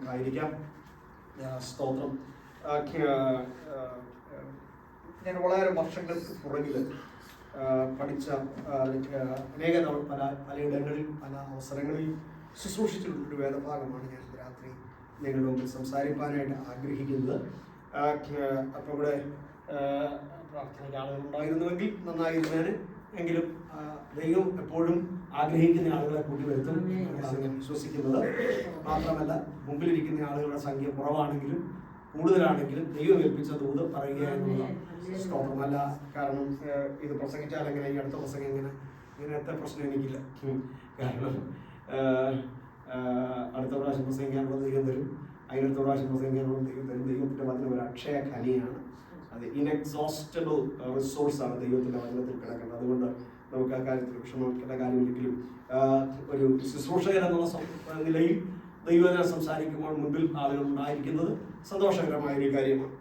നമുക്കായിരിക്കാം. സ്തോത്രം. ഞാൻ വളരെ വർഷങ്ങൾക്ക് പുറകിൽ പഠിച്ച അനേക പലയിടങ്ങളിൽ പല അവസരങ്ങളിൽ ശുശ്രൂഷിച്ചിട്ടുള്ളൊരു വേദഭാഗമാണ് ഞാൻ രാത്രി നിങ്ങളുടെ മുമ്പിൽ സംസാരിക്കാനായിട്ട് ആഗ്രഹിക്കുന്നത്. അപ്പോൾ ഇവിടെ പ്രാർത്ഥനയ്ക്ക് ആളുകൾ ഉണ്ടായിരുന്നുവെങ്കിൽ നന്നായിരുന്നേനെ. എങ്കിലും ദൈവം എപ്പോഴും ആഗ്രഹിക്കുന്ന ആളുകളെ കൂട്ടി വരുത്തും എന്നാണ് ഞാൻ വിശ്വസിക്കുന്നത്. മാത്രമല്ല, മുമ്പിലിരിക്കുന്ന ആളുകളുടെ സംഖ്യ കുറവാണെങ്കിലും കൂടുതലാണെങ്കിലും ദൈവം ഏൽപ്പിച്ച ദൂത് പറയുക എന്നുള്ള സ്തോത്രമല്ല. കാരണം ഇത് പ്രസംഗിച്ചാൽ എങ്ങനെ, ഈ അടുത്ത പ്രസംഗം എങ്ങനെ, ഇങ്ങനത്തെ പ്രശ്നം എനിക്കില്ല. കാരണം അടുത്ത പ്രാവശ്യം പ്രസംഗിക്കാനുള്ള ദൈവം തരും, അതിനടുത്ത പ്രാവശ്യം പ്രസംഗിക്കാനുള്ള ദൈവം തരും. ദൈവത്തിൻ്റെ വചനം ഒരു അക്ഷയ ഖനിയാണ്. അത് ഇൻഎക്സോസ്റ്റബിൾ റിസോഴ്സാണ് ദൈവത്തിൻ്റെ വചനത്തിൽ കിടക്കുന്നത്. അതുകൊണ്ട് നമുക്ക് ആ കാര്യത്തിൽ വിഷമിക്കേണ്ട കാര്യം ഒരിക്കലും. ഒരു ശുശ്രൂഷകൻ എന്നുള്ള നിലയിൽ ദൈവത്തിനെ സംസാരിക്കുമ്പോൾ മുൻപിൽ ആളുകൾ ഉണ്ടായിരിക്കുന്നത് സന്തോഷകരമായൊരു കാര്യമാണ്.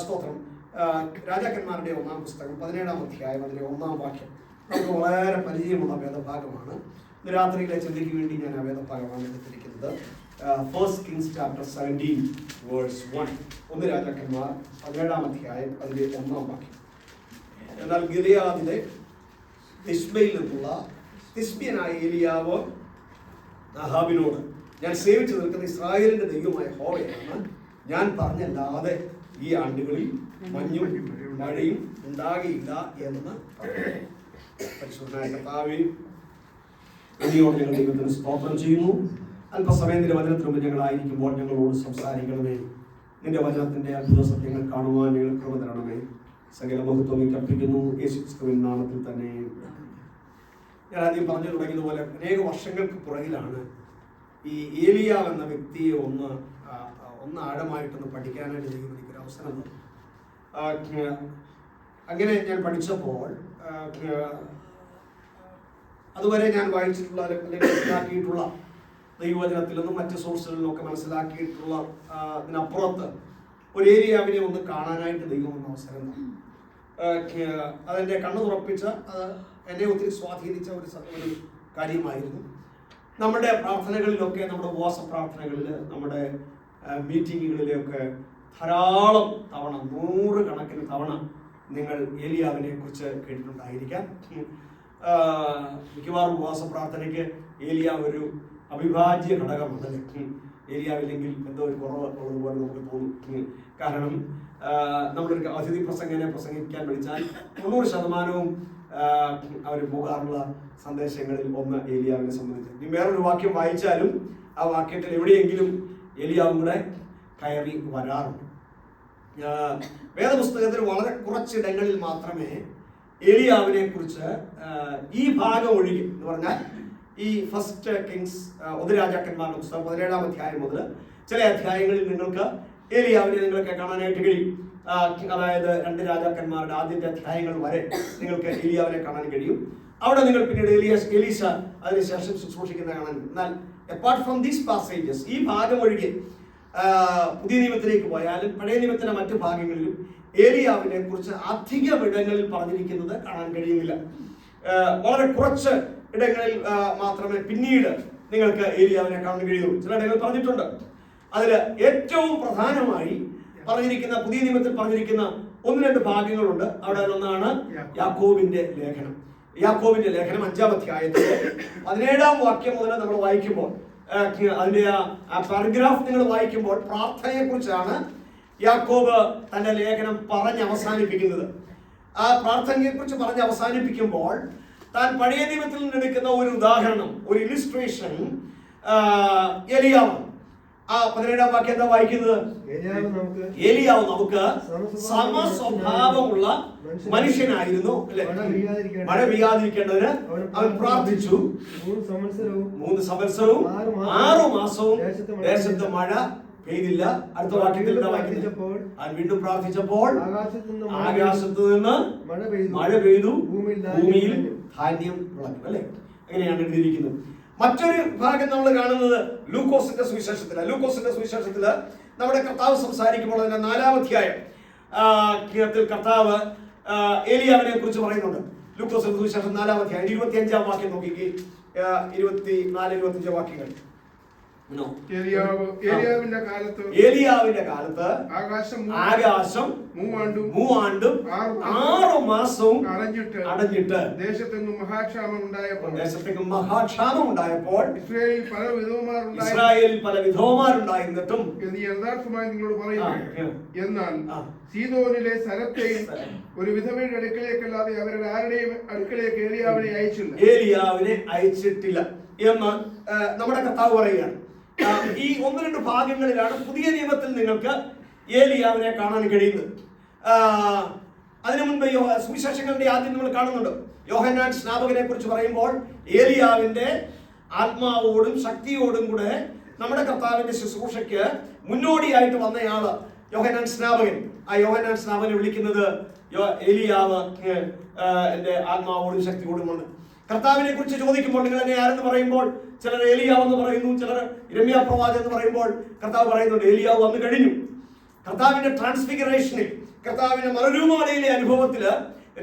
സ്തോത്രം. രാജാക്കന്മാരുടെ 1-ാം പുസ്തകം 17-ാം അധ്യായം അതിലെ 1-ാം വാക്യം നമുക്ക് വളരെ പരിചയമുള്ള വേദഭാഗമാണ്. ഇന്ന് രാത്രിയിലെ ചിന്തയ്ക്ക് വേണ്ടി ഞാൻ ആ വേദഭാഗമാണ് എടുത്തിരിക്കുന്നത്. 1 Kings chapter 17 verse 1. 1 രാജാക്കന്മാർ 17-ാം അധ്യായം അതിലെ 1-ാം വാക്യം. എന്നാൽ ഗിലെയാദിലെ തിശ്ബയിൽ നിന്നുള്ള തിശ്ബ്യനായ ഏലിയാവ് അഹാബിനോട്, ഞാൻ സേവിച്ചു നിൽക്കുന്ന ഇസ്രായേലിന്റെ ദൈവമായ യഹോവയാണ്, ഞാൻ പറഞ്ഞല്ലാതെ ഈ ആണ്ടുകളിൽ മഞ്ഞും മഴയും ഉണ്ടാകില്ല എന്ന് പരിശുദ്ധനായ കർത്താവേ, അങ്ങയോട് ഞങ്ങൾ ദൈവത്തിന് സ്തോത്രം ചെയ്യുന്നു. അല്പസമയം നിന്റെ വചനത്തിന് മുമ്പ് ഞങ്ങളായിരിക്കുമ്പോൾ ഞങ്ങളോട് സംസാരിക്കണമേ. നിന്റെ വചനത്തിന്റെ അത്ഭുത സത്യങ്ങൾ കാണുവാൻ ഞങ്ങൾ കൃപ തരണമേ. സകല മഹത്വം അർപ്പിക്കുന്നു യേശുക്രിസ്തുവിൻ നാമത്തിൽ തന്നെ. ഞാൻ ആദ്യം പറഞ്ഞു തുടങ്ങിയതുപോലെ അനേക വർഷങ്ങൾക്ക് പുറകിലാണ് ഈ ഏലിയാവ് എന്ന വ്യക്തിയെ ഒന്ന് ആഴമായിട്ടൊന്ന് പഠിക്കാനായിട്ട് ദൈവം എനിക്കൊരു അവസരം തന്നു. അങ്ങനെ ഞാൻ പഠിച്ചപ്പോൾ അതുവരെ ഞാൻ വായിച്ചിട്ടുള്ള അല്ലെങ്കിൽ മനസ്സിലാക്കിയിട്ടുള്ള ദൈവവചനത്തിൽ നിന്നും മറ്റ് സോഴ്സുകളിൽ നിന്നൊക്കെ മനസ്സിലാക്കിയിട്ടുള്ള അതിനപ്പുറത്ത് ഒരു ഏലിയാവിനെ ഒന്ന് കാണാനായിട്ട് ദൈവം ഒന്ന് അവസരം തന്നു. അതെൻ്റെ കണ്ണു തുറപ്പിച്ച, എന്നെ ഒത്തിരി സ്വാധീനിച്ച ഒരു കാര്യമായിരുന്നു. നമ്മുടെ പ്രാർത്ഥനകളിലൊക്കെ, നമ്മുടെ ഉപവാസ പ്രാർത്ഥനകളിൽ, നമ്മുടെ മീറ്റിങ്ങുകളിലൊക്കെ ധാരാളം തവണ, 100 കണക്കിന് തവണ നിങ്ങൾ ഏലിയാവിനെ കുറിച്ച് കേട്ടിട്ടുണ്ടായിരിക്കാം. മിക്കവാറും ഉപവാസ പ്രാർത്ഥനയ്ക്ക് ഏലിയാവ് ഒരു അവിഭാജ്യ ഘടകമുണ്ടല്ലേ. ഏലിയാവില്ലെങ്കിൽ എന്തോ ഒരു കുറവ് ഉള്ളതുപോലെ നമുക്ക് തോന്നും. കാരണം നമ്മളൊരു അതിഥി പ്രസംഗനെ പ്രസംഗിക്കാൻ വിളിച്ചാൽ 90% അവർ പോകാറുള്ള സന്ദേശങ്ങളിൽ ഒന്ന് ഏലിയാവിനെ സംബന്ധിച്ച്. ഇനി വേറൊരു വാക്യം വായിച്ചാലും ആ വാക്യത്തിൽ എവിടെയെങ്കിലും ഏലിയാവും കൂടെ കയറി വരാറുണ്ട്. വേദപുസ്തകത്തിൽ വളരെ കുറച്ചിടങ്ങളിൽ മാത്രമേ ഏലിയാവിനെ കുറിച്ച് ഈ ഭാഗം ഒഴികെ എന്ന് പറഞ്ഞാൽ ഈ 1 കിങ്സ് 1 രാജാക്കന്മാരുടെ പുസ്തകം 17-ാം അധ്യായം മുതൽ ചില അധ്യായങ്ങളിൽ നിങ്ങൾക്ക് ഏലിയാവിനെ നിങ്ങൾക്ക് കാണാനായിട്ട് കഴിയും. അതായത് 2 രാജാക്കന്മാരുടെ ആദ്യത്തെ അധ്യായങ്ങൾ വരെ നിങ്ങൾക്ക് ഏലിയാവിനെ കാണാൻ കഴിയും. അവിടെ നിങ്ങൾ പിന്നീട് എലീശ അതിനുശേഷം ശുശ്രൂഷിക്കുന്ന കാണാൻ. എന്നാൽ അപ്പാർട്ട് ഫ്രം ദീസ് പാസേജസ്, ഈ ഭാഗം ഒഴികെ പുതിയ നിയമത്തിലേക്ക് പോയാലും പഴയ നിയമത്തിലെ മറ്റു ഭാഗങ്ങളിലും ഏലിയാവിനെ കുറിച്ച് അധികം ഇടങ്ങളിൽ പറഞ്ഞിരിക്കുന്നത് കാണാൻ കഴിയുന്നില്ല. വളരെ കുറച്ച് ഇടങ്ങളിൽ മാത്രമേ പിന്നീട് നിങ്ങൾക്ക് ഏലിയാവിനെ കാണാൻ കഴിയൂ. ചില ഇടങ്ങൾ പറഞ്ഞിട്ടുണ്ട്. അതിൽ ഏറ്റവും പ്രധാനമായി പറഞ്ഞിരിക്കുന്ന, പുതിയ നിയമത്തിൽ പറഞ്ഞിരിക്കുന്ന 1-2 ഭാഗങ്ങളുണ്ട്. അവിടെ ഒന്നാണ് യാക്കോബിന്റെ ലേഖനം. 5-ാം അധ്യായത്തിൽ 17-ാം വാക്യം മുതൽ നമ്മൾ വായിക്കുമ്പോൾ, അതിന്റെ ആ പാരഗ്രാഫ് നിങ്ങൾ വായിക്കുമ്പോൾ പ്രാർത്ഥനയെ കുറിച്ചാണ് യാക്കോബ് തന്റെ ലേഖനം പറഞ്ഞ് അവസാനിപ്പിക്കുന്നത്. ആ പ്രാർത്ഥനയെ കുറിച്ച് പറഞ്ഞ് അവസാനിപ്പിക്കുമ്പോൾ താൻ പഴയ നിയമത്തിൽ നിന്നെടുക്കുന്ന ഒരു ഉദാഹരണം, ഒരു ഇലിസ്ട്രേഷൻ ഏലിയാവ്. ആ 17-ാം വാക്യം എന്താ വായിക്കുന്നത്? ഏലിയാവ് നമുക്ക് സമസ്വഭാവമുള്ള മനുഷ്യനായിരുന്നു, അല്ലെ? മഴ പെയ്യാതിരിക്കേണ്ടതിന് അവൻ പ്രാർത്ഥിച്ചു. 3 സംവത്സരവും 6 മാസവും ദേശത്ത് മഴ പെയ്തില്ല. അടുത്ത വാക്യത്തിൽ അവൻ വീണ്ടും പ്രാർത്ഥിച്ചപ്പോൾ ആകാശത്ത് നിന്ന് മഴ പെയ്തു, ഭൂമിയിൽ ധാന്യം വിളഞ്ഞു. അല്ലെ? അങ്ങനെയാണ് എഴുതിയിരിക്കുന്നത്. മറ്റൊരു ഭാഗം നമ്മൾ കാണുന്നത് ലൂക്കോസിന്റെ സുവിശേഷത്തില് നമ്മുടെ കർത്താവ് സംസാരിക്കുമ്പോൾ അതിന്റെ 4-ാം അധ്യായത്തിൽ കർത്താവ് ഏലിയാവിനെ കുറിച്ച് പറയുന്നുണ്ട്. ലൂക്കോസിന്റെ സുവിശേഷം 4-ാം അധ്യായം 25-ാം വാക്യം നോക്കിക്കേ. 24-25 വാക്യങ്ങൾ. ഏലിയാവിന്റെ കാലത്ത് ആകാശം 3 ആണ്ടും 6 മാസവും അടഞ്ഞിട്ട് ദേശത്തെങ്ങും മഹാക്ഷാമം ഉണ്ടായപ്പോൾ ഇസ്രായേലിൽ പല വിധവമാരുണ്ടായിരുന്നിട്ടും യഥാർത്ഥമായി നിങ്ങളോട് പറയുന്നു. എന്നാൽ സീദോനിലെ സരത്തെയും ഒരു വിധവയുടെ അടുക്കലേക്കല്ലാതെ അവരുടെ ആരുടെയും അടുക്കലേക്ക് ഏലിയാവിനെ അയച്ചിട്ടില്ല എന്ന് നമ്മുടെ കർത്താവ് പറയുകയാണ്. ഈ 1-2 ഭാഗങ്ങളിലാണ് പുതിയ നിയമത്തിൽ നിങ്ങൾക്ക് ഏലിയാവിനെ കാണാൻ കഴിയുന്നത്. അതിനു മുൻപ് സുവിശേഷങ്ങളുടെ ആദ്യം നമ്മൾ കാണുന്നുണ്ട്. യോഹന്നാൻ സ്നാപകനെ കുറിച്ച് പറയുമ്പോൾ ഏലിയാവിന്റെ ആത്മാവോടും ശക്തിയോടും കൂടെ നമ്മുടെ കർത്താവിന്റെ ശുശ്രൂഷയ്ക്ക് മുന്നോടിയായിട്ട് വന്നയാള് യോഹന്നാൻ സ്നാപകൻ. ആ യോഹന്നാൻ സ്നാപകനെ വിളിക്കുന്നത് ഏലിയാവ് എന്റെ ആത്മാവോടും ശക്തിയോടുമുണ്ട്. കർത്താവിനെ കുറിച്ച് ചോദിക്കുമ്പോൾ നിങ്ങൾ എന്നെ ആരെന്ന് പറയുമ്പോൾ ചിലർ ഏലിയാവ് എന്ന് പറയുന്നു, ചിലർ യിരെമ്യാ പ്രവാചകൻ എന്ന് പറയുമ്പോൾ കർത്താവ് പറയുന്നുണ്ട് ഏലിയാവ് വന്നു കഴിഞ്ഞു. കർത്താവിന്റെ ട്രാൻസ്ഫിഗറേഷനിൽ, കർത്താവിന്റെ മറുരൂപമലയിലെ അനുഭവത്തില്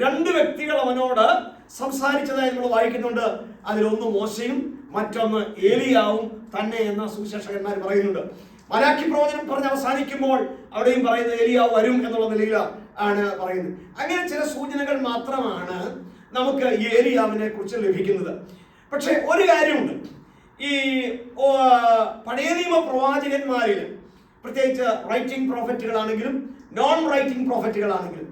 2 വ്യക്തികൾ അവനോട് സംസാരിച്ചതായി നമ്മൾ വായിക്കുന്നുണ്ട്. അതിലൊന്ന് മോശയും മറ്റൊന്ന് ഏലിയാവും തന്നെ എന്ന സുവിശേഷകന്മാർ പറയുന്നുണ്ട്. മലാക്കി പ്രവചനം പറഞ്ഞ് അവസാനിക്കുമ്പോൾ അവിടെയും പറയുന്നത് ഏലിയാവ് വരും എന്നുള്ള നിലയിൽ ആണ് പറയുന്നത്. അങ്ങനെ ചില സൂചനകൾ മാത്രമാണ് നമുക്ക് ഈ ഏലിയാവിനെ കുറിച്ച് ലഭിക്കുന്നത്. പക്ഷെ ഒരു കാര്യമുണ്ട്, ഈ പഴയ നിയമ പ്രവാചകന്മാരിൽ പ്രത്യേകിച്ച് റൈറ്റിംഗ് പ്രോഫറ്റുകളാണെങ്കിലും നോൺ റൈറ്റിംഗ് പ്രോഫറ്റുകളാണെങ്കിലും,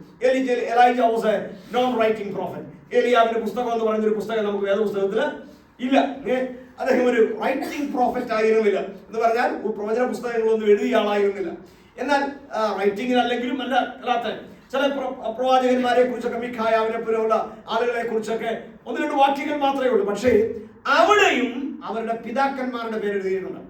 Elijah was a non writing prophet. ഏലിയാവിന്റെ പുസ്തകം എന്ന് പറയുന്ന ഒരു പുസ്തകം നമുക്ക് വേദപുസ്തകത്തിൽ ഇല്ല. അദ്ദേഹം ഒരു റൈറ്റിംഗ് പ്രോഫറ്റ് ആയിരുന്നില്ല എന്ന് പറഞ്ഞാൽ പ്രവചന പുസ്തകങ്ങളൊന്നും എഴുതിയ ആളായിരുന്നില്ല. എന്നാൽ റൈറ്റിംഗിനല്ലെങ്കിലും അല്ലാത്ത ചില പ്രവാചകന്മാരെ കുറിച്ചൊക്കെ, മിഖായാവിനെ പോലെയുള്ള ആളുകളെ കുറിച്ചൊക്കെ 1-2 വാക്യങ്ങൾ മാത്രമേ ഉള്ളൂ. പക്ഷേ അവിടെയും അവരുടെ പിതാക്കന്മാരുടെ പേര് എഴുതിയിട്ടുണ്ട്.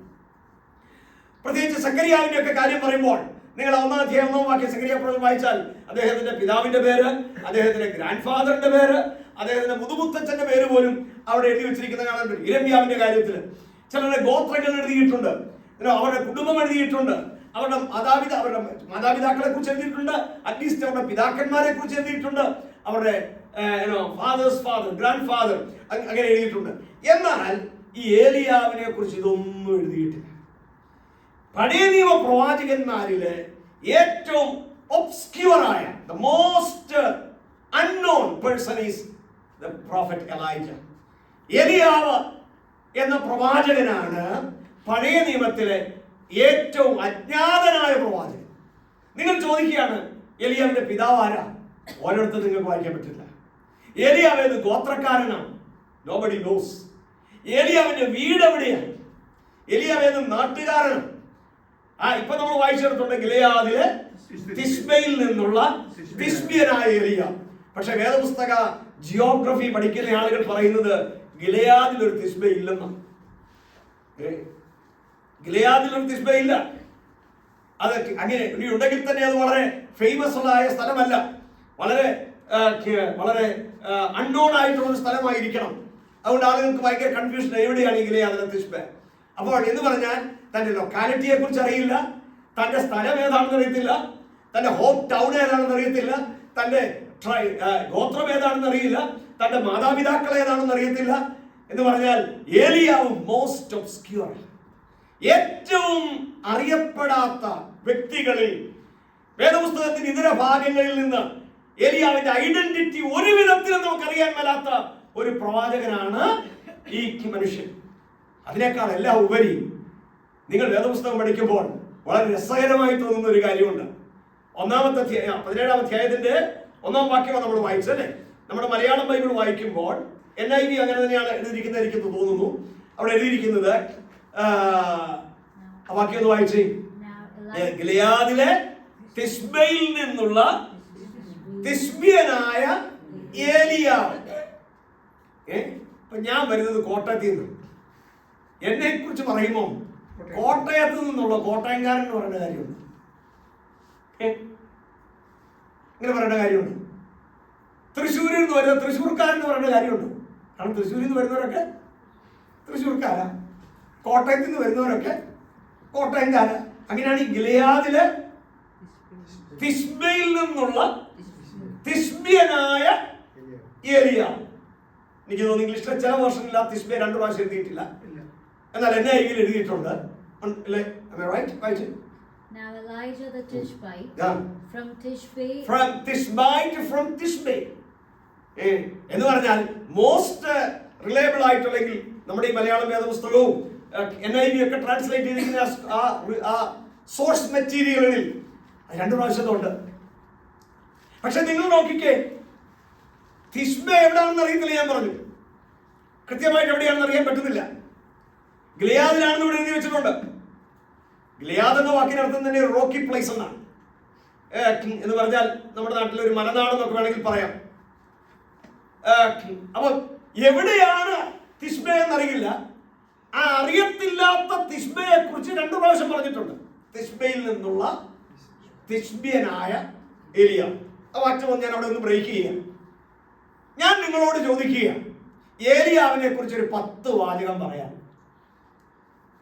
പ്രത്യേകിച്ച് സക്കറിയാവിന്റെ ഒക്കെ കാര്യം പറയുമ്പോൾ നിങ്ങൾ 1-ാം അധ്യായം 1-ാം വാക്യം സക്കറിയ പ്രവചനം വായിച്ചാൽ അദ്ദേഹത്തിന്റെ പിതാവിന്റെ പേര്, അദ്ദേഹത്തിന്റെ ഗ്രാൻഡ് ഫാദറിന്റെ പേര്, അദ്ദേഹത്തിന്റെ മുതുമുത്തച്ഛന്റെ പേര് പോലും അവിടെ എഴുതി വെച്ചിരിക്കുന്ന കാണാൻ പറ്റും. യിരെമ്യാവിന്റെ കാര്യത്തിൽ ചിലരുടെ ഗോത്രങ്ങൾ എഴുതിയിട്ടുണ്ട്, അവരുടെ കുടുംബം എഴുതിയിട്ടുണ്ട്, അവരുടെ മാതാപിതാക്കളെ കുറിച്ച് എഴുതിയിട്ടുണ്ട്, അറ്റ്ലീസ്റ്റ് അവരുടെ പിതാക്കന്മാരെ കുറിച്ച് എഴുതിയിട്ടുണ്ട്, അവരുടെ ഫാദേഴ്സ് ഫാദർ, ഗ്രാൻഡ് ഫാദർ അങ്ങനെ എഴുതിയിട്ടുണ്ട്. എന്നാൽ ഈ ഏലിയാവിനെ കുറിച്ച് ഇതൊന്നും എഴുതിയിട്ടില്ല. പഴയ നിയമ പ്രവാചകന്മാരിലെ ഏറ്റവും ഒബ്സ്ക്യൂറായ, the most unknown person is the prophet Elijah. ഏലിയാവ് എന്ന പ്രവാചകനാണ് പഴയ നിയമത്തിലെ ഏറ്റവും അജ്ഞാതനായ പ്രവാചകൻ. നിങ്ങൾ ചോദിക്കുകയാണ് ഏലിയാവിന്റെ പിതാവ് ആരാ? ഓരോരുത്തർ നിങ്ങൾക്ക് വായിക്കാൻ പറ്റില്ല. ഏലിയാവ് ഏത് ഗോത്രക്കാരനാണ്? Nobody knows. ഏലിയാവിന്റെ വീട് എവിടെയാണ്? ഏലിയാവ് ഏത് നാട്ടുകാരനാണ്? ഇപ്പൊ നമ്മൾ വായിച്ചെടുത്തുണ്ട് ഗിലെയാദിലെ തിസ്ബയിൽ നിന്നുള്ള തിസ്ബിയനായ ഏലിയ. പക്ഷെ വേദപുസ്തക ജിയോഗ്രഫി പഠിക്കുന്ന ആളുകൾ പറയുന്നത് ഗിലെയാദിൽ ഒരു തിസ്ബ ഇല്ലെന്നാണ്. ഗിലെയാദിൽ ഒരു തിസ്ബ ഇല്ല. അത് അങ്ങനെ ഇനി ഉണ്ടെങ്കിൽ തന്നെ അത് വളരെ ഫേമസ് ആയ സ്ഥലമല്ല, വളരെ വളരെ അൺനോൺ ആയിട്ടുള്ള ഒരു സ്ഥലമായിരിക്കണം. അതുകൊണ്ട് ആളുകൾക്ക് ഭയങ്കര കൺഫ്യൂഷൻ, എവിടെയാണ് ഈ ഗിലെയാദിലെ തിസ്ബ. അപ്പോൾ എന്ന് പറഞ്ഞാൽ തന്റെ ലൊക്കാലിറ്റിയെ കുറിച്ച് അറിയില്ല, തന്റെ സ്ഥലം ഏതാണെന്ന് അറിയത്തില്ല, തന്റെ ഹോം ടൗൺ ഏതാണെന്ന് അറിയത്തില്ല, തന്റെ ഗോത്രം ഏതാണെന്ന് അറിയില്ല, തന്റെ മാതാപിതാക്കൾ ഏതാണെന്ന് അറിയത്തില്ല. എന്ന് പറഞ്ഞാൽ ഏലിയാവ് മോസ്റ്റ് ഒബ്സ്ക്യൂർ, ഏറ്റവും അറിയപ്പെടാത്ത വ്യക്തികളിൽ, വേദപുസ്തകത്തിന്റെ ഇതര ഭാഗങ്ങളിൽ നിന്ന് ഏലിയാവിന്റെ ഐഡന്റിറ്റി ഒരു വിധത്തിലും നമുക്കറിയാൻ മേലാത്ത ഒരു പ്രവാചകനാണ് ഈ മനുഷ്യൻ. അതിനേക്കാൾ എല്ലാം ഉപരി നിങ്ങൾ വേദപുസ്തകം പഠിക്കുമ്പോൾ വളരെ രസകരമായി തോന്നുന്ന ഒരു കാര്യമുണ്ട്. 17-ാം അധ്യായത്തിന്റെ 1-ാം വാക്യമാണ് നമ്മൾ വായിച്ചല്ലേ. നമ്മുടെ മലയാളം ബൈബിൾ വായിക്കുമ്പോൾ NIV അങ്ങനെ തന്നെയാണ് എഴുതിയിരിക്കുന്നത് എനിക്ക് തോന്നുന്നു. അവിടെ എഴുതിയിരിക്കുന്നത് ആ വാക്യം ഒന്ന് വായിച്ചേ. ഗിലെയാദിലെ തിസ്ബയിൽ നിന്നുള്ള തിസ്ബിയനായ ഏലിയാവ്. ഞാൻ വരുന്നത് കോട്ടയത്തിൽ നിന്ന്. എന്നെ കുറിച്ച് പറയുമ്പോൾ കോട്ടയത്ത് നിന്നുള്ള കോട്ടയംകാരൻ എന്ന് പറയുന്ന കാര്യമുണ്ട്. ഇങ്ങനെ പറയേണ്ട കാര്യമുണ്ട്. തൃശ്ശൂരിൽ നിന്ന് വരുന്ന തൃശ്ശൂർക്കാരൻ എന്ന് പറയുന്ന കാര്യമുണ്ട്. കാരണം തൃശ്ശൂരിൽ നിന്ന് വരുന്നവരൊക്കെ തൃശ്ശൂർക്കാരാ, കോട്ടയത്തിൽ നിന്ന് വരുന്നവരൊക്കെ കോട്ടയംകാരാ. അങ്ങനെയാണ് ഈ ഗിലെയാദിലെ തിസ്ബയിൽ നിന്നുള്ള തിസ്ബിയനായ ഏലിയ. എനിക്ക് തോന്നുന്നു ഇംഗ്ലീഷിലെ ചില വേർഷനിൽ ആ തിസ്ബെ 2 പ്രാവശ്യം എഴുതിയിട്ടില്ല, എന്നാൽ NIV എഴുതിയിട്ടുണ്ട്. Am I right? Right. Now Elijah the Tishbite Yeah. from Tishbe From Tishbe. എന്ന് പറഞ്ഞാൽ മോസ്റ്റ് റിലയബിൾ ആയിട്ടുള്ളെങ്കിൽ നമ്മുടെ ഈ മലയാളം വേദപുസ്തകവും NIV ഒക്കെ ട്രാൻസ്ലേറ്റ് ചെയ്തിരിക്കുന്ന ആ സോഴ്സ് മെറ്റീരിയലുകളിൽ 2 പ്രാവശ്യത്തുണ്ട്. പക്ഷെ നിങ്ങൾ നോക്കിക്കേ, തിഷ്ബ എവിടെയാണെന്ന് അറിയത്തില്ല. ഞാൻ പറഞ്ഞു കൃത്യമായിട്ട് എവിടെയാണെന്ന് അറിയാൻ പറ്റുന്നില്ല. ഗിലെയാദിലാണെന്ന് ഇവിടെ എഴുതി വെച്ചിട്ടുണ്ട്. ഗിലെയാദ് എന്ന വാക്കിനർത്ഥം തന്നെ റോക്കി പ്ലേസ് എന്നാണ്. എന്ന് പറഞ്ഞാൽ നമ്മുടെ നാട്ടിൽ ഒരു മലനാടെന്നൊക്കെ വേണമെങ്കിൽ പറയാം. അപ്പൊ എവിടെയാണ് തിഷ്ബ എന്നറിയില്ല. ആ അറിയത്തില്ലാത്ത തിഷ്ബയെ കുറിച്ച് 2 പ്രാവശ്യം പറഞ്ഞിട്ടുണ്ട്. തിഷ്ബയിൽ നിന്നുള്ള തിഷ്ബ്യനായ ഏലിയ. ആ വാക്യം ഞാൻ അവിടെ ഒന്ന് ബ്രേക്ക് ചെയ്യാം. ഞാൻ നിങ്ങളോട് ചോദിക്കുക, ഏലിയാവിനെ കുറിച്ച് ഒരു 10 വാചകം പറയാൻ,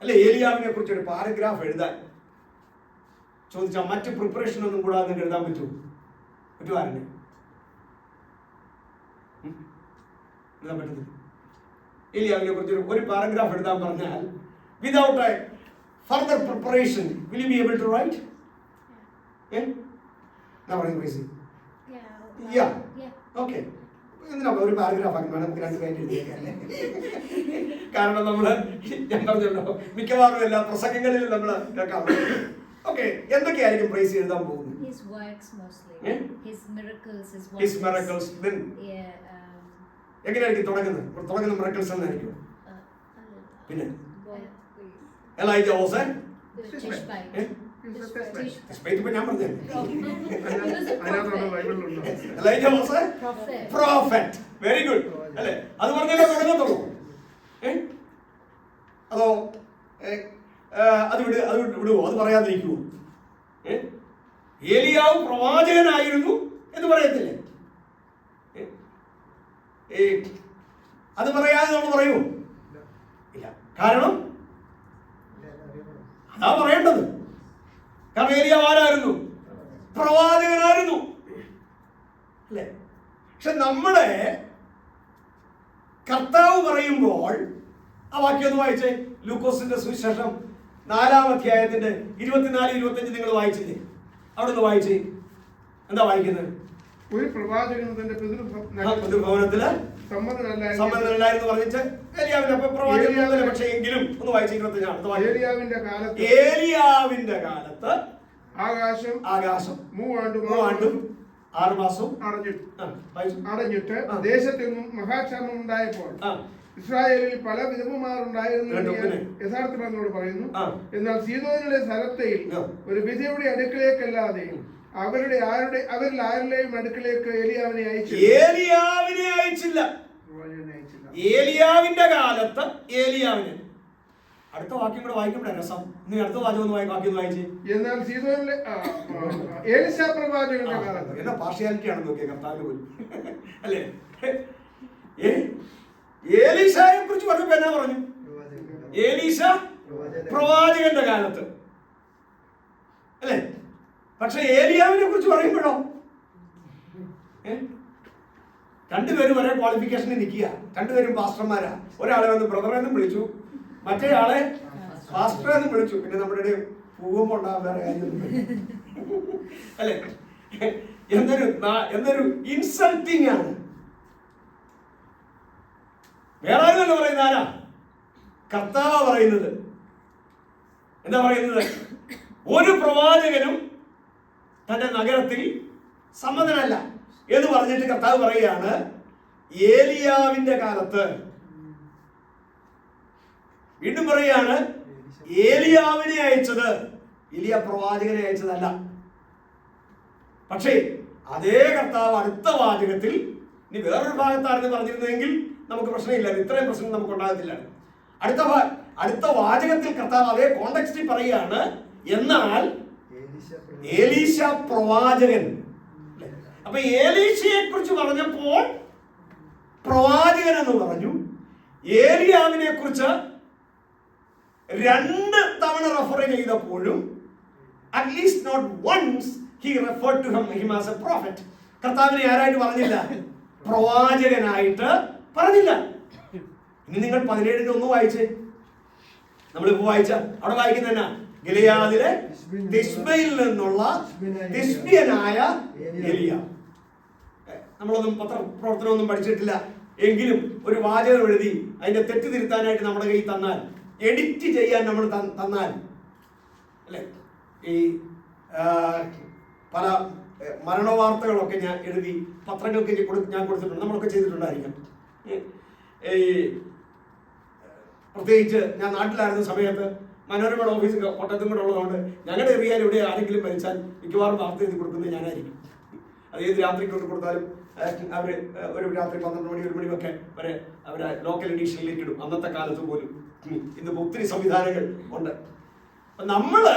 അല്ലെ ഏലിയാവിനെ കുറിച്ച് ഒരു പാരഗ്രാഫ് എഴുതാൻ ചോദിച്ചാൽ മറ്റ് പ്രിപ്പറേഷൻ ഒന്നും കൂടാതെ എഴുതാൻ പറ്റുമായിരുന്നു? എഴുതാൻ പറ്റത്തില്ല. ഏലിയാവിനെ കുറിച്ച് ഒരു പാരഗ്രാഫ് എഴുതാൻ പറഞ്ഞാൽ without a further preparation will you be able to write? ഞാൻ പറയുന്നത് ക്രേസി. ഓക്കെ, എന്തിനാ ഒരു പാരഗ്രാഫ് ആക്കി വേണം, നമുക്ക് 2 പേജ് എഴുതിയേക്കല്ലേ? കാരണം നമ്മള് ഞാൻ പറഞ്ഞല്ലോ മിക്കവാറും എല്ലാ പ്രസംഗങ്ങളിലും നമ്മൾ കേൾക്കാം. ഓക്കെ, എന്തൊക്കെയായിരിക്കും പ്രൈസ് എഴുതാൻ പോകുന്നത്? His works mostly. His miracles, his His miracles. Then എങ്ങനെയായിരിക്കും തുടങ്ങുന്ന മിറക്കിൾസ് എന്നായിരിക്കും? പിന്നെ എലൈജ വാസ് എ ഇപ്പൊ ഞാൻ പറഞ്ഞു Elijah was A prophet. Very good അല്ലെ? അത് പറഞ്ഞാലേ തുടങ്ങത്തുള്ളൂ. അതോ അത് വിടുവോ? അത് പറയാതിരിക്കുവോ? ഏലിയാവ് പ്രവാചകനായിരുന്നു എന്ന് പറയത്തില്ലേ? അത് പറയാതെ നമ്മൾ പറയുമോ? ഇല്ല. കാരണം അതാ പറയേണ്ടത്. കാരണം ഏലിയാവ് ആരായിരുന്നു? പ്രവാചകനായിരുന്നു അല്ലേ? പക്ഷെ നമ്മുടെ കർത്താവ് പറയുമ്പോൾ ആ വാക്യം ഒന്ന് വായിച്ചേ. ലൂക്കോസിന്റെ സുവിശേഷം 4-ാം അധ്യായത്തിന്റെ 24-25 നിങ്ങൾ വായിച്ചില്ലേ? അവിടെ ഒന്ന് വായിച്ചേ. എന്താ വായിക്കുന്നത്? ഒരു പ്രവാചകൻ തന്റെ പിതൃഭവനത്തില് സമ്മതനല്ലായിരുന്നു പറഞ്ഞിട്ട് പ്രവാചകൻ. പക്ഷേ എങ്കിലും ഒന്ന് വായിച്ച 25 ഏലിയാവിന്റെ കാലത്ത് ആകാശം 3 ആണ്ടും 6 മാസവും അടഞ്ഞിട്ട് ദേശത്തെങ്ങും മഹാക്ഷാമം ഉണ്ടായപ്പോൾ ഇസ്രായേലിൽ പല വിധവമാരുണ്ടായിരുന്നു യഥാർത്ഥം എന്നോട് പറയുന്നു. എന്നാൽ സീദോനിലെ സരത്തയിൽ ഒരു വിധവയുടെ അടുക്കളേക്കല്ലാതെ അവരിൽ ആരുടെയും അടുക്കളേക്ക് ഏലിയാവിനെ അയച്ചില്ല. ഏലിയാവിന്റെ കാലത്ത് ഏലിയാവിന്. അടുത്ത വാക്യം കൂടെ വായിക്കട്ടെ, രസം. നീ അടുത്ത വാക്യം വാക്യം വായിച്ചേ. എന്നാൽ സീദോനിലെ എലീശാ പ്രവാചകന്റെ കാലത്ത്. എന്നാ പാർഷ്യാലിറ്റിയാണ് നോക്കിയ കർത്താവിന് പോലും അല്ലേ? ഏലീശായെ കുറിച്ച് പറഞ്ഞപ്പോ എന്നാ പറഞ്ഞു? ഏലീശ പ്രവാചകന്റെ കാലത്ത് അല്ലേ? പക്ഷെ ഏലിയാവിനെ കുറിച്ച് പറയുമ്പോഴോ 2 പേരും ഒരേ ക്വാളിഫിക്കേഷനിൽ നിൽക്കുക. 2 പേരും പാസ്റ്റർമാരാ. ഒരാളെ വന്ന് ബ്രദറെന്നും വിളിച്ചു, മറ്റേ ആളെ പാസ്റ്റർ എന്നും വിളിച്ചു. പിന്നെ നമ്മുടെ പൂവം ഉണ്ടാകാൻ വേറെ അല്ലെ? എന്തൊരു ഇൻസൾട്ടിങ് ആണ്. വേറെ ആരും പറയുന്ന ആരാ? കർത്താവ് പറയുന്നത്. എന്താ പറയുന്നത്? ഒരു പ്രവാചകനും തന്റെ നഗരത്തിൽ സമ്മതനല്ല എന്ന് പറഞ്ഞിട്ട് കർത്താവ് പറയുകയാണ് ഏലിയാവിന്റെ കാലത്ത്. വീണ്ടും പറയുകയാണ് ഏലിയാവിനെ അയച്ചത് ഏലിയ പ്രവാചകനെ അയച്ചതല്ല. പക്ഷേ അതേ കർത്താവ് അടുത്ത വാചകത്തിൽ, ഇനി വേറൊരു ഭാഗത്താണെന്ന് പറഞ്ഞിരുന്നെങ്കിൽ നമുക്ക് പ്രശ്നമില്ല, ഇത്രയും പ്രശ്നം നമുക്ക് ഉണ്ടാകത്തില്ല. അടുത്ത വാചകത്തിൽ കർത്താവ് അതേ കോണ്ടെക്സ്റ്റിൽ പറയുകയാണ് എന്നാൽ ഏലീശ പ്രവാചകൻ. അപ്പൊ ഏലീശയെ കുറിച്ച് പറഞ്ഞപ്പോൾ പ്രവാചകൻ എന്ന് പറഞ്ഞു. ഏലിയാവിനെ കുറിച്ച് 2 തവണ റെഫർ ചെയ്തപ്പോഴും at least not once he referred to him as a prophet. കർത്താവിനെ ആരായിട്ട് പറഞ്ഞില്ല? പ്രവാചകനായിട്ട് പറഞ്ഞില്ല. ഇനി നിങ്ങൾ 17-ന്റെ 1 വായിച്ചേ. നമ്മളിപ്പോ വായിച്ച അവിടെ വായിക്കുന്ന എന്നാ? ഗിലെയാദിലെ തിശ്ബയിൽ നിന്നുള്ള തിശ്ബിയനായ ഏലിയ. നമ്മളൊന്നും പത്രപ്രവർത്തനമൊന്നും പഠിച്ചിട്ടില്ല എങ്കിലും ഒരു വാചകം എഴുതി അതിന്റെ തെറ്റ് തിരുത്താനായിട്ട് നമ്മുടെ കയ്യിൽ തന്നാൽ, എഡിറ്റ് ചെയ്യാൻ നമ്മൾ തന്നാൽ അല്ലെ, ഈ പല മരണവാർത്തകളൊക്കെ ഞാൻ എഴുതി പത്രങ്ങൾക്ക് ഞാൻ കൊടുത്തിട്ടുണ്ട്, നമ്മളൊക്കെ ചെയ്തിട്ടുണ്ടായിരിക്കാം. ഈ പ്രത്യേകിച്ച് ഞാൻ നാട്ടിലായിരുന്ന സമയത്ത് മനോരമയുടെ ഓഫീസ് കോട്ടയത്തും കൂടെ ഉള്ളതുകൊണ്ട് ഞങ്ങളുടെ ഏരിയയിൽ ഇവിടെ ആരെങ്കിലും മരിച്ചാൽ മിക്കവാറും വാർത്ത എഴുതി കൊടുക്കുന്നത് ഞാനായിരിക്കും. അത് ഏത് രാത്രിക്ക് കൊണ്ട് കൊടുത്താലും അവർ ഒരു രാത്രി 12 മണി 1 മണി ഒക്കെ വരെ അവരെ ലോക്കൽ എഡീഷനിലേക്ക് ഇടും. അന്നത്തെ കാലത്ത് പോലും. ഇന്നിപ്പോൾ ഒത്തിരി സംവിധാനങ്ങൾ ഉണ്ട്. നമ്മള്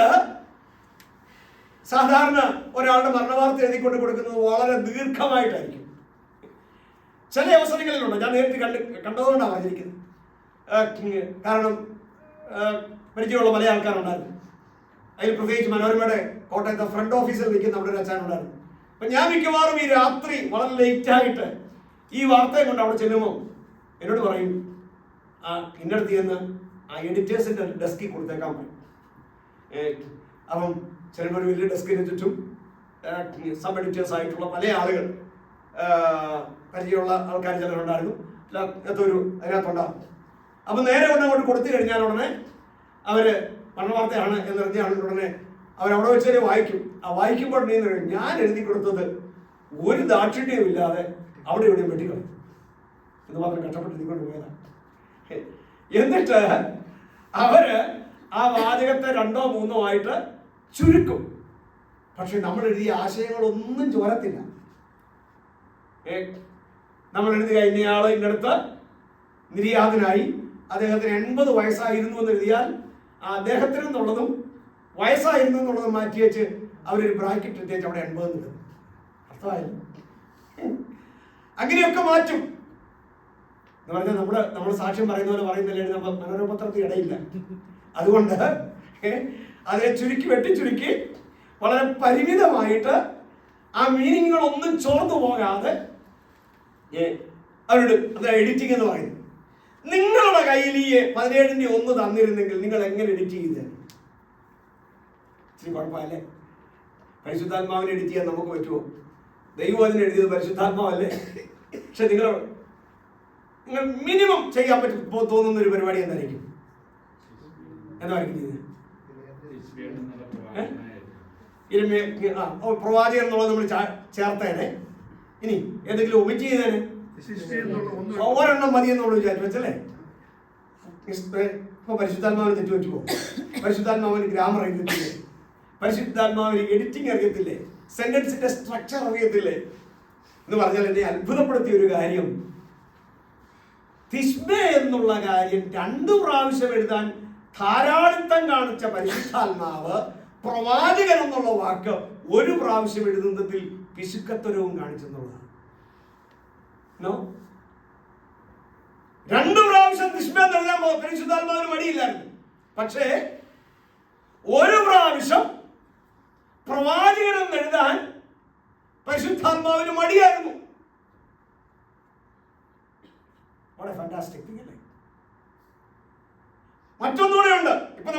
സാധാരണ ഒരാളുടെ മരണവാർത്ത എഴുതിക്കൊണ്ട് കൊടുക്കുന്നത് വളരെ ദീർഘമായിട്ടായിരിക്കും. ചില അവസരങ്ങളിലുണ്ട്, ഞാൻ നേരിട്ട് കണ്ടതുകൊണ്ടാണ് പറഞ്ഞിരിക്കുന്നത്. കാരണം പരിചയമുള്ള പല ആൾക്കാരുണ്ടായിരുന്നു. അതിൽ പ്രത്യേകിച്ച് മനോരമയുടെ കോട്ടയത്തെ ഫ്രണ്ട് ഓഫീസിൽ നിൽക്കുന്ന അവിടെ ഒരു അച്ഛനുണ്ടായിരുന്നു. അപ്പം ഞാൻ മിക്കവാറും ഈ രാത്രി വളരെ ലേറ്റായിട്ട് ഈ വാർത്തയെ കൊണ്ട് അവിടെ ചെല്ലുമ്പോൾ എന്നോട് പറയും, ഇന്നടത്ത് ചെന്ന് ആ എഡിറ്റേഴ്സിൻ്റെ ഡെസ്കിൽ കൊടുത്തേക്കാൻ പറയും. അപ്പം ചിലപ്പോൾ ഒരു വലിയ ഡെസ്കിന് ചുറ്റും സബ് എഡിറ്റേഴ്സ് ആയിട്ടുള്ള പല ആളുകൾ, പരിചയമുള്ള ആൾക്കാർ ചിലരുണ്ടായിരുന്നു, അതിനകത്തുണ്ടാകും. അപ്പം നേരെ കൊണ്ട് അങ്ങോട്ട് കൊടുത്തു കഴിഞ്ഞാൽ ഉടനെ അവർ മരണവാർത്തയാണ് എന്നറിഞ്ഞാൽ ഉടനെ അവരവിടെ വെച്ച് വായിക്കും. ആ വായിക്കുമ്പോൾ ഞാൻ എഴുതി കൊടുത്തത് ഒരു ദാക്ഷിണ്യവും ഇല്ലാതെ അവിടെ ഇവിടെയും വെട്ടിക്കളയും എന്ന് മാത്രം കഷ്ടപ്പെട്ട് എഴുതിക്കൊണ്ട് പോയതാണ്. എന്നിട്ട് അവര് ആ വാചകത്തെ 2ഓ 3ഓ ആയിട്ട് ചുരുക്കും. പക്ഷെ നമ്മൾ എഴുതിയ ആശയങ്ങളൊന്നും ചോരത്തില്ല. നമ്മൾ എഴുതി കഴിഞ്ഞയാള് ഇന്നടുത്ത് നിര്യാതനായി, അദ്ദേഹത്തിന് 80 വയസ്സായിരുന്നു എന്ന് എഴുതിയാൽ അദ്ദേഹത്തിന് എന്നുള്ളതും വയസ്സായിരുന്നു എന്നുള്ളതും മാറ്റി വെച്ച് അവരൊരു ബ്രാക്കറ്റ് ഇട്ടേച്ച് അവിടെ 80 ഇടും. അർത്ഥമായിരുന്നു. അങ്ങനെയൊക്കെ മാറ്റും എന്ന് പറഞ്ഞാൽ നമ്മൾ സാക്ഷ്യം പറയുന്ന പോലെ പറയുന്നില്ലേ, നമ്മൾ മനോരമപത്രത്തിൽ ഇടയില്ല. അതുകൊണ്ട് അതിനെ വെട്ടിച്ചുരുക്കി വളരെ പരിമിതമായിട്ട് ആ മീനിങ്ങുകളൊന്നും ചോർന്നു പോകാതെ അവരുടെ അത് എഡിറ്റിംഗ് എന്ന് പറയുന്നത്. നിങ്ങളുടെ കയ്യിൽ ഈ 17ന്റെ 1 തന്നിരുന്നെങ്കിൽ നിങ്ങൾ എങ്ങനെ എഡിറ്റ് ചെയ്തേ? ഇച്ചിരി കുഴപ്പമല്ലേ? പരിശുദ്ധാത്മാവിനെ എഡിറ്റ് ചെയ്യാൻ നമുക്ക് പറ്റുമോ? ദൈവം അതിന് എഴുതിയത് പരിശുദ്ധാത്മാവല്ലേ? പക്ഷെ നിങ്ങൾ മിനിമം ചെയ്യാൻ പറ്റും തോന്നുന്ന ഒരു പരിപാടി എന്തായിരിക്കും? എന്തായിരിക്കും ചെയ്യുന്നത്? പ്രവാചകൻ എന്നുള്ളത് നമ്മൾ ചേർത്തേനെ. ഇനി ഏതെങ്കിലും ഒമിറ്റ് ചെയ്തേനെ? ഒരെണ്ണം മതി എന്നുള്ള വിചാരിച്ചു വെച്ചല്ലേ? ഇപ്പൊ പരിശുദ്ധാത്മാവിന് തെറ്റു വെച്ചു പോകും. പരിശുദ്ധാത്മാവിന് ഗ്രാമർ അറിയത്തില്ലേ? പരിശുദ്ധാത്മാവിന് എഡിറ്റിംഗ് അറിയത്തില്ലേ? സെന്റൻസിന്റെ സ്ട്രക്ചർ അറിയത്തില്ലേ? എന്ന് പറഞ്ഞാൽ എന്നെ അത്ഭുതപ്പെടുത്തിയ ഒരു കാര്യം, തിശ്ബെ എന്നുള്ള കാര്യം 2 പ്രാവശ്യം എഴുതാൻ ധാരാളിത്തം കാണിച്ച പരിശുദ്ധാത്മാവ് പ്രവാചകൻ എന്നുള്ള വാക്ക് 1 പ്രാവശ്യം എഴുതുന്നതിൽ പിശുക്കത്തരവും കാണിച്ചെന്നുള്ളതാണ്. 2 പ്രാവശ്യം തിശ്ബെ എന്ന് എഴുതാൻ പരിശുദ്ധാത്മാവിന് മടിയില്ലായിരുന്നു. പക്ഷേ 1 പ്രാവശ്യം പ്രവാചകൻ എന്ന് എഴുതാൻ പരിശുദ്ധാത്മാവിന് മടിയായിരുന്നു. വളരെ ഫാന്റാസ്റ്റിക് തിങ് അല്ലേ? മറ്റൊന്നുകൂടെ ഉണ്ട്. ഇപ്പൊ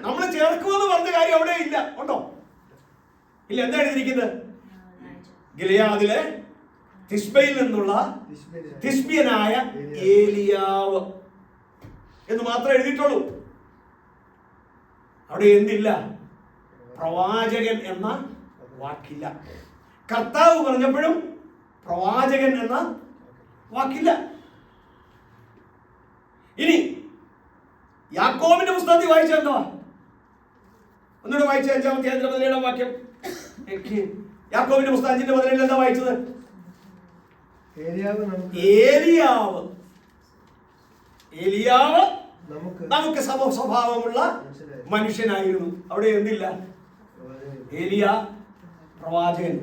നമ്മൾ ചേർക്കുമെന്ന് പറഞ്ഞ കാര്യം അവിടെ ഇല്ല. ഉണ്ടോ? ഇല്ല. എന്താ എഴുതിയിരിക്കുന്നത്? ഗിലെയാദിലെ തിശ്ബയിൽ നിന്നുള്ള തിശ്ബിയനായ ഏലിയാവ് എന്ന് മാത്രമേ എഴുതിയിട്ടുള്ളൂ. അവിടെ എന്തില്ല? പ്രവാചകൻ എന്ന വാക്കില്ല. കർത്താവ് പറഞ്ഞപ്പോഴും പ്രവാചകൻ എന്ന വാക്കില്ല. ഇനി യാക്കോബിന്റെ പുസ്തകത്തിൽ വായിച്ചത് എന്തുവാ? ഒന്നുകൂടെ വായിച്ച 5-ാമത്തെ അധ്യായം 17-ാം വാക്യം. യാക്കോബിന്റെ പുസ്തകം 5:17 എന്താ വായിച്ചത്? ഏലിയാവ് നമുക്ക് സമസ്വഭാവമുള്ള മനുഷ്യനായിരുന്നു. അവിടെ എന്തില്ല? ഏലിയ പ്രവാചകൻ.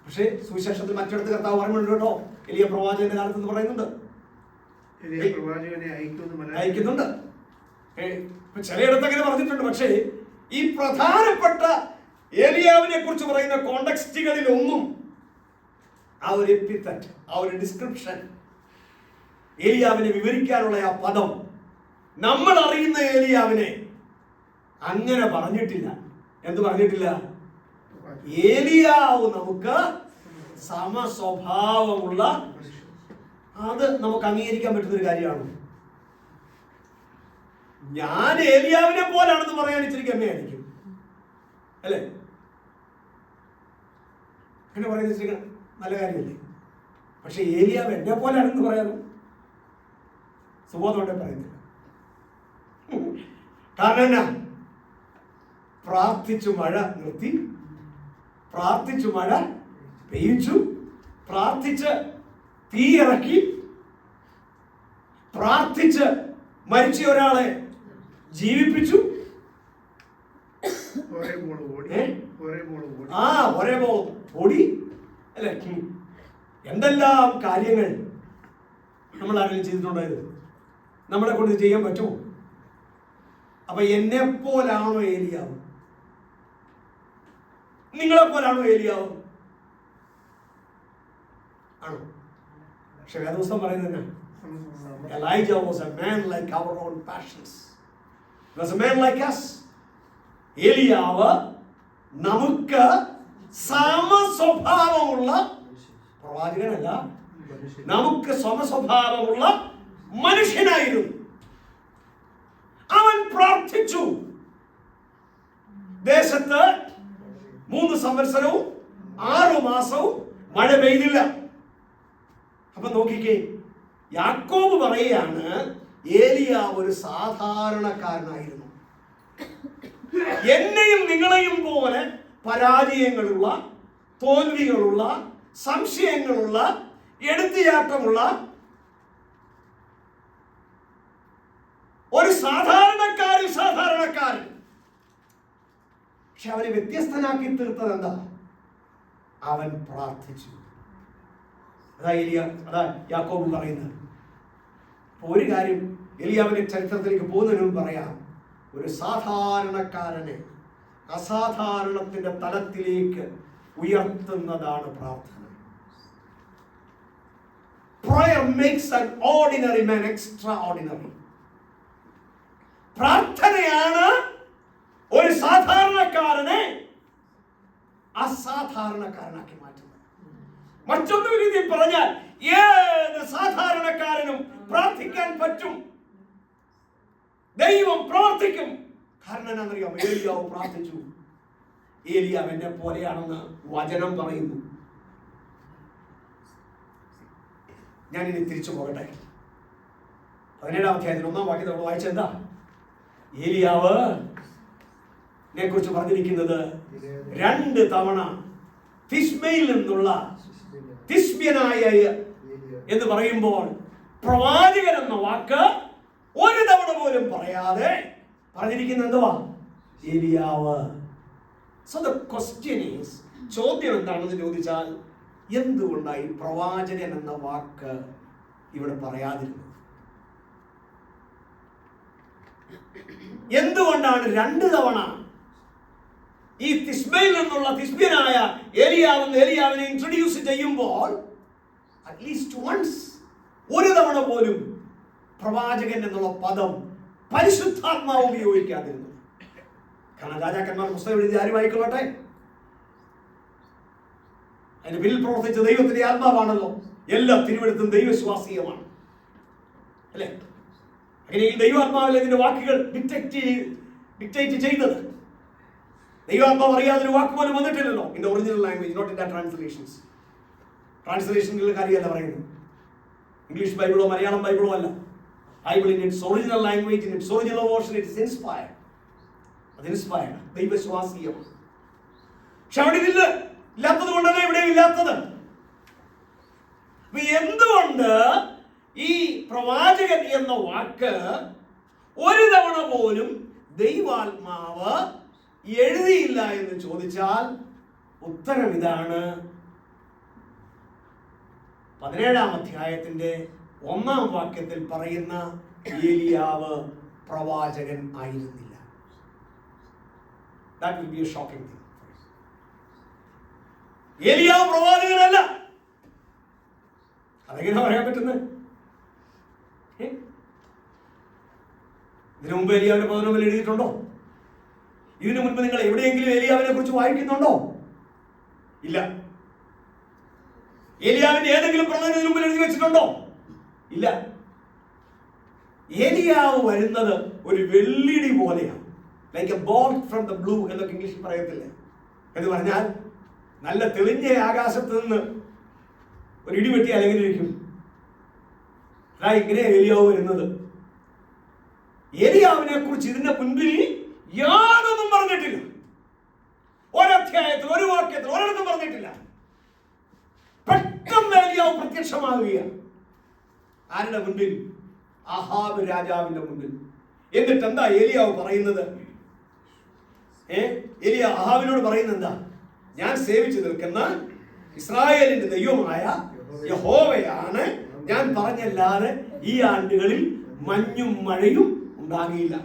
പക്ഷേ സുവിശേഷത്തിൽ മറ്റിടത്ത് കർത്താവ് പറയുന്നുണ്ട് കേട്ടോ, എലിയ പ്രവാചകന്റെ കാലത്ത് എന്ന് പറയുന്നുണ്ട്, അയക്കുന്നുണ്ട്. ചിലയിടത്ത് അങ്ങനെ പറഞ്ഞിട്ടുണ്ട്. പക്ഷേ ഈ പ്രധാനപ്പെട്ട ഏലിയാവിനെ കുറിച്ച് പറയുന്ന കോണ്ടക്സ്റ്റുകളിലൊന്നും ആ ഒരു എപ്പിത്തറ്റ്, ആ ഒരു ഡിസ്ക്രിപ്ഷൻ, ഏലിയാവിനെ വിവരിക്കാനുള്ള ആ പദം, നമ്മൾ അറിയുന്ന ഏലിയാവിനെ അങ്ങനെ പറഞ്ഞിട്ടില്ല. എന്ത് പറഞ്ഞിട്ടില്ല? ഏലിയാവ് നമുക്ക് സമസ്വഭാവമുള്ള, അത് നമുക്ക് അംഗീകരിക്കാൻ പറ്റുന്ന ഒരു കാര്യമാണ്. ഞാൻ ഏലിയാവിനെ പോലാണെന്ന് പറയാൻ ഇച്ചിരി ഗമ്യമായിരിക്കും അല്ലേ? അങ്ങനെ പറയുന്ന ഇച്ചിരി നല്ല കാര്യമല്ലേ? പക്ഷെ ഏലിയാവ് എന്നെ പോലാണെന്ന് പറയാനും സുബോധോടെ പറയുന്നില്ല. കാരണം എന്നാ? പ്രാർത്ഥിച്ചു മഴ നിർത്തി, പ്രാർത്ഥിച്ചു മഴ പെയ്യിച്ചു, പ്രാർത്ഥിച്ച് തീ ഇറക്കി, പ്രാർത്ഥിച്ച് മരിച്ച ഒരാളെ ജീവിപ്പിച്ചു. ഒരേ ഓടി അല്ലെ? എന്തെല്ലാം കാര്യങ്ങൾ നമ്മൾ ആരെങ്കിലും ചെയ്തിട്ടുണ്ടായിരുന്നു? നമ്മളെ കൊണ്ട് ചെയ്യാൻ പറ്റുമോ? അപ്പൊ എന്നെ പോലാണോ ഏലിയാവ്? നിങ്ങളെ പോലാണോ ഏലിയാവ്? ആണോ? പക്ഷെ വേദപുസ്തകം പറയുന്നത് Elijah was a man like our own passions. He was a man like us. ഏലിയാവ് നമുക്ക് സമസ്വഭാവമുള്ള പ്രവാചകനല്ല, നമുക്ക് സമസ്വഭാവമുള്ള മനുഷ്യനായിരുന്നു. അവൻ പ്രാർത്ഥിച്ചു. ദേശത്ത് 3 സംവത്സരവും 6 മാസവും മഴ പെയ്തില്ല. അപ്പൊ നോക്കിക്കേ, യാക്കോബ് പറയുകയാണ് ഏലിയാവ് ഒരു സാധാരണക്കാരനായിരുന്നു. എന്നെയും നിങ്ങളെയും പോലെ പരാജയങ്ങളുള്ള, തോൽവികളുള്ള, സംശയങ്ങളുള്ള, എടുത്തുചാട്ടമുള്ള ഒരു സാധാരണക്കാരൻ. പക്ഷെ അവനെ വ്യത്യസ്തനാക്കി തീർത്തത് എന്താ? അവൻ പ്രാർത്ഥിച്ചു. അതാ യാക്കോബ് പറയുന്നത്. ഒരു കാര്യം എലിയാവിന്റെ ചരിത്രത്തിലേക്ക് പോകുന്നതിന് മുമ്പ് പറയാം. ഒരു സാധാരണക്കാരനെ അസാധാരണത്തിന്റെ തലത്തിലേക്ക് ഉയർത്തുന്നതാണ് പ്രാർത്ഥന. Prayer makes an ordinary man extraordinary. പ്രാർത്ഥനയാണ് ഒരു സാധാരണക്കാരനെ അസാധാരണക്കാരനാക്കി മാറ്റുന്നത്. മറ്റൊരു രീതിയിൽ പറഞ്ഞാൽ ഏത് സാധാരണക്കാരനും പ്രാർത്ഥിക്കാൻ പറ്റും. ദൈവം പ്രവർത്തിക്കും. കാരണം എന്താണെന്നറിയാം? ഏലിയാവ് പ്രാർത്ഥിച്ചു. ഏലിയാവ് എന്നെ പോലെയാണെന്ന് വചനം പറയുന്നു. ഞാനിനി തിരിച്ചു പോകട്ടെ. 17-ാം അധ്യായത്തിൽ 1-ാം വാക്യത്തിൽ നമ്മൾ വായിച്ചെന്താ? ഏലിയാവ് നെ കുറിച്ച് പറഞ്ഞിരിക്കുന്നത് 2 തവണ തിശ്ബയിൽ നിന്നുള്ള തിശ്ബ്യനായ എന്ന് പറയുമ്പോൾ പ്രവാചകൻ എന്ന വാക്ക് 1 തവണ പോലും പറയാതെ പറഞ്ഞിരിക്കുന്നത് എന്തുവാ? ഏലിയാവ്. So the question is, ചോദ്യം എന്താണെന്ന് ചോദിച്ചാൽ, എന്തുകൊണ്ടായി പ്രവാചകൻ എന്ന വാക്ക് ഇവിടെ പറയാതിരുന്നത്? എന്തുകൊണ്ടാണ് 2 തവണ ഈ തിശ്ബയിൽ നിന്നുള്ള തിശ്ബ്യനായ ഏലിയാവിനെ ഇൻട്രൊഡ്യൂസ് ചെയ്യുമ്പോൾ അറ്റ്ലീസ്റ്റ് വൺസ് 1 തവണ പോലും പ്രവാചകൻ എന്നുള്ള പദം പരിശുദ്ധാത്മാവ് ഉപയോഗിക്കാതിരുന്നു? കാരണം രാജാക്കന്മാർ പുസ്തകം എഴുതി ആരുമായിക്കൊള്ളട്ടെ, അതിന് പിന്നിൽ പ്രവർത്തിച്ച ദൈവത്തിന്റെ ആത്മാവാണല്ലോ. എല്ലാ തിരുവെഴുത്തും ദൈവവിശ്വാസീയമാണ് അല്ലെ? അങ്ങനെയെങ്കിൽ ദൈവാത്മാവിൽ ഇതിന്റെ വാക്കുകൾ ഡിക്റ്റേറ്റ് ചെയ്തത്. ദൈവാത്മാവ് അറിയാതെ ഒരു വാക്ക് പോലും വന്നിട്ടില്ലല്ലോ. In the original language, not in the translations. ട്രാൻസ്ലേഷനുകളുടെ കാര്യമല്ല പറയുന്നത്. ഇംഗ്ലീഷ് ബൈബിളോ മലയാളം ബൈബിളോ അല്ല. Bible in its original language, in its original version, its inspired. അത് ഇൻസ്പയർഡ്, ദൈവവിശ്വാസീയമാണ്. പക്ഷെ അവിടെ ഇല്ലാത്തത് കൊണ്ടല്ല ഇവിടെയും ഇല്ലാത്തത്. എന്തുകൊണ്ട് ഈ പ്രവാചകൻ എന്ന വാക്ക് 1 തവണ പോലും ദൈവാത്മാവ് എഴുതിയില്ല എന്ന് ചോദിച്ചാൽ ഉത്തരം ഇതാണ്. 17-ാം അധ്യായത്തിന്റെ 1-ാം വാക്യത്തിൽ പറയുന്ന ഏലിയാവ് പ്രവാചകൻ ആയിരുന്നില്ല. That will be a shocking thing. ഏലിയാവ് പ്രവാചകനല്ല. അതെങ്ങനെ പറയാൻ പറ്റുന്നത്? ഇതിനു മുമ്പ് ഏലിയാവിന്റെ 11 എഴുതിയിട്ടുണ്ടോ? ഇതിനു മുൻപ് നിങ്ങൾ എവിടെയെങ്കിലും ഏലിയാവിനെ കുറിച്ച് വായിക്കുന്നുണ്ടോ? ഇല്ല. ഏലിയാവിന്റെ ഏതെങ്കിലും പ്രവചനം ഇതിനു മുമ്പിൽ എഴുതി വെച്ചിട്ടുണ്ടോ? ഇല്ല. ഏലിയാവ് വരുന്നത് ഒരു വെള്ളിടി പോലെയാണ്. Like A bolt from the blue എന്നൊക്കെ ഇംഗ്ലീഷിൽ പറയത്തില്ലേ? എന്ന് പറഞ്ഞാൽ നല്ല തെളിഞ്ഞ ആകാശത്ത് നിന്ന് ഒരു ഇടി വെട്ടിയാൽ എങ്ങനെ ഇരിക്കും? ഇങ്ങനെ ഏലിയാവ് വരുന്നത്. ഏലിയാവിനെ കുറിച്ച് ഇതിന്റെ മുൻപിൽ യാതൊന്നും പറഞ്ഞിട്ടില്ല. ഒരധ്യായത്തിൽ, ഒരു വാക്യത്തിൽ, ഒരിടത്തും പറഞ്ഞിട്ടില്ല. പെട്ടെന്ന് ഏലിയാവ് പ്രത്യക്ഷമാവുകയാണ്. ആരുടെ മുൻപിൽ? അഹാബ് രാജാവിന്റെ മുൻപിൽ. എന്നിട്ട് എന്താ ഏലിയാവ് പറയുന്നത്? ഏലിയ അഹാബിനോട് പറയുന്നത് എന്താ? ഞാൻ സേവിച്ചു നിൽക്കുന്ന ഇസ്രായേലിന്റെ ദൈവമായ യഹോവയാണ്, ഞാൻ പറഞ്ഞല്ലാതെ ഈ ആണ്ടുകളിൽ മഞ്ഞും മഴയും ഉണ്ടാകില്ല.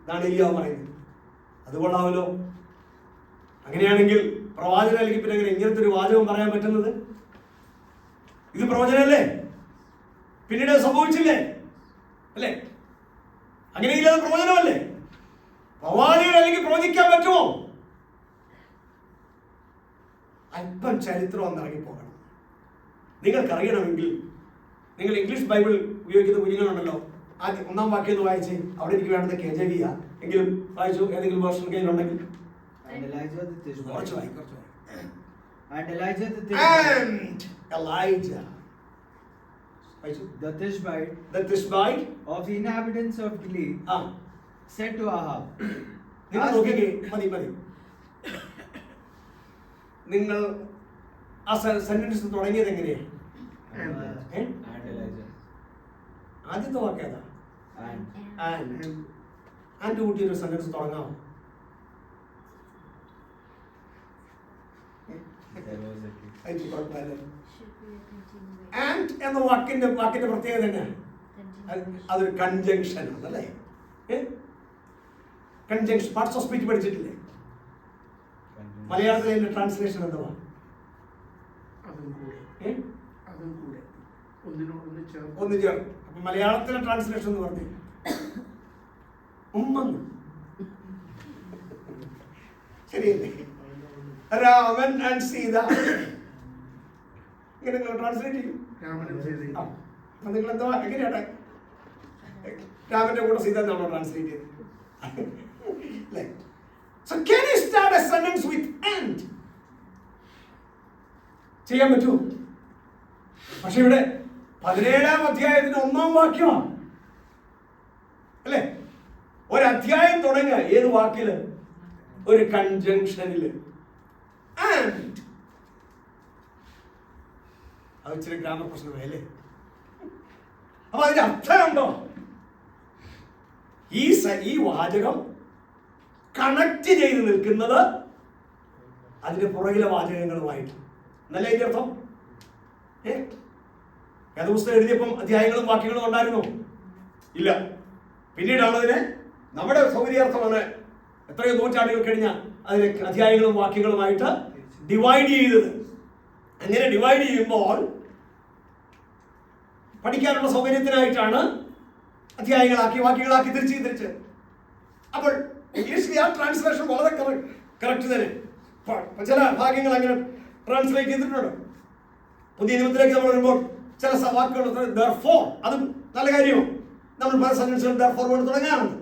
ഇതാണ് ഏലിയാവ് പറയുന്നത്. അത് കൊള്ളാമല്ലോ. അങ്ങനെയാണെങ്കിൽ പ്രവാചകൻ അല്ലെങ്കിൽ പിന്നെ എങ്ങനെ ഇങ്ങനത്തെ ഒരു വാചകം പറയാൻ പറ്റുന്നത്? ഇത് പ്രവചനല്ലേ? പിന്നീട് സംഭവിച്ചില്ലേ? അല്ലേ? അങ്ങനെയില്ലാതെ പ്രവചനമല്ലേ? പ്രവാചകൻ അല്ലെങ്കിൽ പ്രവചിക്കാൻ പറ്റുമോ? അല്പം ചരിത്രം ഒന്ന് ഇറങ്ങിപ്പോകണം. നിങ്ങൾക്കറിയണമെങ്കിൽ നിങ്ങൾ ഇംഗ്ലീഷ് ബൈബിൾ ഉപയോഗിക്കുന്ന കുഞ്ഞുങ്ങളുണ്ടല്ലോ, ആദ്യം 1-ാം വാക്യം ഒന്ന് വായിച്ചേ. അവിടെ എനിക്ക് വേണ്ടത് KJV എങ്കിലും വായിച്ചു. ഏതെങ്കിലും വേർഷൻ കയ്യിലുണ്ടെങ്കിൽ കുറച്ച് വായിക്കും. And Elijah the Tishbite of the inhabitants of Gilead said to Ahab, നിങ്ങൾ ആ സെന്റൻസ് തുടങ്ങിയത് എങ്ങനെയാണ്? ആദ്യത്തെ വാക്യം ഏതാ? ആൻഡ് കൂട്ടി ഒരു സെന്റൻസ് തുടങ്ങാമോ? ആൻഡ് എന്ന വാക്കിന്റെ പ്രത്യേകത തന്നെയാണ്. അതൊരു കൺജങ്ഷൻ ആണ് അല്ലേ? കൺജങ്ഷൻ പാർട്സ് ഓഫ് സ്പീച്ച് പഠിച്ചിട്ടില്ലേ? മലയാളത്തിലെ അതിന്റെ ട്രാൻസ്ലേഷൻ എന്തുവാ? ഒന്ന് ചേർന്ന്. അപ്പൊ മലയാളത്തിലെ ട്രാൻസ്ലേഷൻ എന്ന് പറഞ്ഞു ഉമ്മന്ന്. ശരിയല്ലേ? രാമൻ ആൻഡ് സീത ഇങ്ങനെ നിങ്ങൾ ട്രാൻസ്ലേറ്റ് ചെയ്യും. അപ്പൊ നിങ്ങൾ എന്താ എങ്ങനെയാണ് രാമന്റെ കൂടെ സീത എന്നാണോ ട്രാൻസ്ലേറ്റ് ചെയ്തത്? അല്ലേ? So can you start a sentence with and? ചെയ്യാൻ പറ്റുമോ? പക്ഷെ ഇവിടെ 17-ാം അധ്യായത്തിന്റെ 1-ാം വാക്യമാണ് അല്ലേ? ഒരു അധ്യായം തുടങ്ങുക ഏത് വാക്കില്? ഒരു കൺജങ്ഷനില്. And അത് ഇച്ചിരി ഗ്രാമർ പ്രശ്നമായി അല്ലേ? അപ്പൊ അതിന്റെ അർത്ഥമുണ്ടോ? ഈ വാചകം കണക്ട് ചെയ്ത് നിൽക്കുന്നത് അതിന്റെ പുറകിലെ വാചകങ്ങളുമായിട്ട്. എന്നല്ലേ അതിന്റെ അർത്ഥം? വേദപുസ്തകം എഴുതിയപ്പം അധ്യായങ്ങളും വാക്യങ്ങളും ഉണ്ടായിരുന്നോ? ഇല്ല. പിന്നീടാണ് അതിനെ നമ്മുടെ സൗകര്യാർത്ഥമാണ് എത്രയോ നൂറ്റാണ്ടുകൾ കഴിഞ്ഞ അതിനെ അധ്യായങ്ങളും വാക്യങ്ങളുമായിട്ട് ഡിവൈഡ് ചെയ്തത്. അങ്ങനെ ഡിവൈഡ് ചെയ്യുമ്പോൾ പഠിക്കാനുള്ള സൗകര്യത്തിനായിട്ടാണ് അധ്യായങ്ങളാക്കി വാക്യങ്ങളാക്കി തിരിച്ച്. അപ്പോൾ ഇംഗ്ലീഷിൽ ആ ട്രാൻസ്ലേഷൻ വളരെ കറക്റ്റ് തന്നെ. ചില ഭാഗ്യങ്ങൾ അങ്ങനെ ട്രാൻസ്ലേറ്റ് ചെയ്തിട്ടുണ്ട്. പുതിയ നിയമത്തിലേക്ക് നമ്മൾ വരുമ്പോൾ ചില വാക്കുകൾ therefore അതും നല്ല കാര്യമാണ്. നമ്മൾ പല സെന്റൻസുകൾ therefore കൊണ്ട് തുടങ്ങാറുണ്ട്.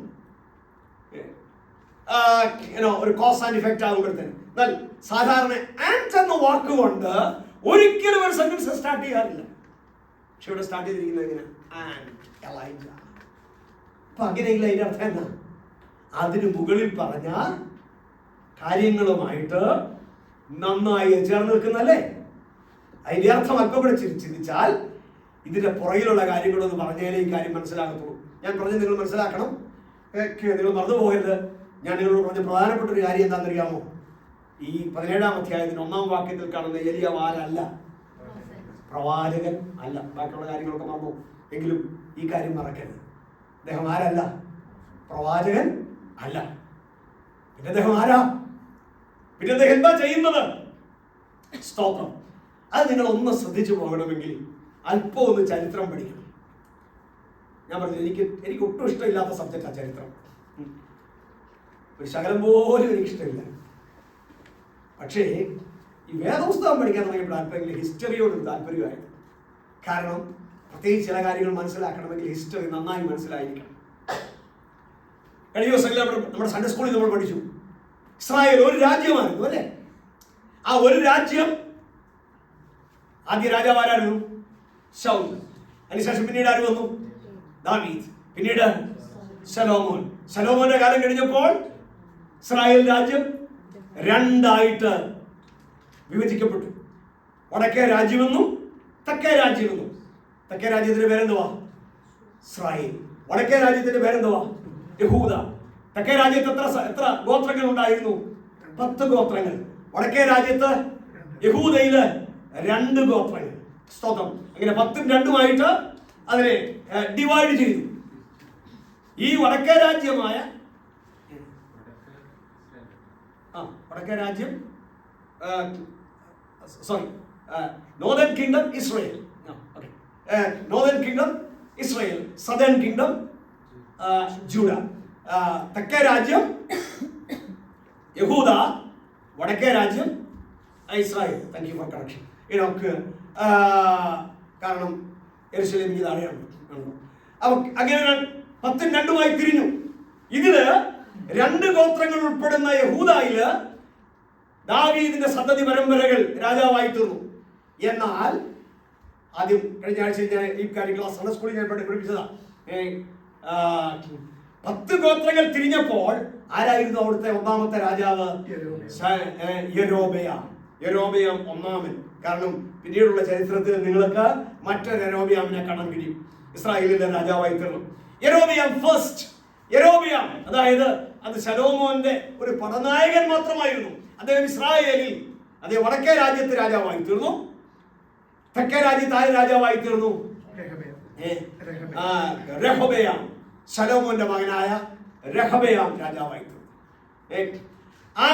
ഒരു കോസ് ആൻഡ് ഇഫക്റ്റ് ആകുമ്പോഴത്തേന്. എന്നാൽ സാധാരണ ആൻഡ് എന്ന വാക്കുകൊണ്ട് ഒരിക്കലും ഒരു സെന്റൻസ് സ്റ്റാർട്ട് ചെയ്യാറില്ല. പക്ഷെ ഇവിടെ സ്റ്റാർട്ട് ചെയ്തിരിക്കുന്നത് എങ്ങനെ? And Elijah. അപ്പൊ അങ്ങനെയെങ്കിൽ അതിന്റെ അർത്ഥം എന്നാ? അതിന് മുകളിൽ പറഞ്ഞ കാര്യങ്ങളുമായിട്ട് നന്നായി ചേർന്ന് നിൽക്കുന്നല്ലേ? അതിന്റെ അർത്ഥം അല്പം കൂടെ ചിന്തിച്ചാൽ ഇതിന്റെ പുറകിലുള്ള കാര്യങ്ങളൊന്ന് പറഞ്ഞാലേ ഈ കാര്യം മനസ്സിലാകത്തുള്ളൂ. ഞാൻ പറഞ്ഞത് നിങ്ങൾ മനസ്സിലാക്കണം. നിങ്ങൾ മറന്നുപോകരുത്. ഞാൻ നിങ്ങളോട് പറഞ്ഞ പ്രധാനപ്പെട്ട ഒരു കാര്യം എന്താണെന്നറിയാമോ? ഈ 17-ാം അധ്യായത്തിന് 1-ാം വാക്യത്തിൽ കാണുന്ന ഏലിയാവ് ആരല്ല? പ്രവാചകൻ അല്ല. ബാക്കിയുള്ള കാര്യങ്ങളൊക്കെ മറന്നു എങ്കിലും ഈ കാര്യം മറക്കരുത്. അദ്ദേഹം ആരല്ല? പ്രവാചകൻ അല്ല. പിന്നെ അദ്ദേഹം ആരാ? പിന്നെ അദ്ദേഹം എന്താ ചെയ്യുന്നത്? സ്തോത്രം. അത് നിങ്ങൾ ഒന്ന് ശ്രദ്ധിച്ചു പോകണമെങ്കിൽ അല്പം ഒന്ന് ചരിത്രം പഠിക്കണം. ഞാൻ പറഞ്ഞു എനിക്ക് ഒട്ടും ഇഷ്ടമില്ലാത്ത സബ്ജക്റ്റാണ് ചരിത്രം. ഒരു ശകലം പോലും എനിക്കിഷ്ടമില്ല. പക്ഷേ ഈ വേദപുസ്തകം പഠിക്കാൻ തുടങ്ങിയപ്പോൾ താല്പര്യമില്ല, ഹിസ്റ്ററിയോട് താല്പര്യമായിരുന്നു. കാരണം പ്രത്യേകിച്ച് ചില കാര്യങ്ങൾ മനസ്സിലാക്കണമെങ്കിൽ ഹിസ്റ്ററി നന്നായി മനസ്സിലായിരിക്കണം. കഴിഞ്ഞ ദിവസങ്ങളിൽ നമ്മുടെ സൺഡേ സ്കൂളിൽ നമ്മൾ പഠിച്ചു, ഇസ്രായേൽ ഒരു രാജ്യമായിരുന്നു അല്ലേ? ആ ഒരു രാജ്യം, ആദ്യ രാജാവാരായിരുന്നു? ശൗൽ. അതിനുശേഷം പിന്നീട് ആര് വന്നു? ദാവീദ്. പിന്നീട് ശലോമോൻ. ശലോമോന്റെ കാലം കഴിഞ്ഞപ്പോൾ ഇസ്രായേൽ രാജ്യം രണ്ടായിട്ട് വിഭജിക്കപ്പെട്ടു. വടക്കേ രാജ്യമെന്നും തെക്കേ രാജ്യമെന്നും. തെക്കേ രാജ്യത്തിന്റെ പേരെന്തുവാ? ഇസ്രായേൽ. വടക്കേ രാജ്യത്തിന്റെ പേരെന്തുവാ? യഹൂദ. തെക്കേ രാജ്യത്ത് എത്ര ഗോത്രങ്ങൾ ഉണ്ടായിരുന്നു? 10 ഗോത്രങ്ങൾ. വടക്കേ രാജ്യത്ത് യഹൂദയില് 2 ഗോത്രങ്ങൾ. സ്തോത്രം. അങ്ങനെ 10ഉം 2ഉമായിട്ട് അതിനെ ഡിവൈഡ് ചെയ്തു. ഈ വടക്കേ രാജ്യമായ വടക്കേ രാജ്യം, sorry, northern kingdom Israel. Northern kingdom Israel, southern kingdom Judah. തെക്കേ രാജ്യം യഹൂദ, വടക്കേ രാജ്യം Israel. Thank you for correction. ഇതൊക്കെ കാരണം യെരൂശലേമിന് താഴെയാണ്. അപ്പൊ അങ്ങനെ 10ഉം 2ഉമായി തിരിഞ്ഞു. ഇതില് 2 ഗോത്രങ്ങൾ ഉൾപ്പെടുന്ന യഹൂദയില് ദാവീദിന്റെ സന്തതി പരമ്പരകൾ രാജാവായി തീർന്നു. എന്നാൽ ആദ്യം കഴിഞ്ഞ ആഴ്ച ഞാൻ ഈ കാര്യം ക്ലാസ് സൺഡേ സ്കൂളിൽ ഞാൻ പഠിപ്പിച്ചതാ. 10 ഗോത്രങ്ങൾ തിരിഞ്ഞപ്പോൾ ആരായിരുന്നു അവിടുത്തെ ഒന്നാമത്തെ രാജാവ്? യൊരോബെയാം. യൊരോബെയാം ഒന്നാമൻ. കാരണം പിന്നീടുള്ള ചരിത്രത്തിൽ നിങ്ങൾക്ക് മറ്റൊരു യൊരോബെയാമിനെ കാണാൻ കഴിയും. ഇസ്രായേലിലെ രാജാവായി തീർന്നു യൊരോബെയാം ഫസ്റ്റ്. യൊരോബെയാം അതായത് അത് ശലോമോന്റെ ഒരു പടനായകൻ മാത്രമായിരുന്നു. അദ്ദേഹം ഇസ്രായേലിൽ അദ്ദേഹം വടക്കേ രാജ്യത്ത് രാജാവായി തീർന്നു. തെക്കേ രാജ്യത്ത് ആര് രാജാവായി തീർന്നു? രഹോബെയാം. ശലോമോന്റെ മകനായ രഹോബെയാം രാജാവായി തീർന്നു. ആ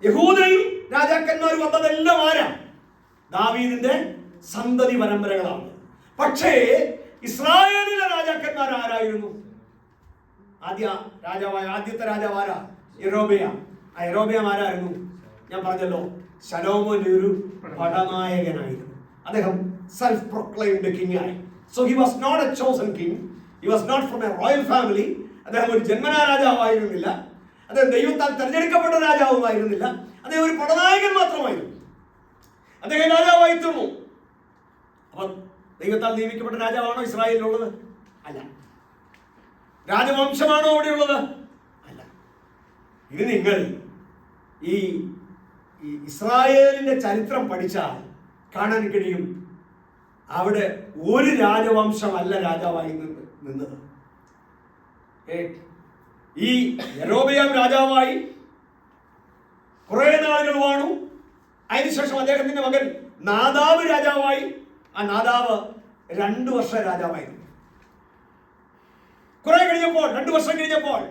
യഹൂദയിൽ രാജാക്കന്മാർ വന്നതെല്ലാം ആരാ? ദാവീദിന്റെ സന്തതി പരമ്പരകളാണ്. പക്ഷേ ഇസ്രായേലിലെ രാജാക്കന്മാർ ആരായിരുന്നു? ആദ്യത്തെ രാജാവ് ആരാ? യൊരോബെയാം. ആ യൊരോബെയാം ആരായിരുന്നു? ഞാൻ പറഞ്ഞല്ലോ, ശലോമോന്റെ ഒരു പടനായകനായിരുന്നു. അദ്ദേഹം സെൽഫ് പ്രൊക്ലെയിംഡ് കിങ് ആയി. So he was not a chosen king. He was not from a royal family. അദ്ദേഹം ഒരു ജന്മനാ രാജാവായിരുന്നില്ല. അദ്ദേഹം ദൈവത്താൽ തെരഞ്ഞെടുക്കപ്പെട്ട രാജാവുമായിരുന്നില്ല. അദ്ദേഹം ഒരു പടനായകൻ മാത്രമായിരുന്നു. അദ്ദേഹം രാജാവായി തീർന്നു. അപ്പൊ ദൈവത്താൽ നിയമിക്കപ്പെട്ട രാജാവാണോ ഇസ്രായേലിലുള്ളത്? അല്ല. രാജവംശമാണോ അവിടെയുള്ളത്? അല്ല. ഇത് നിങ്ങൾ ഈ ഇസ്രായേലിന്റെ ചരിത്രം പഠിച്ചാൽ കാണാൻ കഴിയും, അവിടെ ഒരു രാജവംശമല്ല രാജാവായി നിന്നത്. ഈ യൊരോബെയാം രാജാവായി കുറെ നാളുകൾ വാണു. അതിനുശേഷം അദ്ദേഹത്തിന്റെ മകൻ നാദാബ് രാജാവായി. ആ നാദാബ് 2 വർഷം രാജാവായിരുന്നു. കുറെ കഴിഞ്ഞപ്പോൾ 2 വർഷം കഴിഞ്ഞപ്പോൾ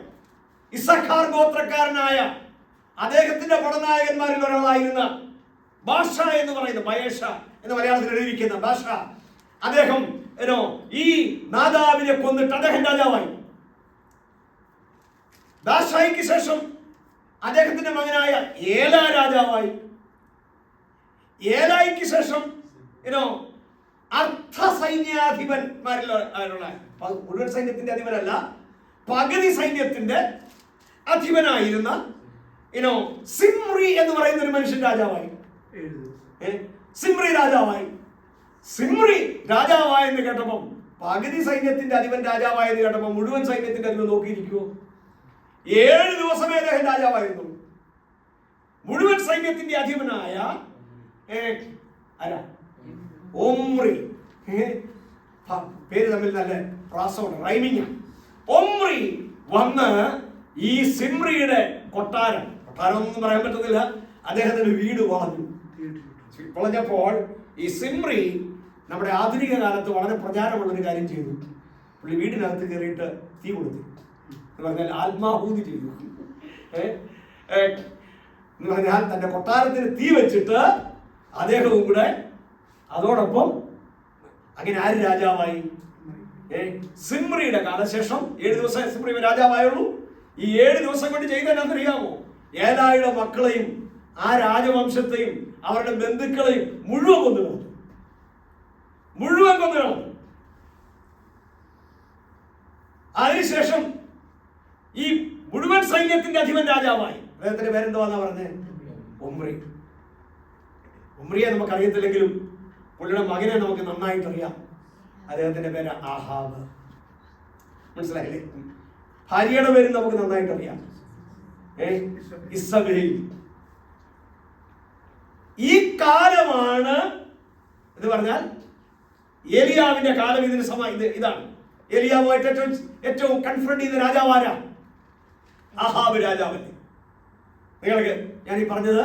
ഇസ്സഖാർ ഗോത്രക്കാരനായ അദ്ദേഹത്തിന്റെ പടനായകന്മാരിൽ ഒരാളായിരുന്ന ബാഷ എന്ന് പറയുന്ന, ബയേഷ എന്ന് മലയാളത്തിൽ എഴുതിയിരിക്കുന്ന ബാഷ, അദ്ദേഹം ഈ നാദാബിനെ കൊന്നിട്ട് അദ്ദേഹം രാജാവായി. ബാഷയ്ക്ക് ശേഷം അദ്ദേഹത്തിന്റെ മകനായ ഏല രാജാവായി. ഏലായിക്ക് ശേഷം അർദ്ധ സൈന്യാധിപന്മാരിൽ മുഴുവൻ സൈന്യത്തിന്റെ അധിപനല്ല, പകുതി സൈന്യത്തിന്റെ അധിപനായിരുന്ന സിമ്രി എന്ന് പറയുന്ന ഒരു മനുഷ്യൻ രാജാവായി. സിമ്രി രാജാവായി. സിമ്രി രാജാവായെന്ന് കേട്ടപ്പം, പകുതി സൈന്യത്തിന്റെ അധിപൻ രാജാവായെന്ന് കേട്ടപ്പോൾ മുഴുവൻ സൈന്യത്തിന്റെ അധിപൻ നോക്കിയിരിക്കുവോ? 7 ദിവസമേ അദ്ദേഹം രാജാവായിരുന്നു. മുഴുവൻ സൈന്യത്തിന്റെ അധിപനായ ഒമ്രി, പേര് തമ്മിൽ നല്ല പ്രാസമുണ്ട്, റൈമിങ്. ഒമ്രി വന്ന് ഈ സിമ്രിയുടെ കൊട്ടാരം ഒന്നും പറയാൻ പറ്റത്തില്ല, അദ്ദേഹത്തിന്റെ വീട് വളഞ്ഞപ്പോൾ ഈ സിമ്രി നമ്മുടെ ആധുനിക കാലത്ത് വളരെ പ്രചാരമുള്ളൊരു കാര്യം ചെയ്തു. പുള്ളി വീടിനകത്ത് കയറിയിട്ട് തീ കൊടുത്തു എന്ന് പറഞ്ഞാൽ ആത്മാഹൂതി ചെയ്തു. എന്ന് പറഞ്ഞാൽ തന്റെ കൊട്ടാരത്തിന് തീ വെച്ചിട്ട് അദ്ദേഹവും കൂടെ അതോടൊപ്പം അങ്ങനെ ആര് രാജാവായി? സിമ്രിയുടെ കാലശേഷം 7 ദിവസം സിമ്രി രാജാവായുള്ളൂ. ഈ 7 ദിവസം കൊണ്ട് ചെയ്തതെന്നറിയാമോ? ഏലായുടെ മക്കളെയും ആ രാജവംശത്തെയും അവരുടെ ബന്ധുക്കളെയും മുഴുവൻ കൊന്നു കളഞ്ഞു. അതിനുശേഷം ഈ മുഴുവൻ സൈന്യത്തിന്റെ അധിപൻ രാജാവായി. അദ്ദേഹത്തിന്റെ പേരെന്തുവാന്നാ പറഞ്ഞേ? ഒമ്രിയെ നമുക്കറിയത്തില്ലെങ്കിലും പുള്ളിയുടെ മകനെ നമുക്ക് നന്നായിട്ട് അറിയാം. അദ്ദേഹത്തിന്റെ പേര് ആഹാബ്. മനസ്സിലായില്ലേ? ഭാര്യയുടെ പേര് നമുക്ക് നന്നായിട്ട് അറിയാം, ഇസബേൽ. ഈ കാലമാണ് എന്ന് പറഞ്ഞാൽ ഏലിയാവിന്റെ കാലം. ഇതാണ് ഏലിയാവുമായിട്ട് ഏറ്റവും കൺഫ്രണ്ട് ചെയ്ത രാജാവാരാ? ആഹാബ് രാജാവല്ലേ. നിങ്ങൾക്ക് ഞാൻ ഈ പറഞ്ഞത്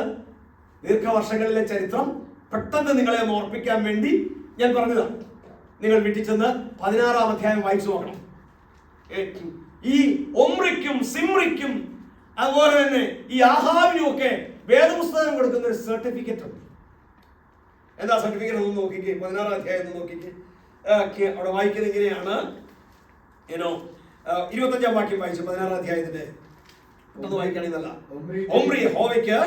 ദീർഘവർഷങ്ങളിലെ ചരിത്രം പെട്ടെന്ന് നിങ്ങളെ ഓർപ്പിക്കാൻ വേണ്ടി ഞാൻ പറഞ്ഞതാണ്. നിങ്ങൾ വീട്ടിൽ ചെന്ന് 16-ാം അധ്യായം വായിച്ചു നോക്കണം. ഈ ഒമ്രിക്കും സിമ്രിക്കും അതുപോലെ തന്നെ ഈ ആഹാബിനും ഒക്കെ വേദപുസ്തകം കൊടുക്കുന്ന ഒരു സർട്ടിഫിക്കറ്റ് ഉണ്ട്. എന്താ സർട്ടിഫിക്കറ്റ് ഒന്ന് നോക്കിക്കേ, 16-ാം അധ്യായം ഒന്ന് നോക്കിക്കേ. അവിടെ വായിക്കുന്നത് ഇങ്ങനെയാണ്. 25-ാം വാക്യം വായിച്ചു 16-ാം അധ്യായത്തിന്റെ. പെട്ടെന്ന് വായിക്കുകയാണെന്നല്ല. ഒമ്രി യഹോവയ്ക്ക്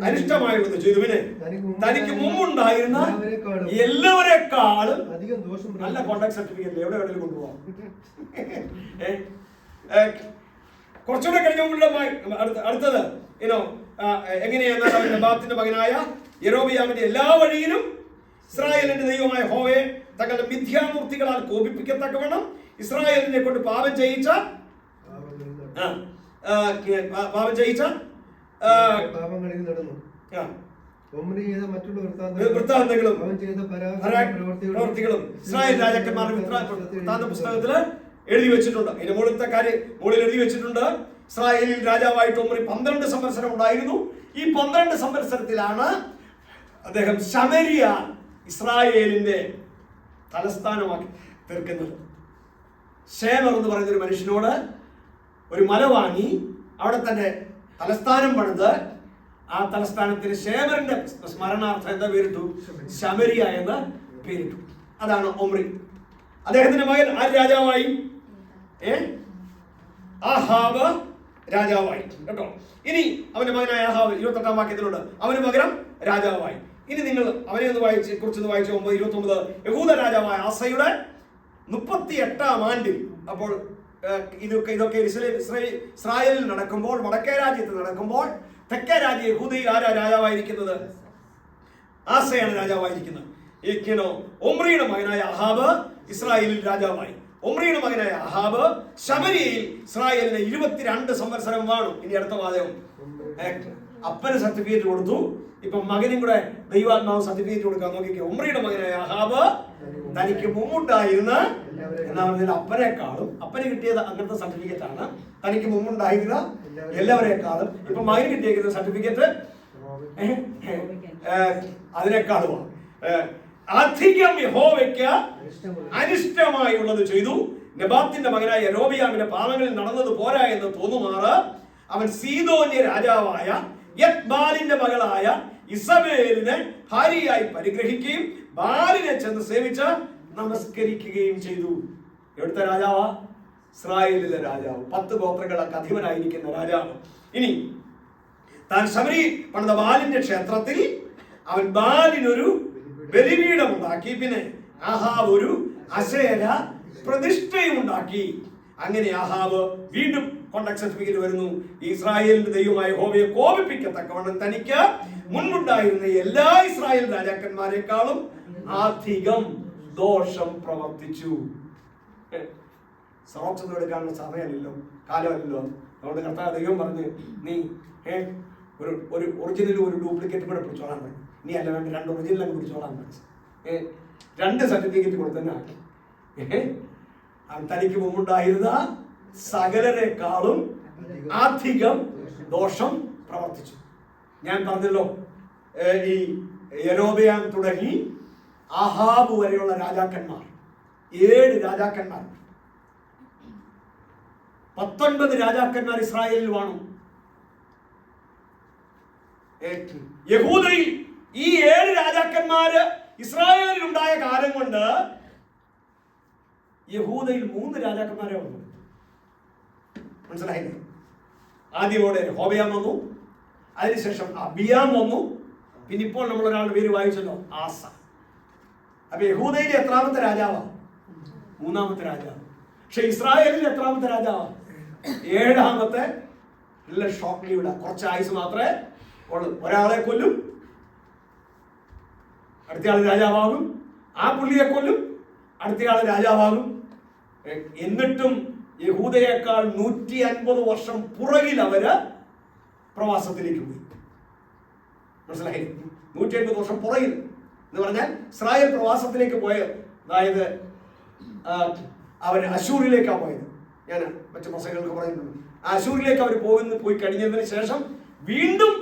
അനിഷ്ടമായുള്ളത് ചെയ്തു. പിന്നെ തനിക്ക് മുമ്പുണ്ടായിരുന്ന എല്ലാവരെക്കാളും നല്ല കോൺടാക്ട് സർട്ടിഫിക്കറ്റ് എവിടെ എവിടെയും കൊണ്ടുപോകാം. കുറച്ചുകൂടെ കഴിഞ്ഞ അടുത്തത് എങ്ങനെയാണ്? നെബാത്തിന്റെ മകനായ യെരോബിയാമിന്റെ എല്ലാ വഴിയിലും ഇസ്രായേലിന്റെ ദൈവമായ യഹോവയെ തങ്ങളുടെ മിഥ്യാമൂർത്തികളാൽ കോപിപ്പിക്കത്തക്കവണ്ണം ഇസ്രായേലിനെ കൊണ്ട് പാപം ചെയ്യിച്ച വൃത്താന്തങ്ങളും പ്രവൃത്തികളും ഇസ്രായേൽ രാജാക്കന്മാരുടെ വൃത്താന്ത പുസ്തകത്തില് എഴുതി വെച്ചിട്ടുണ്ട്. അതിന്റെ മുകളിൽ എഴുതി വെച്ചിട്ടുണ്ട്. ഇസ്രായേലിൽ രാജാവായിട്ട് ഒമ്രി 12 സംവത്സരം ഉണ്ടായിരുന്നു. ഈ 12 സംവത്സരത്തിലാണ് അദ്ദേഹം ശമരിയ ഇസ്രായേലിന്റെ തലസ്ഥാനമാക്കി തീർക്കുന്നത്. ശേമർ എന്ന് പറയുന്ന ഒരു മനുഷ്യനോട് ഒരു മല വാങ്ങി അവിടെ തന്നെ തലസ്ഥാനം പണിത് ആ തലസ്ഥാനത്തിന് ശേമറിന്റെ സ്മരണാർത്ഥം എന്താ പേരിട്ടു? ശമരിയ എന്ന് പേരിട്ടു. അതാണ് ഒമ്രി. അദ്ദേഹത്തിന്റെ മകൻ ആ രാജാവായി, ആഹാബ് രാജാവായി കേട്ടോ. ഇനി അവന്റെ മകനായ ആഹാബ് 28-ാം വാക്യത്തിലുണ്ട്, അവന് പകരം രാജാവായി. ഇനി നിങ്ങൾ അവനെ ഒന്ന് കുറിച്ചൊന്ന് വായിച്ചു 9:29. യഹൂദ രാജാവായ ആസയുടെ 38-ാം ആണ്ടിൽ. അപ്പോൾ ഇതൊക്കെ ഇസ്രായേലിൽ നടക്കുമ്പോൾ, വടക്കേ രാജ്യത്ത് നടക്കുമ്പോൾ, തെക്കേ രാജ്യം യഹൂദയിൽ ആരാ രാജാവായിരിക്കുന്നത്? ആസയാണ് രാജാവായിരിക്കുന്നത്. ഒമ്രിയുടെ മകനായ ആഹാബ് ഇസ്രായേലിൽ രാജാവായി. ഒമ്രിയുടെ മകനായ ആഹാബ് ശമരിയയിൽ ഇസ്രായേലിന് 22 സംവത്സരം വാണു. ഇനി അടുത്ത വാചകം, അപ്പന് സർട്ടിഫിക്കറ്റ് കൊടുത്തു, ഇപ്പൊ മകനും കൂടെ ദൈവാത്മാവ് സർട്ടിഫിക്കറ്റ് കൊടുക്കാൻ നോക്കിക്കേ. ഒമ്രിയുടെ മകനായ ആഹാബ് തനിക്ക് മുമ്പുണ്ടായിരുന്ന അപ്പനേക്കാളും, അപ്പന് കിട്ടിയത് അങ്ങനത്തെ സർട്ടിഫിക്കറ്റ് ആണ്, തനിക്ക് മുമ്പുണ്ടായിരുന്ന എല്ലാവരെക്കാളും ഇപ്പൊ മകന് കിട്ടിയിരിക്കുന്ന സർട്ടിഫിക്കറ്റ് അതിനേക്കാളുമാണ്. അധികം യഹോവയ്ക്ക് അനിഷ്ടമായുള്ളത് ചെയ്തു. നെബാത്തിന്റെ മകനായ യെരോബിയാമിന്റെ പാപങ്ങളിൽ നടന്നത് പോരാ എന്ന് തോന്നുമാറ് അവൻ സീദോന്യ രാജാവായ യത്ബാലിന്റെ മകളായ ഇസബേലിനെ ഭാര്യയായി പരിഗ്രഹിക്കുകയും ബാലിനെ ചെന്ന് സേവിച്ച് നമസ്കരിക്കുകയും ചെയ്തു. എവിടുത്തെ രാജാവാ? ഇസ്രായേലിലെ രാജാവ്, 10 ഗോത്രങ്ങൾക്ക് അധിപനായിരിക്കുന്ന രാജാവ്. ഇനി താൻ ശമരി പണിത ബാലിന്റെ ക്ഷേത്രത്തിൽ അവൻ ബാലിനൊരു ബലിപീഠം ഉണ്ടാക്കി. പിന്നെ ആഹാബ് ഒരു അശേര പ്രതിഷ്ഠയും ഉണ്ടാക്കി. അങ്ങനെ ആഹാബ് വീണ്ടും കോൺടാക്ട് സർട്ടിഫിക്കറ്റ് വരുന്നു. ഇസ്രായേലിന്റെ ദൈവമായ യഹോവയെ കോപിപ്പിക്കത്തക്കവണ്ണം തനിക്ക് മുൻപുണ്ടായിരുന്ന എല്ലാ ഇസ്രായേൽ രാജാക്കന്മാരെക്കാളും അധികം ദോഷം പ്രവർത്തിച്ചു. സോക്സ് എടുക്കാനുള്ള സമയമല്ലല്ലോ, കാലമല്ലല്ലോ. അതുകൊണ്ട് കർത്താവ് ദൈവം പറഞ്ഞ് നീ ഒരു ഒറിജിനലും ഒരു ഡ്യൂപ്ലിക്കേറ്റും കൂടെ പിടിച്ചോളാൻ പറഞ്ഞു. നീ അല്ല വേണ്ട 2 ഒറിജിനലും പിടിച്ചോളാൻ പറഞ്ഞു. 2 സർട്ടിഫിക്കറ്റ് കൊടുത്തന്നെ ആക്കി. തനിക്ക് മുമ്പുണ്ടായിരുന്ന സകലരെക്കാളും അധികം ദോഷം പ്രവർത്തിച്ചു. ഞാൻ പറഞ്ഞല്ലോ, ഈ യെരോബെയാം തുടങ്ങി ആഹാബ് വരെയുള്ള രാജാക്കന്മാർ, 7 രാജാക്കന്മാർ, 19 രാജാക്കന്മാർ ഇസ്രായേലിൽ വാണു. യഹൂദയിൽ ഈ 7 രാജാക്കന്മാര് ഇസ്രായേലിൽ ഉണ്ടായ കാലം കൊണ്ട് യഹൂദയിൽ 3 രാജാക്കന്മാരെ വന്നു. മനസ്സിലായില്ലേ? ആദ്യമോടെ ഹോബയാം വന്നു, അതിനുശേഷം അബിയാം വന്നു, പിന്നെ ഇപ്പോൾ നമ്മൾ ഒരാളുടെ പേര് വായിച്ചല്ലോ, ആസ. അപ്പൊ യഹൂദയിലെ എത്രാമത്തെ രാജാവാ? 3-ാമത്തെ രാജാവ്. പക്ഷെ ഇസ്രായേലിൽ എത്രാമത്തെ രാജാവാ? 7-ാമത്തെ. നല്ല ഷോക്ക് ലീവിട, കുറച്ച് ആയുസ് മാത്രമേ ഉള്ളൂ. ഒരാളെ കൊല്ലും, അടുത്തയാൾ രാജാവാകും, ആ പുള്ളിയെ കൊല്ലും, അടുത്തയാൾ രാജാവാകും. എന്നിട്ടും യഹൂദയേക്കാൾ 150 വർഷം പുറകിൽ അവര് പ്രവാസത്തിലേക്ക് പോയി. മനസ്സിലായി? 150 വർഷം പുറകിൽ എന്ന് പറഞ്ഞാൽ ഇസ്രായേൽ പ്രവാസത്തിലേക്ക് പോയത്. അതായത് അവർ അശൂറിലേക്കാണ് പോയത്. ഞാൻ മറ്റു പ്രസംഗങ്ങൾക്ക് പറയുന്നുണ്ട്. ആ അശൂറിലേക്ക് അവർ പോയി കഴിഞ്ഞതിന് ശേഷം വീണ്ടും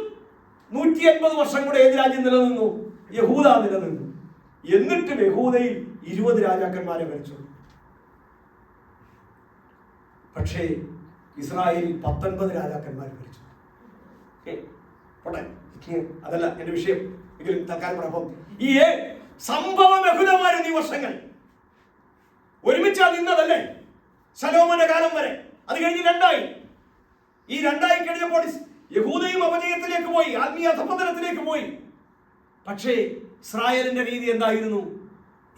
150 വർഷം കൂടെ ഏത് രാജ്യം നിലനിന്നു? യഹൂദ നിലനിന്നു. എന്നിട്ടും യഹൂദയിൽ 20 രാജാക്കന്മാരെ ഭരിച്ചു. പക്ഷേ ഇസ്രായേലിൽ 19 രാജാക്കന്മാർ ഭരിച്ചു. അതല്ല എന്റെ വിഷയം. എങ്കിലും തൽക്കാലം പറയാം. ഈ സംഭവബഹുലമായ ഈ വർഷങ്ങൾ ഒരുമിച്ചാ നിന്നതല്ലേ ശലോമോന്റെ കാലം വരെ. അത് കഴിഞ്ഞ് 2 ഈ 2 കഴിഞ്ഞപ്പോൾ യഹൂദയും അപജയത്തിലേക്ക് പോയി, ആത്മീയ അധപതനത്തിലേക്ക് പോയി. പക്ഷേ ഇസ്രായേലിന്റെ രീതി എന്തായിരുന്നു?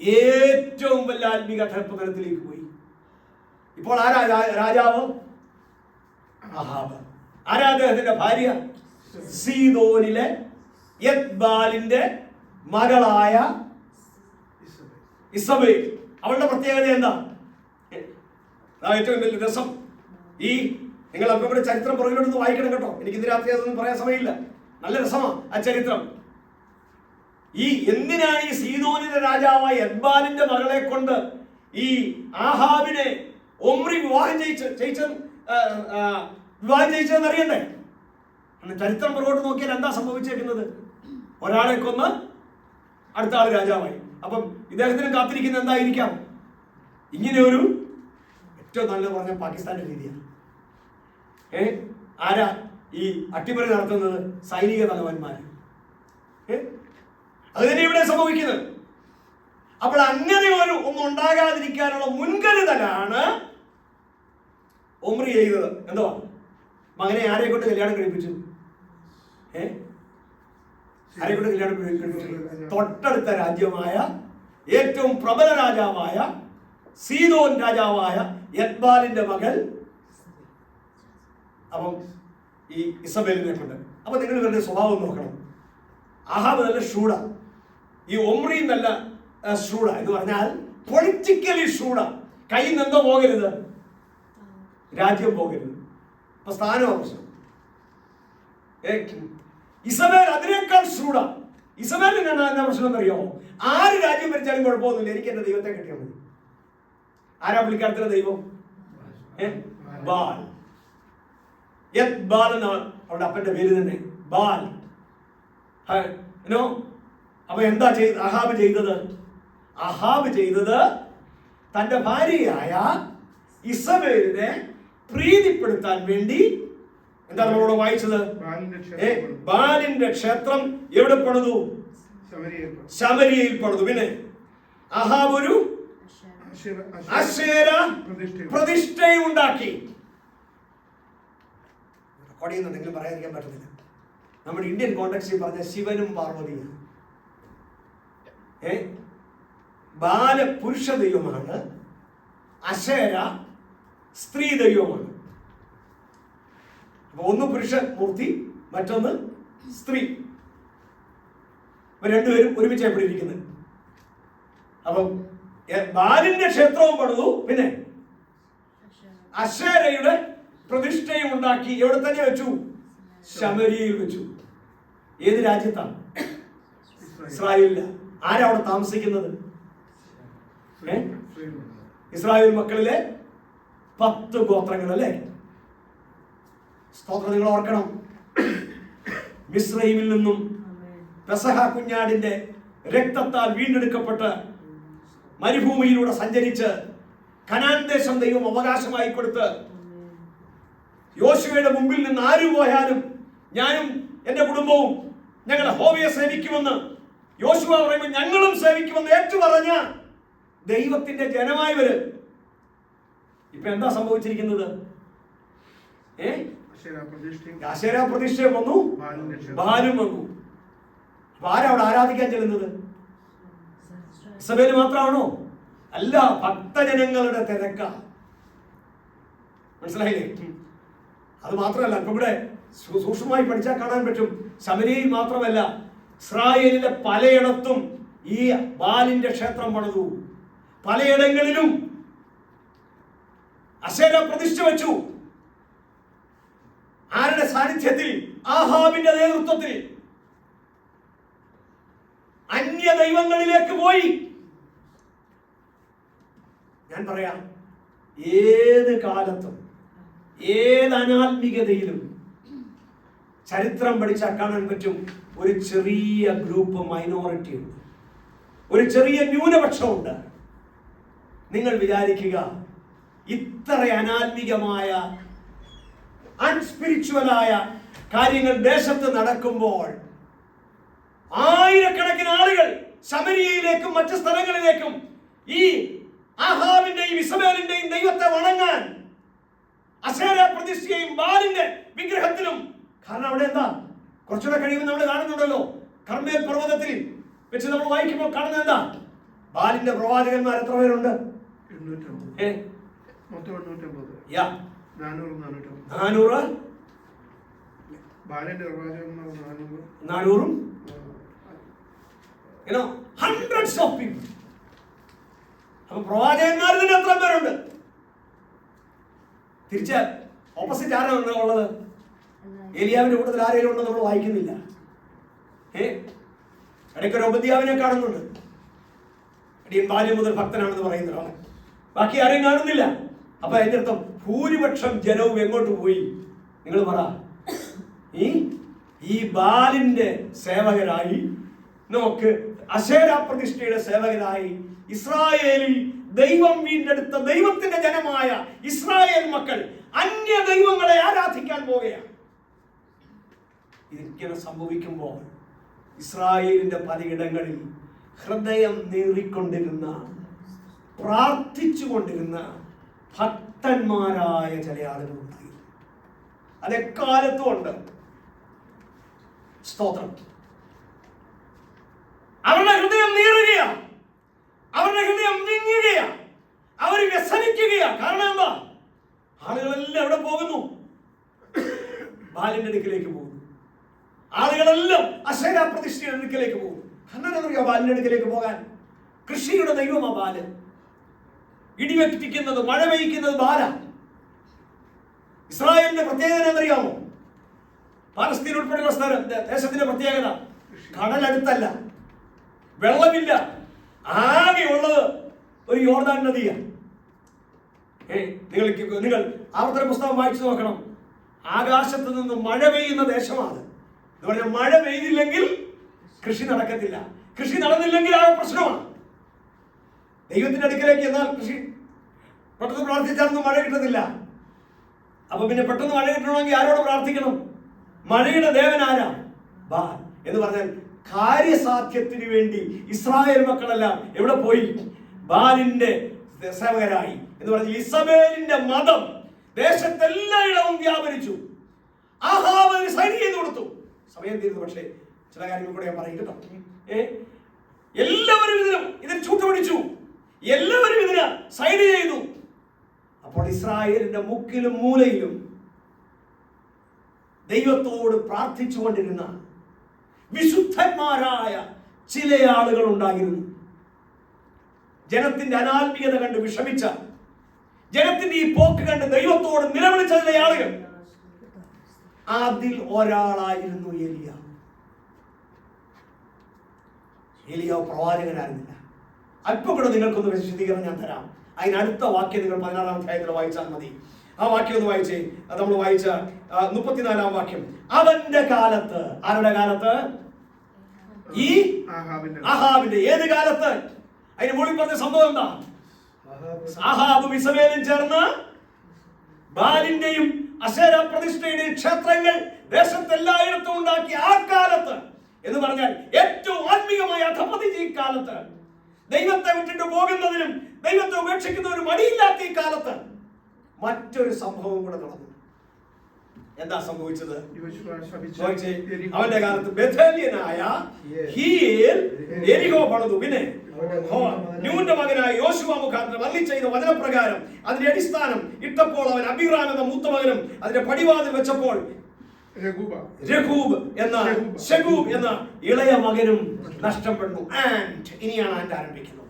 ഏറ്റവും വലിയ ആത്മീയ അധപതനത്തിലേക്ക് പോയി. ഇപ്പോൾ ആരാ രാജാവ്? ആഹാബ്. ആരാ അദ്ദേഹത്തിന്റെ ഭാര്യ? സീദോനിലെ യത്ബാലിന്റെ മകളായ ഇസബേൽ. അവളുടെ പ്രത്യേകത എന്താ? ഏറ്റവും വലിയ രസം. ഈ നിങ്ങൾ അവരുടെ ചരിത്രം പുറകിലോട്ടൊന്ന് വായിക്കണം കേട്ടോ. എനിക്ക് ഇന്ന് രാത്രി അതൊന്നും പറയാൻ സമയമില്ല. നല്ല രസമാണ് ആ ചരിത്രം. ഈ എന്തിനാണ് ഈ സീദോനിലെ രാജാവായ യത്ബാലിന്റെ മകളെ കൊണ്ട് ഈ ആഹാബിനെ ഒമ്രി വിവാഹം ചെയ്യിച്ചതെന്ന് അറിയണ്ടേ? ചരിത്രം പുറകോട്ട് നോക്കിയാൽ എന്താ സംഭവിച്ചേക്കുന്നത്? ഒരാളെ കൊന്ന് അടുത്ത ആൾ രാജാവായി. അപ്പം ഇദ്ദേഹത്തിന് കാത്തിരിക്കുന്ന എന്തായിരിക്കാം? ഇങ്ങനെ ഒരു ഏറ്റവും നല്ല പറഞ്ഞ പാകിസ്ഥാന്റെ രീതിയാണ്. ആരാ ഈ അട്ടിമറി നടത്തുന്നത്? സൈനിക തലവന്മാർ. അത് തന്നെ ഇവിടെ സംഭവിക്കുന്നത്. അപ്പോൾ അങ്ങനെ ഒന്നും ഉണ്ടാകാതിരിക്കാനുള്ള മുൻകരുതലാണ് ഒമ്രി ചെയ്തത്. എന്തുവാ? മകനെ ആരെ കൊണ്ട് കല്യാണം കഴിപ്പിച്ചു? ആരെ കൊണ്ട് കല്യാണം കഴിപ്പിച്ചു? തൊട്ടടുത്ത രാജ്യമായ ഏറ്റവും പ്രബല രാജാവായ സീദോൻ രാജാവായ യത്ബാലിന്റെ മകൾ. അപ്പം ഈ ഇസബേലിനെ കൊണ്ട്. അപ്പൊ നിങ്ങൾ ഇവരുടെ സ്വഭാവം നോക്കണം. ആഹാബ് നല്ല ഷൂഡ, ഈ ഒമ്രി നല്ല ഷൂഡ. എന്ന് പറഞ്ഞാൽ പൊളിറ്റിക്കലി ഷൂഡ. കയ്യിൽ നിന്നെന്തോ പോകരുത്, രാജ്യം പോകരുത്. അപ്പൊ സ്ഥാനമാണ് പ്രശ്നം. ഇസബേൽ അതിനേക്കാൾ ഷൂഡ. ഇസബേലിന് എന്നാ പ്രശ്നം എന്നറിയോ? ആര് രാജ്യം ഭരിച്ചാലും കുഴപ്പമൊന്നുമില്ല, എനിക്ക് എന്റെ ദൈവത്തെ കിട്ടിയാൽ മതി. ആരാ പുള്ളിക്കാരത്തിന്റെ ദൈവം? ബാൽ. ബാൽ എന്നാണ് അവളുടെ അപ്പന്റെ പേര് തന്നെ, ബാൽ. അപ്പൊ എന്താ അഹാബ് ചെയ്തത്? അഹാബ് ചെയ്തത് തന്റെ ഭാര്യയായ ഇസബേലിനെ പ്രീതിപ്പെടുത്താൻ വേണ്ടി എന്താ നമ്മളോട് വായിച്ചത്? ബാലിന്റെ ക്ഷേത്രം എവിടെ പണിതു? ശമരിയയിൽ പണിതു. പിന്നെ അഹാബ് ഒരു അശേര പ്രതിഷ്ഠയും ഉണ്ടാക്കി. കൊടിയുന്നുണ്ടെങ്കിലും പറയാതിരിക്കാൻ പറ്റത്തില്ല. നമ്മുടെ ഇന്ത്യൻ കോണ്ടെക്സ്റ്റിൽ പറഞ്ഞ ശിവനും പാർവതിയും. ബാല പുരുഷ ദൈവമാണ്, അശേര സ്ത്രീ ദൈവമാണ്. അപ്പൊ ഒന്ന് പുരുഷ മൂർത്തി, മറ്റൊന്ന് സ്ത്രീ. രണ്ടുപേരും ഒരുമിച്ച് എവിടെ ഇരിക്കുന്നത്. അപ്പം ബാലിന്റെ ക്ഷേത്രവും പണിതു, പിന്നെ അശേരയുടെ പ്രതിഷ്ഠയും ഉണ്ടാക്കി. എവിടെ തന്നെ വെച്ചു? ശമരിയയിൽ വെച്ചു. ഏത് രാജ്യത്താണ്? ഇസ്രായേലില്ല. ആരാ അവിടെ താമസിക്കുന്നത്? ഇസ്രായേൽ മക്കളിലെ 10 ഗോത്രങ്ങൾ അല്ലേ? സ്തോത്രം. നിങ്ങൾ ഓർക്കണം, മിസ്രൈമിൽ നിന്നും പെസഹ കുഞ്ഞാടിന്റെ രക്തത്താൽ വീണ്ടെടുക്കപ്പെട്ട് മരുഭൂമിയിലൂടെ സഞ്ചരിച്ച് കനാൻ ദേശം ദൈവം അവകാശമായി കൊടുത്ത് യോശുവയുടെ മുമ്പിൽ നിന്ന് ആര് പോയാലും ഞാനും എന്റെ കുടുംബവും ഞങ്ങൾ യഹോവയെ സേവിക്കുമെന്ന് യോശുവ പറയുമ്പോൾ ഞങ്ങളും സേവിക്കുമെന്ന് ഏറ്റുപറഞ്ഞ ദൈവത്തിന്റെ ജനമായവര് ഇപ്പൊ എന്താ സംഭവിച്ചിരിക്കുന്നത്? അശേര പ്രതിഷ്ഠയും വന്നു, ബാലും വന്നു. അപ്പൊ ആരാ അവിടെ ആരാധിക്കാൻ ചെല്ലുന്നത്? ഇസബേല് മാത്രമാണോ? അല്ല, ഭക്തജനങ്ങളുടെ തിരക്ക. മനസ്സിലായില്ലേ? അത് മാത്രമല്ല, ഇപ്പൊ ഇവിടെ സൂക്ഷ്മമായി പഠിച്ചാൽ കാണാൻ പറ്റും, ശമരിയിൽ മാത്രമല്ല ഇസ്രായേലിലെ പലയിടത്തും ഈ ബാലിന്റെ ക്ഷേത്രം പണിതു. പലയിടങ്ങളിലും അശേര പ്രതിഷ്ഠ വെച്ചു. ആരുടെ സാന്നിധ്യത്തിൽ? ആഹാബിന്റെ നേതൃത്വത്തിൽ. അന്യ ദൈവങ്ങളിലേക്ക് പോയി. ഞാൻ പറയാം, ഏത് കാലത്തും ഏത് അനാത്മികതയിലും ചരിത്രം പഠിച്ചാൽ കാണാൻ പറ്റും, ഒരു ചെറിയ ഗ്രൂപ്പ് മൈനോറിറ്റി ഉണ്ട്, ഒരു ചെറിയ ന്യൂനപക്ഷമുണ്ട്. നിങ്ങൾ വിചാരിക്കുക, ഇത്ര അനാത്മികമായ അൺസ്പിരിച്വലായ കാര്യങ്ങൾ ദേശത്ത് നടക്കുമ്പോൾ ആയിരക്കണക്കിന് ആളുകൾ ശമരിയയിലേക്കും മറ്റു സ്ഥലങ്ങളിലേക്കും ഈ ആഹാബിന്റെയും ഇസബേലിന്റെയും ദൈവത്തെ വണങ്ങാൻ, അശേര പ്രതിഷ്ഠയും ബാലിന്റെ വിഗ്രഹത്തിലും. കാരണം അവിടെ എന്താ, കുറച്ചുകൂടെ കഴിയുമ്പോൾ നമ്മൾ കാണുന്നുണ്ടല്ലോ, കർമ്മേൽ പർവ്വതത്തിൽ വെച്ച് നമ്മൾ വായിക്കുമ്പോൾ കാണുന്നത് എന്താ? ബാലിന്റെ പ്രവാചകന്മാർ എത്ര പേരുണ്ട്? 400 hundreds of people. അപ്പൊ പ്രവാചകന്മാർ തന്നെ എത്ര പേരുണ്ട്? തിരിച്ച ഓപ്പോസിറ്റ് ആരാണ് ഉള്ളത്? ഏലിയാവിന്റെ കൂട്ടത്തിൽ ആരെങ്കിലും ഉണ്ടോ നമ്മൾ വായിക്കുന്നില്ല. ഇടയ്ക്കൊരു ഒബദ്യാവിനെ കാണുന്നുണ്ട്, അടിയൻ ബാല്യം മുതൽ ഭക്തനാണെന്ന് പറയുന്ന ഒരാളെ. ബാക്കി ആരെയും കാണുന്നില്ല. അപ്പൊ അതിന്റെ അർത്ഥം ഭൂരിപക്ഷം ജനവും എങ്ങോട്ട് പോയി? നിങ്ങൾ പറ. ഈ ബാലിന്റെ സേവകരായി, നമുക്ക് അശേര പ്രതിഷ്ഠയുടെ സേവകരായി, ഇസ്രായേലിൽ ദൈവം വീണ്ടെടുത്ത ദൈവത്തിന്റെ ജനമായ ഇസ്രായേൽ മക്കൾ അന്യ ദൈവങ്ങളെ ആരാധിക്കാൻ പോവുകയാണ്. ഇതിങ്ങനെ സംഭവിക്കുമ്പോൾ ഇസ്രായേലിന്റെ പലയിടങ്ങളിൽ ഹൃദയം നീറിക്കൊണ്ടിരുന്ന, പ്രാർത്ഥിച്ചുകൊണ്ടിരുന്ന ഭക്തന്മാരായ ചില ആളുകളുണ്ടായി. അതെക്കാലത്തും ഉണ്ട്. സ്തോത്രം. അവരുടെ ഹൃദയം നീറുകയാ, അവരുടെ ഹൃദയം വിങ്ങുകയാ, അവർ വ്യസനിക്കുകയാ. കാരണം എന്താ? ആളുകളെല്ലാം എവിടെ പോകുന്നു? ബാലിന്റെ അടുക്കിലേക്ക് പോകുന്നു. ആളുകളെല്ലാം അശേര പ്രതിഷ്ഠയുടെ അടുക്കിലേക്ക് പോകുന്നു. കാരണം അറിയോ ബാലിന്റെ അടുക്കിലേക്ക് പോകാൻ? കൃഷിയുടെ ദൈവമാ ബാല്. ഇടിവെട്ടിക്കുന്നത്, മഴ പെയ്യിക്കുന്നത് ബാല. ഇസ്രായേലിന്റെ പ്രത്യേകത എന്നറിയാമോ? പാലസ്തീൻ ഉൾപ്പെടെയുള്ള സ്ഥലം ദേശത്തിന്റെ പ്രത്യേകത, കടലടുത്തല്ല, വെള്ളമില്ല, ആകെ ഉള്ളത് ഒരു യോർദാൻ നദിയാണ്. നിങ്ങൾ ആവർത്തന പുസ്തകം വായിച്ചു നോക്കണം. ആകാശത്ത് നിന്ന് മഴ പെയ്യുന്ന ദേശമാണ്. എന്ന് പറഞ്ഞാൽ മഴ പെയ്തില്ലെങ്കിൽ കൃഷി നടക്കത്തില്ല. കൃഷി നടന്നില്ലെങ്കിൽ ആ പ്രശ്നമാണ്. ദൈവത്തിന്റെ അടുക്കലേക്ക് എന്നാൽ കൃഷി പെട്ടെന്ന് പ്രാർത്ഥിച്ചാലൊന്നും മഴ കിട്ടത്തില്ല. അപ്പൊ പിന്നെ പെട്ടെന്ന് മഴ കിട്ടണമെങ്കിൽ ആരോട് പ്രാർത്ഥിക്കണം? മഴയുടെ ദേവൻ ആരാ? ബാൽ. എന്ന് പറഞ്ഞാൽ കാര്യസാധ്യത്തിന് വേണ്ടി ഇസ്രായേൽ മക്കളെല്ലാം എവിടെ പോയി? ബാലിന്റെ സേവകരായി. എന്ന് പറഞ്ഞാൽ ഇസബേലിന്റെ മതം ദേശത്തെല്ലായിടവും വ്യാപരിച്ചു. ആഹാബിന് സൈൻ ചെയ്ത് കൊടുത്തു. സമയം തീരുന്നു, പക്ഷേ ചില കാര്യങ്ങൾ കൂടെ ഞാൻ പറയും കേട്ടോ. എല്ലാവരും ഇതിന് ചൂട്ടുപിടിച്ചു, എല്ലാവരും ഇതിന് സൈൻ ചെയ്തു. അപ്പോൾ ഇസ്രായേലിന്റെ മുക്കിലും മൂലയിലും ദൈവത്തോട് പ്രാർത്ഥിച്ചുകൊണ്ടിരുന്ന വിശുദ്ധന്മാരായ ചില ആളുകൾ ഉണ്ടായിരുന്നു. ജനത്തിന്റെ അനാത്മീയത കണ്ട് വിഷമിച്ച, ജനത്തിന്റെ ഈ പോക്ക് കണ്ട് ദൈവത്തോട് നിലവിളിച്ച ചില ആളുകൾ. അതിൽ ഒരാളായിരുന്നു ഏലിയ. ഏലിയാവ് പ്രവാചകനായിരുന്നില്ല. അല്പം കൂടെ നിങ്ങൾക്കൊന്ന് വിശദീകരണം ഞാൻ തരാം. അതിനടുത്ത വാക്യം നിങ്ങൾ 16-ാം അധ്യായത്തിൽ വായിച്ചാൽ മതി. ആ വാക്യം ഒന്ന് വായിച്ചേ. അത് നമ്മൾ വായിച്ച 34-ാം വാക്യം. അവന്റെ കാലത്ത്, ആരുടെ കാലത്ത്? ഈ ആഹാബിന്റെ. ഏത് കാലത്ത്? അതിന് മുകളിൽ പറഞ്ഞ സംഭവം എന്താ? ആഹാബും ഇസബേലും ചേർന്ന് ബാലിന്റെയും അശേര പ്രതിഷ്ഠയുടെയും ക്ഷേത്രങ്ങൾ ദേശത്തെല്ലായിടത്തും ഉണ്ടാക്കി. ആ കാലത്ത് എന്ന് പറഞ്ഞാൽ ഏറ്റവും ആത്മീയമായ അധപതിച്ച ഈ കാലത്ത്, ദൈവത്തെ വിട്ടിട്ട് പോകുന്നതിനും ദൈവത്തെ ഉപേക്ഷിക്കുന്നതിനും മടിയില്ലാത്ത ഈ കാലത്ത് മറ്റൊരു സംഭവം കൂടെ നടന്നു. എന്താ സംഭവിച്ചത്? യോശുവ ശപിച്ച നോക്കിയേ, എരിഹോ. അവന്റെ കാലത്ത് ബേഥേലിയനായ ഹീയേൽ എരിഹോ പണിതു. പിന്നെ നൂന്റെ മകനായ യോശുവ മുഖാന്തരം അരുളി ചെയ്ത വചനപ്രകാരം അതിന്റെ അടിസ്ഥാനം ഇട്ടപ്പോൾ അവൻ അബീറാം എന്ന മൂത്ത മകനും അതിന്റെ പടിവാതിൽ വെച്ചപ്പോൾ രഘൂബ് എന്ന ഇളയ മകനും നഷ്ടപ്പെടുന്നു. ആൻഡ് ഇനിയാണ് ആൻഡ് ആരംഭിക്കുന്നത്.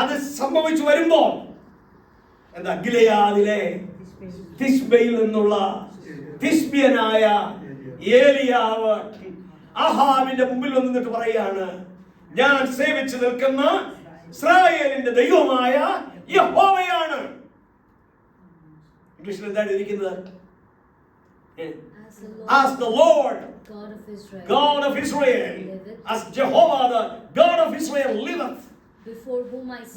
അത് സംഭവിച്ചു വരുമ്പോൾ എന്താ, ഗിലെയാദിലെ തിശ്ബയിൽ നിന്നുള്ള തിശ്ബിയനായ ഏലിയാവ് ആഹാബിന്റെ മുമ്പിൽ വന്നിട്ട് പറയാണ്, ഞാൻ സേവിച്ചു നിൽക്കുന്ന ഇസ്രായേലിന്റെ ദൈവമായ യഹോവയാണ്. ഇംഗ്ലീഷിൽ എന്താണ് ഇരിക്കുന്നത്? As the Lord God of Israel, as Jehovah the God of Israel liveth,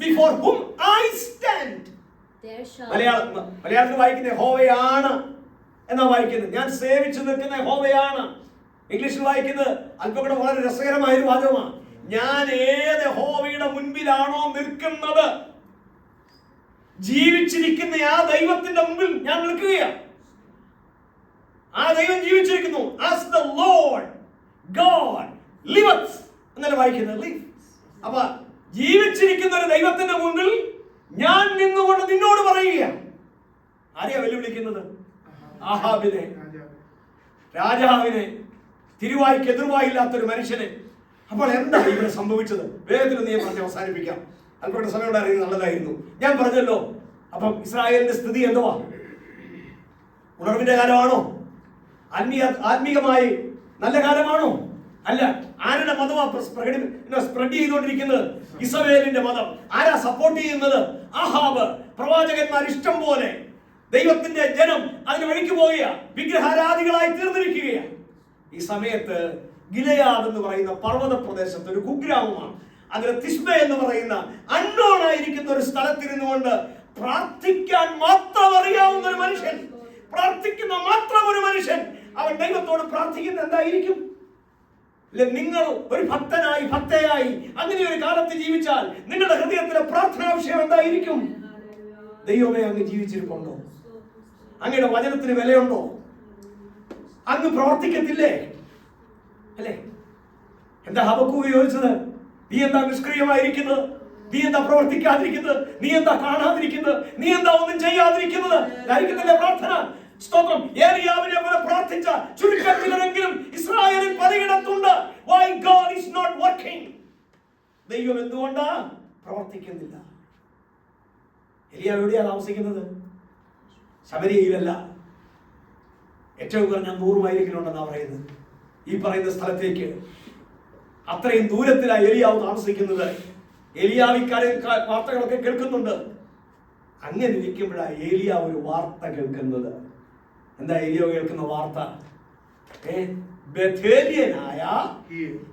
before whom I stand. മലയാളത്തിൽ വായിക്കുന്ന യഹോവയാണ് എന്നാ വായിക്കുന്നത്. ഞാൻ സേവിച്ചു നിൽക്കുന്ന യഹോവയാണ്. ഇംഗ്ലീഷിൽ വായിക്കുന്നത് അല്പം കൂടെ വളരെ രസകരമായ ഒരു വാചകമാണ്. ഞാൻ ഏത് യഹോവയുടെ മുൻപിലാണോ നിൽക്കുന്നത്, ജീവിച്ചിരിക്കുന്ന ആ ദൈവത്തിന്റെ മുമ്പിൽ ഞാൻ നിൽക്കുകയാണ്. ആ ദൈവം ജീവിച്ചിരിക്കുന്നു. As the Lord God liveth എന്നല്ലേ വായിക്കുന്നത്, live. അപ്പൊ ജീവിച്ചിരിക്കുന്ന ഒരു ദൈവത്തിന്റെ മുമ്പിൽ ഞാൻ നിന്നുകൊണ്ട് നിന്നോട് പറയുകയാണ്. ആരെയാ വെല്ലുവിളിക്കുന്നത്? ആഹാബിനെ, രാജാവിനെ, തിരുവായ്ക്ക് എതിർവായില്ലാത്തൊരു മനുഷ്യനെ. അപ്പോൾ എന്താ ഇവിടെ സംഭവിച്ചത്? വേഗത്തിൽ നീ പറഞ്ഞ് അവസാനിപ്പിക്കാം. അല്പം സമയം ഉണ്ടായിരുന്നു, നല്ലതായിരുന്നു. ഞാൻ പറഞ്ഞല്ലോ, അപ്പം ഇസ്രായേലിന്റെ സ്ഥിതി എന്തുവാ? ഉണർവിന്റെ കാലമാണോ? ആത്മീകമായി നല്ല കാലമാണോ? അല്ല. ആരുടെ മതമാ സ്പ്രെഡ് ചെയ്തുകൊണ്ടിരിക്കുന്നത്? ഇസ്രായേലിന്റെ മതം. ആരാ സപ്പോർട്ട് ചെയ്യുന്നത്? ആഹാബ്. പ്രവാചകന്മാർ ഇഷ്ടം പോലെ. ദൈവത്തിന്റെ ജനം അതിന് വഴിക്ക് പോവുക, വിഗ്രഹാരാധികളായി തീർന്നിരിക്കുകയാണ്. ഈ സമയത്ത് ഗിലെയാദ് എന്ന് പറയുന്ന പർവ്വത പ്രദേശത്ത് ഒരു കുഗ്രാമമാണ്. അതിൽ തിശ്ബ എന്ന് പറയുന്ന അൺനോൺ ആയിരിക്കുന്ന ഒരു സ്ഥലത്തിരുന്നുകൊണ്ട് പ്രാർത്ഥിക്കാൻ മാത്രം അറിയാവുന്ന ഒരു മനുഷ്യൻ, പ്രാർത്ഥിക്കുന്ന മാത്രം ഒരു മനുഷ്യൻ, അവൻ ദൈവത്തോട് പ്രാർത്ഥിക്കുന്നത് എന്തായിരിക്കും? നിങ്ങൾ ഒരു ഭക്തയായി അങ്ങനെ ഒരു കാലത്ത് ജീവിച്ചാൽ നിങ്ങളുടെ ഹൃദയത്തിലെ പ്രാർത്ഥനാ വിഷയം എന്തായിരിക്കും? ദൈവമേ, അങ്ങ് ജീവിച്ചിരിപ്പുണ്ടോ? അങ്ങയുടെ വചനത്തിന് വിലയുണ്ടോ? അങ്ങ് പ്രവർത്തിക്കത്തില്ലേ? അല്ലേ? എന്താ ഹബക്കൂക്ക് ചോദിച്ചത്? നീ എന്താ നിഷ്ക്രിയമായിരിക്കുന്നത്? നീ എന്താ പ്രവർത്തിക്കാതിരിക്കുന്നത്? നീ എന്താ കാണാതിരിക്കുന്നത്? നീ എന്താ ഒന്നും ചെയ്യാതിരിക്കുന്നത്? ആയിരിക്കുന്നില്ലേ പ്രാർത്ഥന? സ്തോത്രം. ഏലിയാവിനെ പോലെ പ്രാർത്ഥിച്ച ചുരുക്കത്തിലെങ്കിലും ഇസ്രായേലിൽ പലയിടത്തുണ്ട്. Why God is not working? ദൈവം എന്തുകൊണ്ടാ പ്രവർത്തിക്കുന്നില്ല? എലിയാവ് എവിടെയാ താമസിക്കുന്നത്? ശമരിയയിലല്ല. ഏറ്റവും കുറഞ്ഞ 100 മൈലുകളുണ്ടെന്നാ പറയുന്നത്. ഈ പറയുന്ന സ്ഥലത്തേക്ക് അത്രയും ദൂരത്തിലാണ് എലിയാവ് താമസിക്കുന്നത്. എലിയാവ് ഇക്കാര്യം വാർത്തകളൊക്കെ കേൾക്കുന്നുണ്ട്. അങ്ങനെ ഇരിക്കുമ്പോഴാണ് ഏലിയാവ് ഒരു വാർത്ത കേൾക്കുന്നത്. എന്താ ഏലിയാവ് കേൾക്കുന്ന വാർത്ത? ബേഥേലിയനായ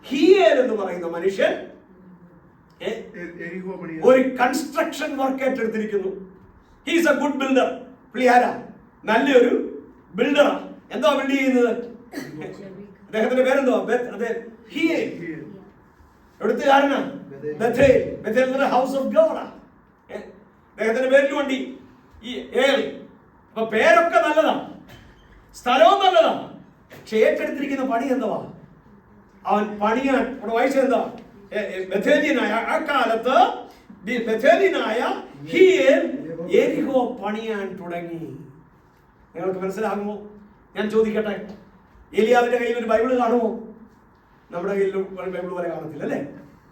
ഹീയേൽ എന്ന് പറയുന്ന മനുഷ്യൻ ഒരു കൺസ്ട്രക്ഷൻ വർക്ക് ഏറ്റെടുത്തിരിക്കുന്നു. He is a good builder. പുള്ളി ആരാ? നല്ലൊരു ബിൽഡറാ. എന്താ ബിൽഡ് ചെയ്യുന്നത്? അദ്ദേഹത്തിന്റെ പേരെന്തോ? ഹീയേൽ. എവിടുത്തുകാരനാ? Bethel. Bethel house of God. അദ്ദേഹത്തിന്റെ പേരിൽ വേണ്ടി ഈ ഏൽ. അപ്പൊ പേരൊക്കെ നല്ലതാ, സ്ഥലവും നല്ലതാ. പക്ഷെ ഏറ്റെടുത്തിരിക്കുന്ന പണി എന്തുവാ? അവൻ പണിയാൻ ഇവിടെ വായിച്ചത് എന്താ? ബേഥേലിയനായ ആ കാലത്ത് ബേഥേലിയനായ ഹീയേൽ എരിഹോ പണിയാൻ തുടങ്ങി. നിങ്ങൾക്ക് മനസ്സിലാകുമോ? ഞാൻ ചോദിക്കട്ടെ, ഏലിയാവിന്റെ കയ്യിൽ ഒരു ബൈബിള് കാണുമോ? നമ്മുടെ കയ്യിൽ ബൈബിൾ പോലെ കാണത്തില്ല അല്ലേ?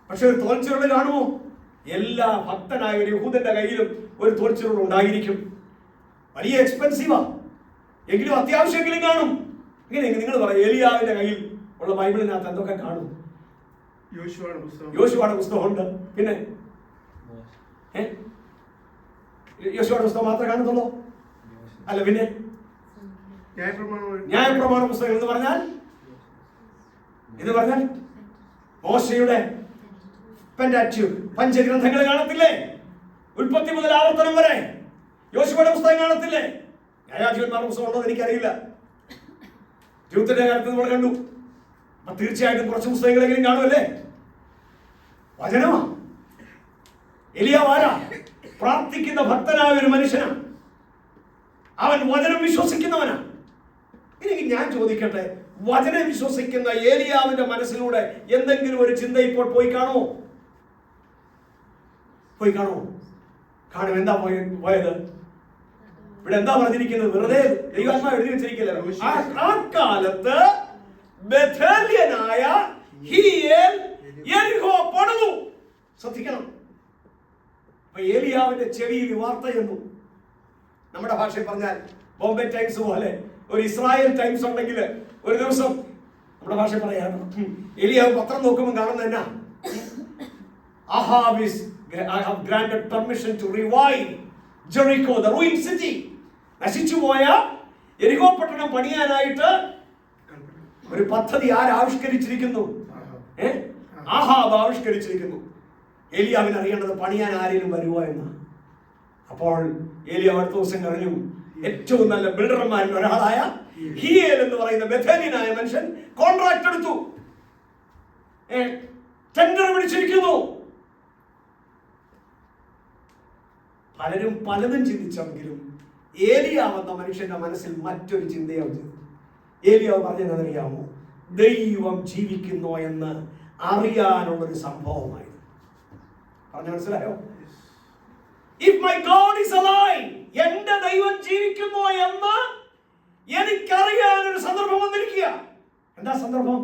പക്ഷെ ഒരു തോൽച്ചുരുള് കാണുമോ? എല്ലാ ഭക്തനായ ഒരു യഹൂദന്റെ കയ്യിലും ഒരു തോൽച്ചുരുൾ ഉണ്ടായിരിക്കും. വലിയ എക്സ്പെൻസീവാ, എങ്കിലും അത്യാവശ്യമെങ്കിലും കാണും. ഇങ്ങനെ നിങ്ങൾ പറയും, ഏലിയാവിന്റെ കയ്യിൽ ഉള്ള ബൈബിളിനകത്ത് എന്തൊക്കെ കാണും? യോശുവയുടെ പുസ്തകമുണ്ട്. പിന്നെ യോശുവയുടെ പുസ്തകം മാത്രമേ കാണത്തുള്ളൂ? അല്ല, പിന്നെ ന്യായപ്രമാണ പുസ്തകം എന്ന് പറഞ്ഞാൽ മോശയുടെ പഞ്ചഗ്രന്ഥങ്ങൾ കാണത്തില്ലേ? ഉൽപ്പത്തി മുതൽ ആവർത്തനം വരെ യോശുവയുടെ പുസ്തകം കാണത്തില്ലേ? ന്യായാധിപന്മാരുടെ പുസ്തകം ഉണ്ടോ എന്ന് എനിക്കറിയില്ല. ജീവിതത്തിന്റെ കാലത്ത് നമ്മൾ കണ്ടു. അപ്പൊ തീർച്ചയായിട്ടും കുറച്ച് പുസ്തകങ്ങളെങ്കിലും കാണുമല്ലേ? വചനമാ. എലിയാവ് ആരാ? പ്രാർത്ഥിക്കുന്ന ഭക്തനായ ഒരു മനുഷ്യനാണ്. അവൻ വചനം വിശ്വസിക്കുന്നവനാണ്. എനിക്ക് ഞാൻ ചോദിക്കട്ടെ, വചനം വിശ്വസിക്കുന്ന ഏലിയാവിന്റെ മനസ്സിലൂടെ എന്തെങ്കിലും ഒരു ചിന്ത ഇപ്പോൾ പോയി കാണുമോ? പോയി കാണുമോ? കാണും. എന്താ പോയത്? ഇവിടെ എന്താ പറഞ്ഞിരിക്കുന്നത്? വെറുതെ ദൈവാത്മാവ് എഴുതി വെച്ചിരിക്കില്ല. ആ കാലത്ത് ബേഥേല്യനായ ഹീയേൽ യെരിഹോ പണിതു. ശ്രദ്ധിക്കണം. അപ്പൊ ഏലിയാവിന്റെ ചെവിയിൽ വാർത്ത ചെന്നു. നമ്മുടെ ഭാഷയിൽ പറഞ്ഞാൽ ബോംബെ ടൈംസ് പോലെ ഒരു ഇസ്രായേൽ ടൈംസ് ഉണ്ടെങ്കിൽ ഒരു ദിവസം നമ്മുടെ ഭാഷയിൽ പറയാറ്, ഏലിയാവ് പത്രം നോക്കുമ്പോൾ കാണുന്നത് എന്നാ? I have granted permission to revive Jericho, the ruined city. നശിച്ചുപോയ യെരിഹോ പട്ടണം പണിയാനായിട്ട് ഒരു പദ്ധതി ആവിഷ്കരിച്ചിരിക്കുന്നു? ആഹാബ് ആവിഷ്കരിച്ചിരിക്കുന്നു. ഏലിയാവിന് അറിയേണ്ടത് പണിയാൻ ആരെങ്കിലും വരുമോ എന്ന്. അപ്പോൾ ഏലിയാവ് അടുത്ത ദിവസം കഴിഞ്ഞു ഏറ്റവും നല്ല ബിൽഡർമാരിൽ ഒരാളായ ഹീയേൽ എന്ന് പറയുന്ന ബേഥേലിയനായ മനുഷ്യൻ കോൺട്രാക്ട് എടുത്തു, ടെൻഡർ പിടിച്ചിരിക്കുന്നു. പലരും പലതും ചിന്തിച്ചെങ്കിലും ഏലിയാവ് എന്ന മനുഷ്യന്റെ മനസ്സിൽ മറ്റൊരു ചിന്തയാവും ചെയ്തു. ഏലിയാവ് പറഞ്ഞതെന്നറിയാമോ? ദൈവം ജീവിക്കുന്നോ എന്ന് അറിയാനുള്ളൊരു സംഭവമായി. പറഞ്ഞു മനസ്സിലായോ? If my God is alive, എന്റെ ദൈവം ജീവിക്കുന്നോ എന്ന് എനിക്കറിയാനൊരു സന്ദർഭം വന്നിരിക്കുക. എന്താ സന്ദർഭം?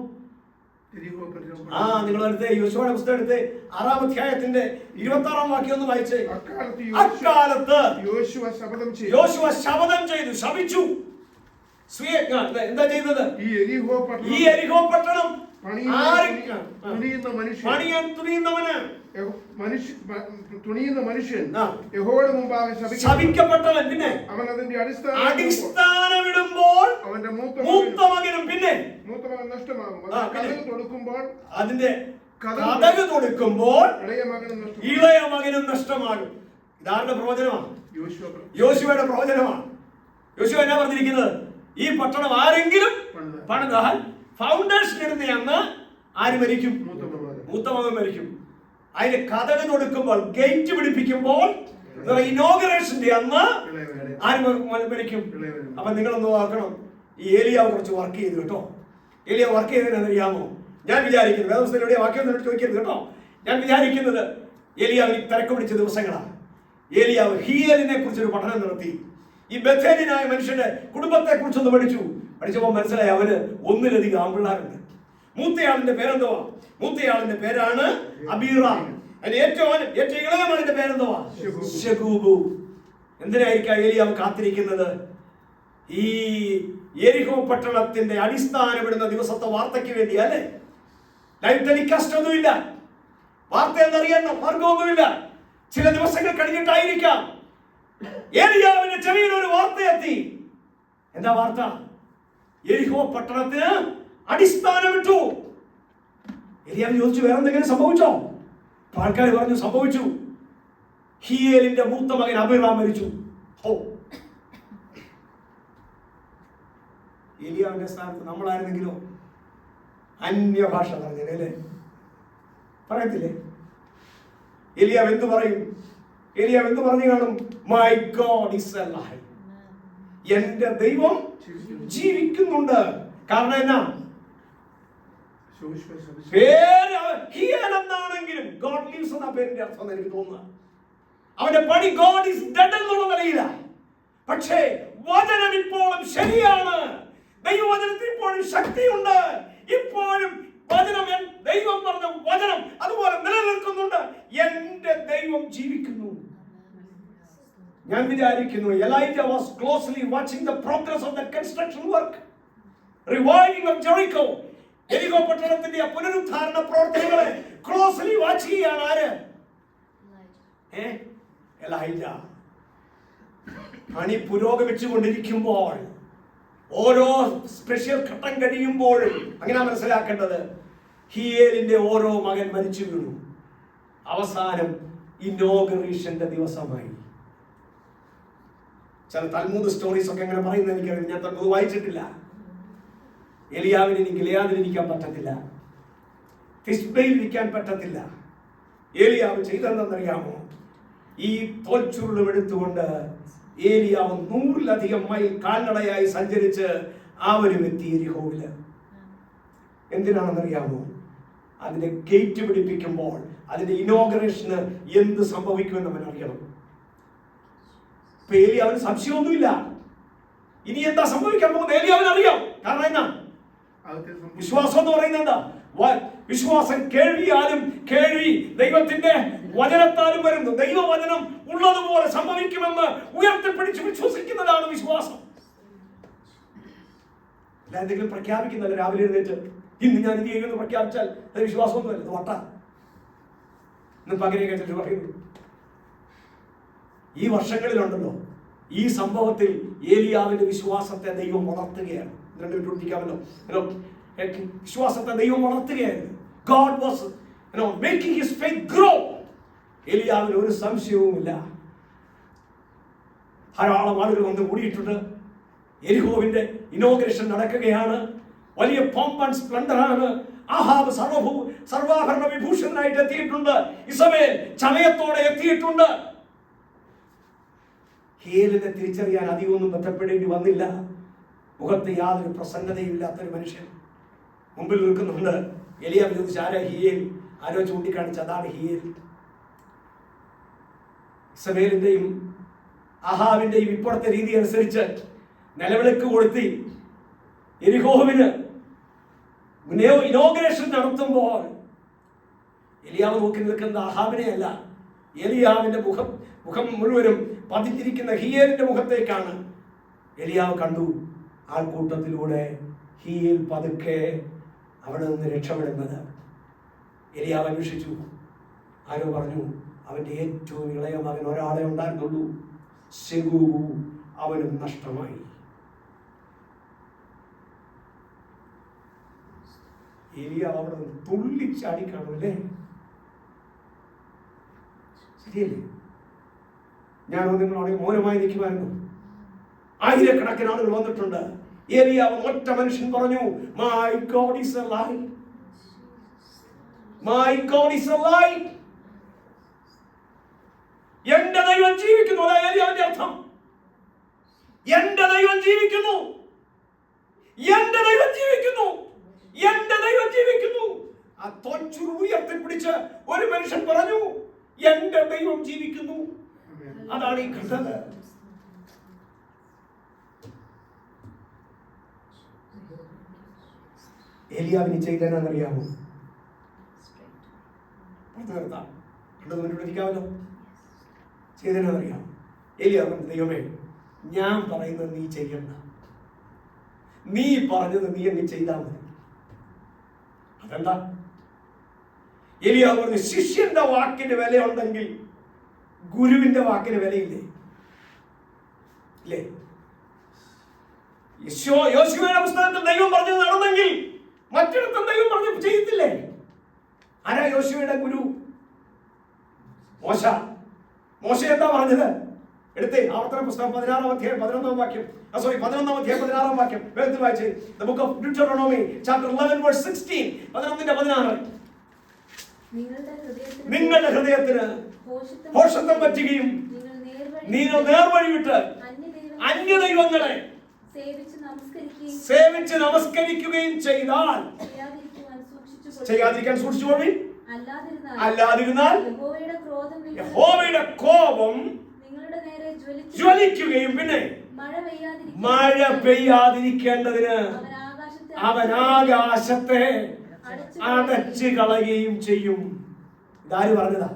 നിങ്ങൾ എടുത്തേ യോശുവയുടെ പുസ്തകം എടുത്തേ 6-ാം അധ്യായത്തിന്റെ 26-ാം വാക്യം ഒന്ന് വായിച്ചേ. അക്കാലത്ത് യോശുവ ശപഥം ചെയ്തു, ശപിച്ചു. എന്താ ചെയ്തത്? ഈ യെരിഹോ പട്ടണം പണിയാൻ തുനിയുന്ന മനുഷ്യൻ യഹോവയുടെ മുമ്പാകെ ശപിക്കപ്പെട്ടവൻ. പിന്നെ അവൻ അതിന്റെ അടിസ്ഥാനമിടുമ്പോൾ അവന്റെ മൂത്ത മകനും പിന്നെ മൂത്ത മകൻ നഷ്ടമാകും. അതിന്റെ കതക് തൊടുക്കുമ്പോൾ ഇളയ മകനും നഷ്ടമാകും. ഇതാരുടെ പ്രവചനമാണ്? യോശുവയുടെ പ്രവചനമാണ്. യോശുവ എന്നാ പറഞ്ഞിരിക്കുന്നത്? ഈ പട്ടണം ആരെങ്കിലും പണിതാൽ ഫൗണ്ടേഷൻ ഇടുന്ന അന്ന് ആര് മരിക്കും? മൂത്ത മകൻ മരിക്കും. അതിന്റെ കതക് തൊടുക്കുമ്പോൾ, ഗേറ്റ് പിടിപ്പിക്കുമ്പോൾ, ഇനോഗ്രേഷന്റെ അന്ന് ആര് മരിക്കും? അപ്പൊ നിങ്ങളൊന്ന് ഓർക്കണം, ഈ ഏലിയാവ് കുറച്ച് വർക്ക് ചെയ്തു കേട്ടോ. ഏലിയാവ് വർക്ക് ചെയ്തതിനെന്ന് അറിയാമോ? ഞാൻ വിചാരിക്കുന്നത്, വേദപുസ്തകത്തിലെ വാക്യം ചോദിക്കരുത് കേട്ടോ, ഞാൻ വിചാരിക്കുന്നത് ഏലിയാവിന് തിരക്ക് പിടിച്ച ദിവസങ്ങളാണ്. ഏലിയാവ് ഹീയേലിനെ കുറിച്ചൊരു പഠനം നടത്തി. ഈ ബേഥേലിയനായ മനുഷ്യന്റെ കുടുംബത്തെ കുറിച്ചൊന്ന് പഠിച്ചപ്പോൾ മനസ്സിലായി അവന് ഒന്നിലധികം ആമ്പിള്ളാരുണ്ട്. മൂത്തയാളിന്റെ പേരെന്തുവാ? മൂത്തയാളിന്റെ പേരാണ് അബീറാം. ഏറ്റവും ഇളയ മകന്റെ പേരെന്തുവാ? ശഗൂബു. എന്തിനായിരിക്കാം ഏലിയാവ് കാത്തിരിക്കുന്നത്? ഈ യെരിഹോ പട്ടണത്തിന്റെ അടിസ്ഥാനമിടുന്ന ദിവസത്തെ വാർത്തയ്ക്ക് വേണ്ടി അല്ലേ? ലൈവ് ടെലികാസ്റ്റ് ഒന്നുമില്ല, വാർത്ത എന്നറിയാൻ മാർഗമൊന്നുമില്ല. ചില ദിവസങ്ങൾ കഴിഞ്ഞിട്ടായിരിക്കാം ഏലിയാവിന്റെ ചെവിയിൽ ഒരു വാർത്ത എത്തി. എന്താ വാർത്ത? യെരിഹോ പട്ടണത്തിന് അടിസ്ഥാനമിട്ടു. ഏലിയാവ് ചോദിച്ചു, വേറെ എന്തെങ്കിലും സംഭവിച്ചോ? ആൾക്കാർ പറഞ്ഞു, സംഭവിച്ചു. ഹീയേലിന്റെ മൂത്ത മകൻ അബീറാം മരിച്ചു. ഏലിയാവിന്റെ സ്ഥാനത്ത് നമ്മളായിരുന്നെങ്കിലോ അന്യഭാഷ പറഞ്ഞല്ലേ? പറയത്തില്ലേ? ഏലിയാവ് എന്ത് പറയും? ഏലിയാവ് എന്ത് പറഞ്ഞു കാണും? My God is alive. എന്റെ ദൈവം ജീവിക്കുന്നുണ്ട്. കാരണം എന്നാ? പേരെന്നാണെങ്കിലും ഗോഡ് ലിവ്സ് എന്ന പേരിന്റെ അർത്ഥം എനിക്ക് തോന്നുന്നു. അവന്റെ പണി ഗോഡ് ഈസ് ഡെഡ് എന്നുള്ള നിലയില്ല. പക്ഷേ വചനം ഇപ്പോഴും ശരിയാണ്. ദൈവവചനത്തിൽ ഇപ്പോഴും ശക്തിയുണ്ട്. ഇപ്പോഴും വചനം, ദൈവം പറഞ്ഞ വചനം അതുപോലെ നിലനിൽക്കുന്നുണ്ട്. എന്റെ ദൈവം ജീവിക്കുന്നു. ഞാൻ വിചാരിക്കുന്നു Elijah was closely watching the progress of that construction work, reviving of Jericho. യെരിഹോ പട്ടണത്തിന്റെ പുനരുദ്ധാരണ പ്രവർത്തനങ്ങളെ ക്ലോസ്ലി വാച്ച് ചെയ്യാണ് ആര്? എലൈജ. പണി പുരോഗമിച്ചുകൊണ്ടിരിക്കുമ്പോൾ, ഓരോ സ്പെഷ്യൽ ഘട്ടം കഴിയുമ്പോഴും അങ്ങനെ മനസ്സിലാക്കേണ്ടത്, ഹീയേലിന്റെ ഓരോ മകൻ മരിച്ചു വീണു. അവസാനം ഇനോഗ്രേഷന്റെ ദിവസമായി. ചില തൽമൂദ് സ്റ്റോറീസ് ഒക്കെ അങ്ങനെ പറയുന്നത് എനിക്കറിയാം. ഞാൻ തൽമൂദ് വായിച്ചിട്ടില്ല. എലിയാവിന് ഇനി ഗിലെയാദിലിരിക്കാൻ പറ്റത്തില്ല, തിസ്ബയിൽ ഇരിക്കാൻ പറ്റത്തില്ല. ഏലിയാവ് ചെയ്തതെന്നറിയാമോ? ഈ തോൽച്ചുരുളും എടുത്തുകൊണ്ട് ഏലിയാവ് 100-ലധികം മൈൽ കാൽനടയായി സഞ്ചരിച്ച് അവരും എത്തി യെരിഹോവില്. എന്തിനാണെന്നറിയാമോ? അതിന്റെ ഗേറ്റ് പിടിപ്പിക്കുമ്പോൾ അതിന്റെ ഇനോഗ്രേഷന് എന്ത് സംഭവിക്കുമെന്ന് അവൻ അറിയണം. ഏലിയാവിന് സംശയമൊന്നുമില്ല. ഇനി എന്താ സംഭവിക്കാൻ പോകുന്നത് ഏലിയാവിന് അറിയാം. കാരണം എന്നാ? വിശ്വാസം എന്ന് പറയുന്നത് എന്താ? വിശ്വാസം കേൾവിയാലും, കേൾവി ദൈവത്തിന്റെ വചനത്താലും വരുന്നു. ദൈവവചനം ഉള്ളതുപോലെ സംഭവിക്കുമെന്ന് ഉയർത്തിപ്പിടിച്ച് വിശ്വസിക്കുന്നതാണ് വിശ്വാസം. അല്ല എന്തെങ്കിലും പ്രഖ്യാപിക്കുന്നല്ല രാവിലെ എഴുന്നേറ്റ് ഇന്ന് ഞാൻ ഇത് ചെയ്യുമെന്ന് പ്രഖ്യാപിച്ചാൽ അത് വിശ്വാസമൊന്നുമല്ല, ഇത് വട്ട. ഇന്ന് പകരം കേട്ടിട്ട് പറയുന്നു. ഈ വർഷങ്ങളിലുണ്ടല്ലോ ഈ സംഭവത്തിൽ ഏലിയാവിന്റെ വിശ്വാസത്തെ ദൈവം വളർത്തുകയാണ്. വിശ്വാസത്തെ ദൈവം വളർത്തുകയായിരുന്നു. God was making his faith grow. ഏലിയാവിന് ഒരു സംശയവുമില്ല. ധാരാളം ആളുകൾ വന്ന് കൂടിയിട്ടുണ്ട്. യെരിഹോവിന്റെ ഇനോഗ്രേഷൻ നടക്കുകയാണ്. വലിയ പോംപ് ആൻഡ് സ്പ്ലെൻഡർ ആണ്. ആഹാബ് സർവാഭരണ വിഭൂഷണനായിട്ട് എത്തിയിട്ടുണ്ട്. ഇസബേൽ ചമയത്തോടെ എത്തിയിട്ടുണ്ട്. ഹേലിനെ തിരിച്ചറിയാൻ അധികമൊന്നും ബന്ധപ്പെടേണ്ടി വന്നില്ല. മുഖത്ത് യാതൊരു പ്രസന്നതയും ഇല്ലാത്തൊരു മനുഷ്യൻ മുമ്പിൽ നിൽക്കുന്നുണ്ട്. എലിയാവ് ചോദിച്ചു, ആരാ ഹിയേൽ? ആരോ ചൂണ്ടിക്കാണിച്ച് അതാണ് ഹിയേൽ. ഇസബേലിന്റെയും ആഹാബിന്റെയും ഇപ്പോഴത്തെ രീതി അനുസരിച്ച് നിലവിളക്ക് കൊളുത്തി യെരിഹോവിന് ഇനോഗ്രേഷൻ നടത്തുമ്പോൾ എലിയാവ് നോക്കി നിൽക്കുന്ന ആഹാബിനെ അല്ല, എലിയാവിന്റെ മുഖം മുഴുവനും പതിഞ്ഞിരിക്കുന്ന ഹിയേലിന്റെ മുഖത്തേക്കാണ്. എലിയാവ് കണ്ടു ആൾക്കൂട്ടത്തിലൂടെ ഹിയേൽ പതുക്കെ അവിടെ നിന്ന് രക്ഷപ്പെടുന്നത്. എലിയാവ് അന്വേഷിച്ചു. ആരോ പറഞ്ഞു അവന്റെ ഏറ്റവും ഇളയ മകൻ ഒരാളെ ഉണ്ടായിരുന്നുള്ളൂ, സെഗൂബു, അവനും നഷ്ടമായി. എലിയാവ് അവിടെ നിന്ന് തുള്ളിച്ചാടിക്കാണല്ലേ? ശരിയല്ലേ? ഞാനോ നിങ്ങളോട് മൗനമായി നിൽക്കുമായിരുന്നു. ആയിരക്കണക്കിന് ആളുകൾ വന്നിട്ടുണ്ട്. ഏലിയാവ് ഒറ്റ മനുഷ്യൻ പറഞ്ഞു, my God is alive, my God is alive. എന്റെ ദൈവം ജീവിക്കുന്നു. അതാ ഏലിയാവിന്റെ അർത്ഥം. എന്റെ ദൈവം ജീവിക്കുന്നു, എന്റെ ദൈവം ജീവിക്കുന്നു, എന്റെ ദൈവം ജീവിക്കുന്നു. ആ തൊച്ചു ഉയർത്തിപ്പിടിച്ച് ഒരു മനുഷ്യൻ പറഞ്ഞു, എന്റെ ദൈവം ജീവിക്കുന്നു. അതാണ് ഈ കണ്ടത്. ഏലിയാവിന് ചെയ്തതെന്നറിയാമോ? കണ്ടതിരിക്കാമല്ലോ. ചെയ്തതെന്നറിയാം. ഏലിയാവ്, ദൈവമേ, ഞാൻ പറയുന്നത് നീ ചെയ്യണ്ട, നീ പറഞ്ഞത് നീ അങ്ങ് ചെയ്താൽ മതി. അതെന്താ? ഏലിയാവ് പറഞ്ഞു, ശിഷ്യന്റെ വാക്കിന് വിലയുണ്ടെങ്കിൽ ഗുരുവിന്റെ വാക്കിന് വിലയില്ലേ? ഇല്ലേ? യോശുവയുടെ പുസ്തകത്തിൽ ദൈവം പറഞ്ഞത് നടന്നെങ്കിൽ മറ്റിടത്തും ദൈവം പറഞ്ഞു ചെയ്തില്ലേ? ആരാ യോശുവയുടെ ഗുരു? മോശ. മോശ എന്താ പറഞ്ഞത്? എടുത്തേ ആവർത്തന പുസ്തകം 16-ാം അധ്യായം 11-ാം വാക്യം. 11-ാം അധ്യായം 16-ാം വാക്യം വേഗത്തിൽ വായിച്ചേ. The book of Deuteronomy chapter 11 verse 16. 11-16. നിങ്ങളുടെ ഹൃദയത്തിന് ഭോഷത്വം പറ്റുകയും നിങ്ങൾ നേർവഴി വിട്ട് അന്യദൈവങ്ങളെ സേവിച്ച് നമസ്കരിക്കുകയും ചെയ്താൽ ചെയ്യാതിരിക്കാൻ സൂക്ഷിച്ചുകൊള്ളി. അല്ലാതിരുന്നാൽ യഹോവയുടെ കോപം ജ്വലിക്കുകയും പിന്നെ മഴ പെയ്യാതിരിക്കേണ്ടതിന് അവൻ ആകാശത്തെ അടച്ചു കളയുകയും ചെയ്യും. ഇതാര് പറഞ്ഞതാ?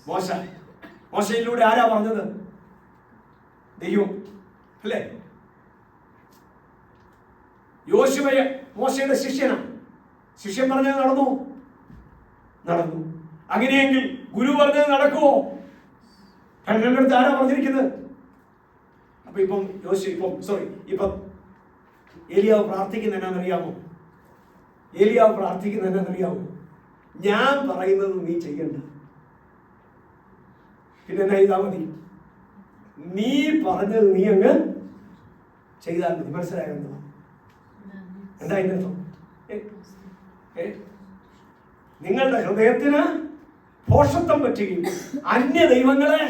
മോശ. മോശയിലൂടെ ആരാ പറഞ്ഞത്? ദൈവം അല്ലേ? യോശുവയെ മോശയുടെ ശിഷ്യനാണ്. ശിഷ്യൻ പറഞ്ഞത് നടന്നു. അങ്ങനെയെങ്കിൽ ഗുരു പറഞ്ഞത് നടക്കുമോ? കണ്ണെടുത്ത് ആരാ പറഞ്ഞിരിക്കുന്നത്? അപ്പൊ ഇപ്പം ഏലിയാവ് പ്രാർത്ഥിക്കുന്ന എന്നാന്നറിയാമോ? ഏലിയാവ് പ്രാർത്ഥിക്കുന്ന എന്നാന്നറിയാമോ? ഞാൻ പറയുന്നത് നീ ചെയ്യണ്ട, പിന്നെ എന്നാ ചെയ്താൽ മതി? നീ പറഞ്ഞത് നീ അങ്ങ് ചെയ്താൽ മതി. മനസ്സിലായോ? എന്താ അതിന്റെ അർത്ഥം? നിങ്ങളുടെ ഹൃദയത്തിന് ഭോഷത്വം പറ്റുകയും അന്യ ദൈവങ്ങളെ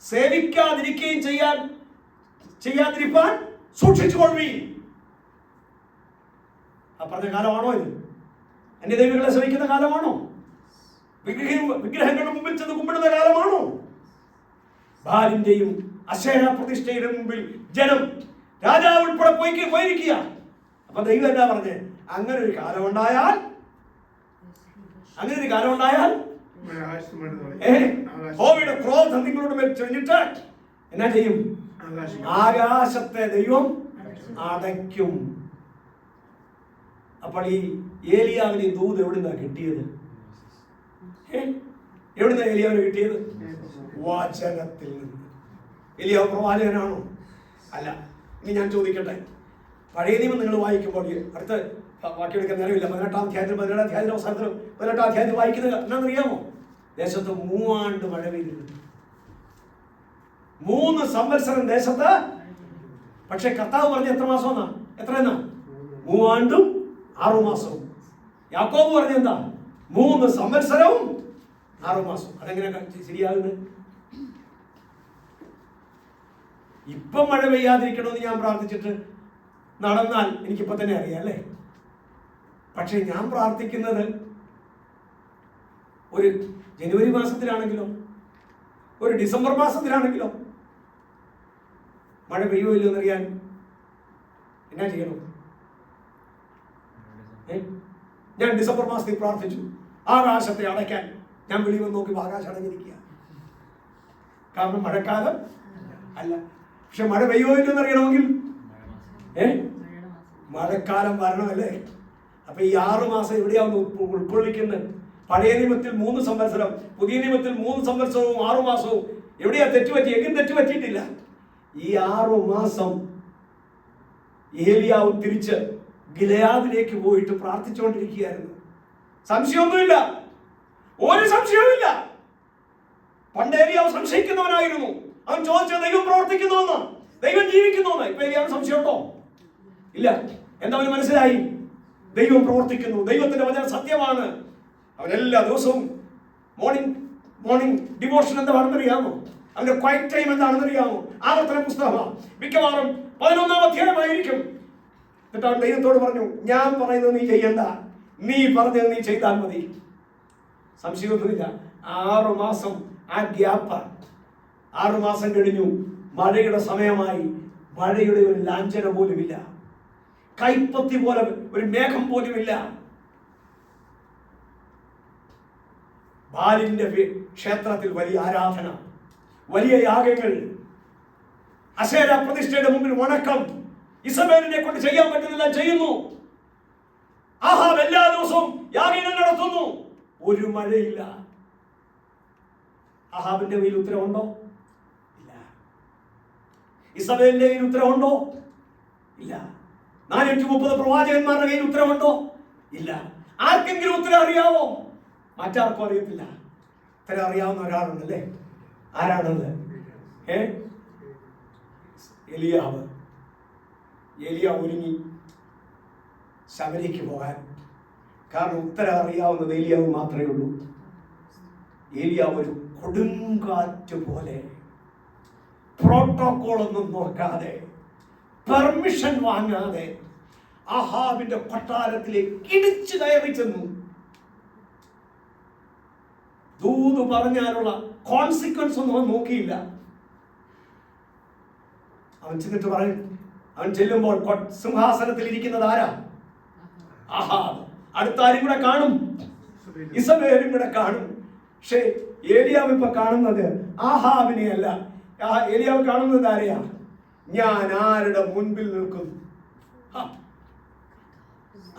സേവിക്കാതിരിക്കുകയും ചെയ്യാതിരിപ്പാൻ സൂക്ഷിച്ചുകൊള്ളുവീൻ. ആ പറഞ്ഞ കാലമാണോ ഇത്? അന്യദൈവങ്ങളെ സേവിക്കുന്ന കാലമാണോ? വിഗ്രഹങ്ങളുടെ മുമ്പിൽ ചെന്ന് കുമ്പിടുന്ന കാലമാണോ? ബാലിന്റെയും അശേര പ്രതിഷ്ഠയുടെ മുമ്പിൽ ജനം രാജാവ് ഉൾപ്പെടെ പോയിരിക്കുക. അപ്പൊ ദൈവം എന്താ പറഞ്ഞേ? അങ്ങനെ ഒരു കാലം ഉണ്ടായാൽ യഹോവയുടെ ക്രോധം നിങ്ങളുടെ മേൽ ചൊരിഞ്ഞിട്ട് എന്നാ ചെയ്യും? ആകാശത്തെ ദൈവം അടയ്ക്കും. അപ്പോൾ ഈ ഏലിയാവിന് ദൂത് എവിടുന്നാ കിട്ടിയത്? എവിടുന്നാ ഏലിയാവിന് കിട്ടിയത്? വചനത്തിൽ നിന്ന്. ഏലിയാവ് പ്രവാചകനാണോ? അല്ല. ഇനി ഞാൻ ചോദിക്കട്ടെ, പഴയ നിയമം നിങ്ങൾ വായിക്കുമ്പോൾ അടുത്ത വാക്യെടുക്കാൻ നേരമില്ല. 18-ാം അധ്യായത്തിന്റെ അവസാനത്തിൽ 18-ാം അധ്യായത്തിൽ വായിക്കുന്നത് എന്നാണെന്നറിയാമോ? ദേശത്ത് 3 ആണ്ട് മഴ പെയ്തിട്ടുണ്ട്. 3 സംവത്സരം ദേശത്ത്. പക്ഷെ കർത്താവ് പറഞ്ഞ എത്ര മാസം? എത്ര 3 ആണ്ടും 6 മാസവും. യാക്കോബ് പറഞ്ഞ എന്താ? 3 സംവത്സരവും 6 മാസവും. അതെങ്ങനെ ശരിയാകുന്നത്? ഇപ്പം മഴ പെയ്യാതിരിക്കണമെന്ന് ഞാൻ പ്രാർത്ഥിച്ചിട്ട് നടന്നാൽ എനിക്കിപ്പോൾ തന്നെ അറിയാം, അല്ലേ? പക്ഷെ ഞാൻ പ്രാർത്ഥിക്കുന്നത് ഒരു ജനുവരി മാസത്തിലാണെങ്കിലോ ഒരു ഡിസംബർ മാസത്തിലാണെങ്കിലോ മഴ പെയ്യുമോ ഇല്ലയോ എന്നറിയാൻ എന്നാ ചെയ്യണം? ഞാൻ ഡിസംബർ മാസത്തിൽ പ്രാർത്ഥിച്ചു ആകാശത്തെ അടയ്ക്കാൻ. ഞാൻ വെളിയിൽ നോക്കി ആകാശം അടഞ്ഞിരിക്കുക. കാരണം മഴക്കാലം അല്ല. പക്ഷെ മഴ പെയ്യുമോ ഇല്ലെന്ന് അറിയണമെങ്കിൽ മഴക്കാലം വരണമല്ലേ? അപ്പൊ ഈ 6 മാസം എവിടെയാവുന്നു ഉൾക്കൊള്ളിക്കുന്നത്? പഴയ നിയമത്തിൽ 3 സംവത്സരം, പുതിയ നിയമത്തിൽ 3 സംവത്സരവും 6 മാസവും. എവിടെയാ തെറ്റുപറ്റി? എങ്ങും തെറ്റുപറ്റിയിട്ടില്ല. ഈ 6 മാസം ഏലിയാവ് തിരിച്ച് ഗിലെയാദിലേക്ക് പോയിട്ട് പ്രാർത്ഥിച്ചുകൊണ്ടിരിക്കുകയായിരുന്നു. സംശയമൊന്നുമില്ല, ഒരു സംശയവുമില്ല. പണ്ട് ഏലിയാവ് സംശയിക്കുന്നവനായിരുന്നു. അവൻ ചോദിച്ചത് ദൈവം പ്രവർത്തിക്കുന്നുവെന്ന്, ദൈവം ജീവിക്കുന്നുവെന്ന്. ഇപ്പൊ ഏലിയാവ് സംശയമുണ്ടോ? ഇല്ല. എന്താ അവന് മനസ്സിലായി? ദൈവം പ്രവർത്തിക്കുന്നു, ദൈവത്തിന്റെ വചനം സത്യമാണ്. അവൻ എല്ലാ ദിവസവും മോർണിംഗ് ഡിവോഷൻ എന്താണെന്ന് അറിയാമോ? അവന്റെ ക്വയറ്റ് ടൈം എന്താണെന്ന് അറിയാമോ? ആവർത്തന പുസ്തകമാണ്. മിക്കവാറും 11-ാം അധ്യായമായിരിക്കും. എന്നിട്ട് അവൻ ദൈവത്തോട് പറഞ്ഞു, ഞാൻ പറയുന്നത് നീ ചെയ്യണ്ട, നീ പറഞ്ഞത് നീ ചെയ്താൽ മതി. സംശയമൊന്നുമില്ല. 6 മാസം ആ ഗ്യാപ്പ്. 6 മാസം കഴിഞ്ഞു. മഴയുടെ സമയമായി. മഴയുടെ ഒരു ലാഞ്ചന പോലുമില്ല, കൈപ്പത്തി പോലെ ഒരു മേഘം പോലുമില്ല. ബാലിന്റെ ക്ഷേത്രത്തിൽ വലിയ ആരാധന, വലിയ യാഗങ്ങൾ, അശേര പ്രതിഷ്ഠയുടെ മുമ്പിൽ വണക്കം. ഇസബേലിനെ കൊണ്ട് ചെയ്യാൻ പറ്റുന്നില്ല, ചെയ്യുന്നു. ആഹാബ് എല്ലാ ദിവസവും യാഗങ്ങൾ നടത്തുന്നു. ഒരു മഴയില്ല. ആഹാബിന്റെ കയ്യിൽ ഉത്തരവുണ്ടോ? ഇല്ല. ഇസബേലിന്റെ കയ്യിൽ ഉത്തരവുണ്ടോ? ഇല്ല. 430 പ്രവാചകന്മാരുടെ കയ്യിൽ ഉത്തരവുണ്ടോ? ഇല്ല. ആർക്കെങ്കിലും ഉത്തരം അറിയാവോ? മറ്റാർക്കും അറിയത്തില്ല. ഉത്തരം അറിയാവുന്ന ഒരാളുണ്ടല്ലേ. ആരാണത്? എലിയാവ്. എലിയാവ് ഒരുങ്ങി ശബരിക്ക് പോകാൻ. കാരണം ഉത്തരം അറിയാവുന്നത് ഏലിയാവ് മാത്രമേ ഉള്ളൂ. ഏലിയാവ് ഒരു കൊടുങ്കാറ്റ് പോലെ പ്രോട്ടോകോൾ ഒന്നും നോക്കാതെ, പെർമിഷൻ വാങ്ങാതെ ആഹാബിന്റെ കൊട്ടാരത്തിലേക്ക് ഇടിച്ചു കയറി ചെന്നു. ദൂത് പറഞ്ഞാലുള്ള കോൺസിക്വൻസ് ഒന്നും അവൻ നോക്കിയില്ല. അവൻ ചെന്നിട്ട് പറയും, അവൻ ചെല്ലുമ്പോൾ സിംഹാസനത്തിൽ ഇരിക്കുന്നത് ആരാ? ആഹാബ്. അടുത്ത ആരും കൂടെ കാണും? ഇസബേലും കൂടെ കാണും. പക്ഷേ ഏലിയാവ് ഇപ്പൊ കാണുന്നത് ആഹാബിനെ അല്ല. ഏലിയാവ് കാണുന്നത് ആരെയാ? ഞാൻ ആരുടെ മുൻപിൽ നിൽക്കും?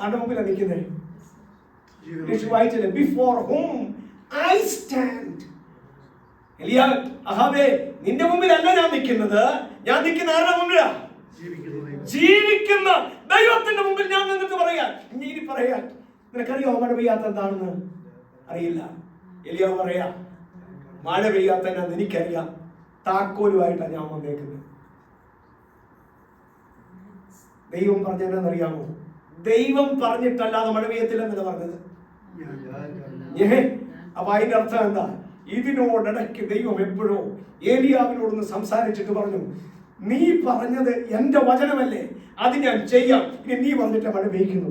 ആരുടെ മുമ്പിലാണ് നിൽക്കുന്നത്? Before whom I stand. എലിയാവ്, ആഹാബേ, നിന്റെ മുമ്പിലല്ല ഞാൻ നിൽക്കുന്നത്. ഞാൻ നിൽക്കുന്ന ആരുടെ മുമ്പിലാ? ജീവിക്കുന്ന ദൈവത്തിന്റെ മുമ്പിൽ ഞാൻ നിന്നിട്ട് പറയാൻ. ഇനി പറയാൻ നിനക്കറിയോ മഴ പെയ്യാത്ത എന്താണെന്ന്? അറിയില്ല. എലിയാവ് പറയാ, മഴ പെയ്യാത്ത എനിക്കറിയാം, താക്കോലുമായിട്ടാണ് ഞാൻ വന്നേക്കുന്നത്. ദൈവം പറഞ്ഞതെന്നറിയാമോ? ദൈവം പറഞ്ഞിട്ടല്ലാതെ മഴ പെയ്യത്തില്ലെന്നല്ല പറഞ്ഞത്. അപ്പൊ അതിന്റെ അർത്ഥം എന്താ? ഇതിനോടിടയ്ക്ക് ദൈവം എപ്പോഴോ ഏലിയാവിനോടൊന്ന് സംസാരിച്ചിട്ട് പറഞ്ഞു, നീ പറഞ്ഞത് എൻ്റെ വചനമല്ലേ, അത് ഞാൻ ചെയ്യാം. ഇനി നീ പറഞ്ഞിട്ട് മഴ പെയ്യുന്നു.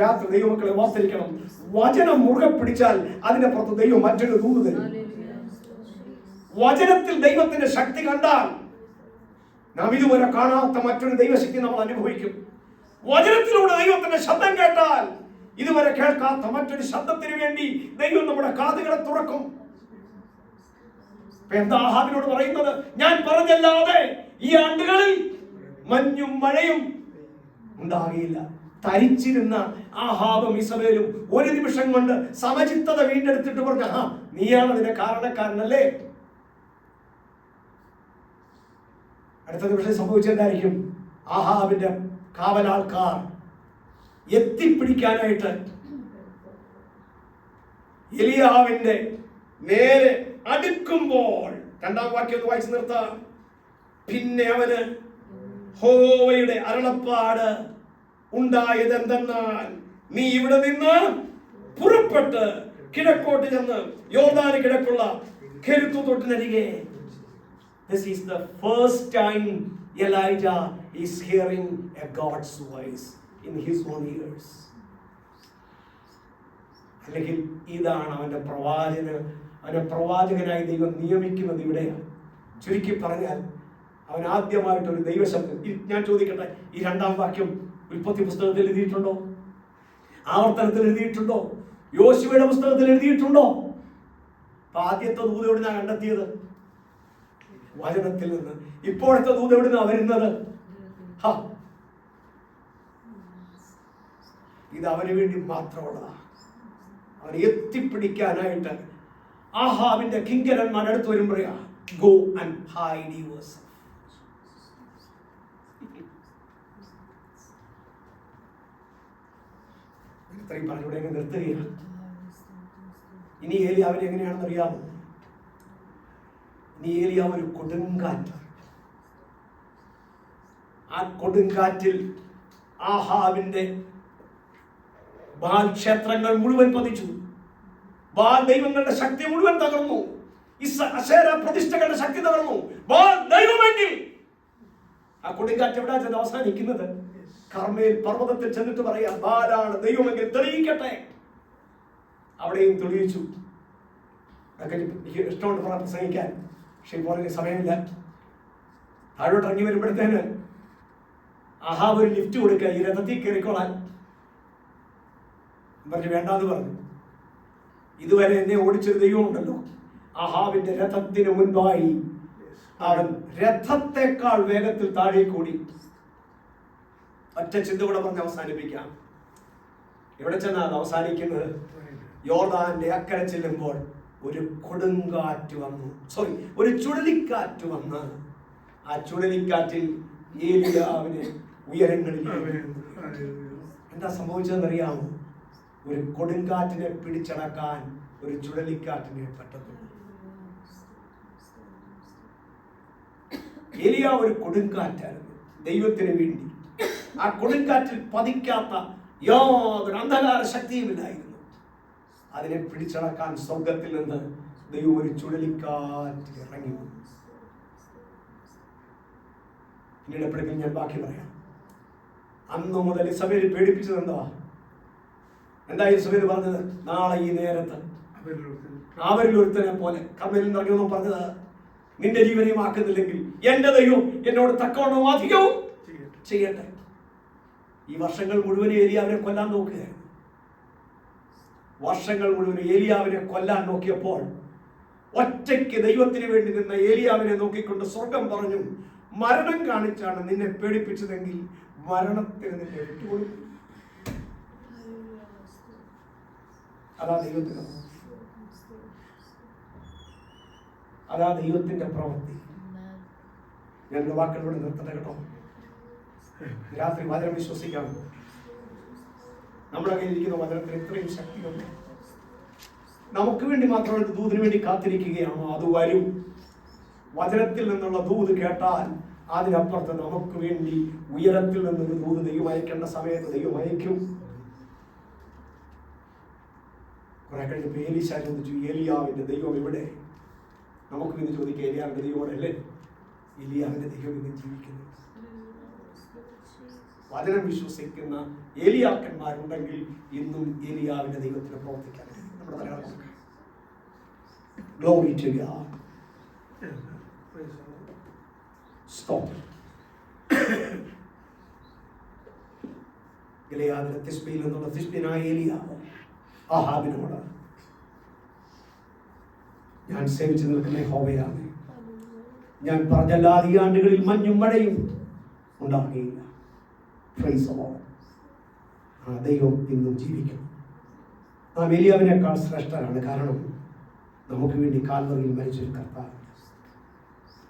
രാത്രി ദൈവമക്കളെ ഓർത്തിരിക്കണം, വചനം മുറുകെ പിടിച്ചാൽ അതിനപ്പുറത്ത് ദൈവം മറ്റൊരു ദൂത് തരും. വചനത്തിൽ ദൈവത്തിന്റെ ശക്തി കണ്ടാൽ നാം ഇതുവരെ കാണാത്ത മറ്റൊരു ദൈവശക്തി നമ്മൾ അനുഭവിക്കും. വചനത്തിലൂടെ ദൈവത്തിന്റെ ശബ്ദം കേട്ടാൽ ഇതുവരെ കേൾക്കാത്ത മറ്റൊരു ശബ്ദത്തിന് വേണ്ടി ദൈവം നമ്മുടെ കാതുകളെ തുറക്കും. എന്താ ആഹാബിനോട് പറയുന്നത്? ഞാൻ പറഞ്ഞല്ലാതെ ഈ ആണ്ടുകളിൽ മഞ്ഞും മഴയും ഉണ്ടാകില്ല. തരിച്ചിരുന്ന ആഹാബും ഇസബേലും ഒരു നിമിഷം കൊണ്ട് സമചിത്തത വീണ്ടെടുത്തിട്ട് പറഞ്ഞു, നീയാണ് അതിന്റെ കാരണക്കാരനല്ലേ. അടുത്ത നിമിഷം സംഭവിച്ചെന്തായിരിക്കും? ആഹാബിന്റെ കാവലാൾക്കാർ എത്തിപ്പിടിക്കാനായിട്ട് എലിയാവിന്റെ നേരെ അടുക്കുമ്പോൾ, രണ്ടാം വാക്യം ഒന്ന് വായിച്ചു നിർത്താം. പിന്നെ അവന് യഹോവയുടെ അരുളപ്പാട് ഉണ്ടായത് എന്തെന്നാൽ, നീ ഇവിടെ നിന്ന് പുറപ്പെട്ട് കിഴക്കോട്ട് ചെന്ന് യോർദാന് കിഴക്കുള്ള കെരുത്തു തൊട്ടിനരികെ. This is the first time Elijah is hearing a God's voice in his own ears. അല്ലെങ്കിൽ ഇതാണ് അവന്റെ പ്രവാചകനായി ദൈവം നിയമിക്കുന്നത് ഇവിടെയാണ്. ചുരുക്കി പറഞ്ഞാൽ അവൻ ആദ്യമായിട്ടൊരു ദൈവശബ്ദം. ഞാൻ ചോദിക്കട്ടെ, ഈ രണ്ടാം വാക്യം ഉൽപ്പത്തി പുസ്തകത്തിൽ എഴുതിയിട്ടുണ്ടോ? ആവർത്തനത്തിൽ എഴുതിയിട്ടുണ്ടോ? യോശുവയുടെ പുസ്തകത്തിൽ എഴുതിയിട്ടുണ്ടോ? ആദ്യത്തെ ദൂത് എവിടുന്നാ കണ്ടെത്തിയത്? വചനത്തിൽ നിന്ന്. ഇപ്പോഴത്തെ ദൂത് എവിടുന്നാ വരുന്നത്? ഇത് അവന് വേണ്ടി മാത്രമുള്ളതാ. അവനെ എത്തിപ്പിടിക്കാനായിട്ട് ആഹാബിന്റെ കിങ്കരന്മാർ അടുത്ത് വരുമ്പോഴാ, ഗോ ആൻഡ് ഹൈഡ് യുവർസെൽഫ്. ഇത്രയും പറഞ്ഞൂടെ നിർത്തുകയാണ്. ഇനി ഏലിയാവിനെ എങ്ങനെയാണെന്ന് അറിയാമോ? ഇനി ഏലിയാവ് ഒരു കൊടുങ്കാറ്റ്. ആ കൊടുങ്കാറ്റിൽ ആഹാബിന്റെ ബാൽ ക്ഷേത്രങ്ങൾ മുഴുവൻ പതിച്ചു. ബാൽ ദൈവങ്ങളുടെ ശക്തി മുഴുവൻ തകർന്നു. അശേര പ്രതിഷ്ഠകളുടെ ശക്തി തകർന്നു. ബാൽ ദൈവമെങ്കിൽ ആ കൊടുങ്കാറ്റ് എവിടെ ചെന്ന് അവസാനിക്കുന്നത്? കർമ്മേൽ പർവ്വതത്തിൽ ചെന്നിട്ട് പറയാം, ബാലാണ് ദൈവമെങ്കിൽ തെളിയിക്കട്ടെ. അവിടെയും തെളിയിച്ചു. ഇഷ്ടമുണ്ട് പ്രസംഗിക്കാൻ, പക്ഷെ ഇപ്പോൾ സമയമില്ല. താഴോട്ട് ഇറങ്ങി വരുമ്പോഴത്തേന് ആഹാബ് ഒരു ലിഫ്റ്റ് കൊടുക്കുക, ഈ രഥത്തിൽ കയറിക്കോളാൻ പറഞ്ഞു. വേണ്ടാന്ന് പറഞ്ഞു. ഇതുവരെ എന്നെ ഓടിച്ചൊരു ദൈവമുണ്ടല്ലോ. ആഹാബിന്റെ രഥത്തിന് മുൻപായി അവൻ രഥത്തെക്കാൾ വേഗത്തിൽ താഴെ കൂടി. ഒറ്റ ചിന്ത കൂടെ പറഞ്ഞ് അവസാനിപ്പിക്കാം. എവിടെ ചെന്നാണ് അവസാനിക്കുന്നത്? യോർദാന്റെ അക്കരെ ചെല്ലുമ്പോൾ ഒരു കൊടുങ്കാറ്റ് വന്നു, ഒരു ചുഴലിക്കാറ്റ് വന്ന് ആ ചുഴലിക്കാറ്റിൽ ഏലിയാവിനെ ഉയരങ്ങളിൽ. എന്താ സംഭവിച്ചതെന്നറിയാമോ? ഒരു കൊടുങ്കാറ്റിനെ പിടിച്ചടക്കാൻ ഒരു ചുഴലിക്കാറ്റിനെ പറ്റത്തുള്ളൂ. ഏലിയാവ് ഒരു കൊടുങ്കാറ്റായിരുന്നു ദൈവത്തിന് വേണ്ടി. ആ കൊടുങ്കാറ്റിൽ പതിക്കാത്ത യാതൊരു അന്ധകാര ശക്തിയുമില്ലായിരുന്നു. അതിനെ പിടിച്ചടക്കാൻ സ്വർഗത്തിൽ നിന്ന് ദൈവം ഒരു ചുഴലിക്കാറ്റ് ഇറങ്ങി വന്നു. പിന്നീട് എപ്പോഴെങ്കിലും ഞാൻ ബാക്കി പറയാം. അന്നു മുതൽ ഇസബേൽ പേടിപ്പിച്ചത് എന്താ ഇസബേൽ പറഞ്ഞത്? നാളെ ഈ നേരത്ത് അവരിൽ ഒരുത്തനെ പോലെ കർമ്മയിൽ നിറങ്ങുന്നു പറഞ്ഞത്, നിന്റെ ജീവനെയും ആക്കുന്നില്ലെങ്കിൽ എന്റെ ദൈവം എന്നോട് തക്കവണ്ണം അധികവും ചെയ്യട്ടെ. ഈ വർഷങ്ങൾ മുഴുവൻ ഏലിയാവിനെ കൊല്ലാൻ നോക്കുകയായിരുന്നു. വർഷങ്ങൾ മുഴുവൻ ഏലിയാവിനെ കൊല്ലാൻ നോക്കിയപ്പോൾ ഒറ്റയ്ക്ക് ദൈവത്തിന് വേണ്ടി നിന്ന ഏലിയാവിനെ നോക്കിക്കൊണ്ട് സ്വർഗം പറഞ്ഞു, മരണം കാണിച്ചാണ് നിന്നെ പേടിപ്പിച്ചതെങ്കിൽ മരണത്തിന് നിന്നെ വിട്ടുകൊടുക്കും. അതാ ദൈവത്തിന്, അതാ ദൈവത്തിന്റെ പ്രവൃത്തി. ഞാൻ വാക്കുകളോട് നിർത്തട്ടെ കേട്ടോ. രാത്രി വചനം വിശ്വസിക്കാം. നമ്മുടെ കയ്യിൽ ഇരിക്കുന്ന വചനത്തിന് ഇത്രയും ശക്തിയുണ്ട്. നമുക്ക് വേണ്ടി മാത്രമല്ല, ദൂതിന് വേണ്ടി കാത്തിരിക്കുകയാണോ? അത് വരും. വചനത്തിൽ നിന്നുള്ള ദൂത് കേട്ടാൽ അതിനപ്പുറത്ത് നമുക്ക് വേണ്ടി ഉയരത്തിൽ നിന്നൊരു ദൂത് ദൈവം അയക്കേണ്ട സമയത്ത് ദൈവം അയക്കും. കുറെ കഴിഞ്ഞപ്പോൾ ഏലീശ ചോദിച്ചു, ഏലിയാവിന്റെ ദൈവം എവിടെ? നമുക്കും ഇന്ന് ചോദിക്കുക, ഏലിയാവിന്റെ ദൈവം എവിടെ അല്ലേ? ഏലിയാവിന്റെ ദൈവം ഇന്ന് ജീവിക്കുന്നു. വചനം വിശ്വസിക്കുന്ന ഏലിയാക്കന്മാരുണ്ടെങ്കിൽ ഇന്നും ഏലിയാവിന്റെ ദൈവത്തിന് പ്രവർത്തിക്കാൻ നമ്മുടെ Malayalam. Glory to God. Stop. ഗിലെയാദിലെ തിസ്ബിയിൽ നിന്നുള്ള തിസ്ബിയനായ ഏലിയാവ് ആഹാബിനോട്, ഞാൻ സേവിച്ചു നിൽക്കുന്ന യഹോവയാണ്, ഞാൻ പറഞ്ഞ ഈ ആണ്ടുകളിൽ മഞ്ഞും മഴയും ഉണ്ടാകുകയില്ല. Praise the Lord. ആ ദൈവം ഇന്നും ജീവിക്കുന്നു. നാം ഏലിയാവിനേക്കാൾ ശ്രേഷ്ഠരാണ്. കാരണം നമുക്ക് വേണ്ടി കാൽവറിയിൽ മരിച്ചൊരു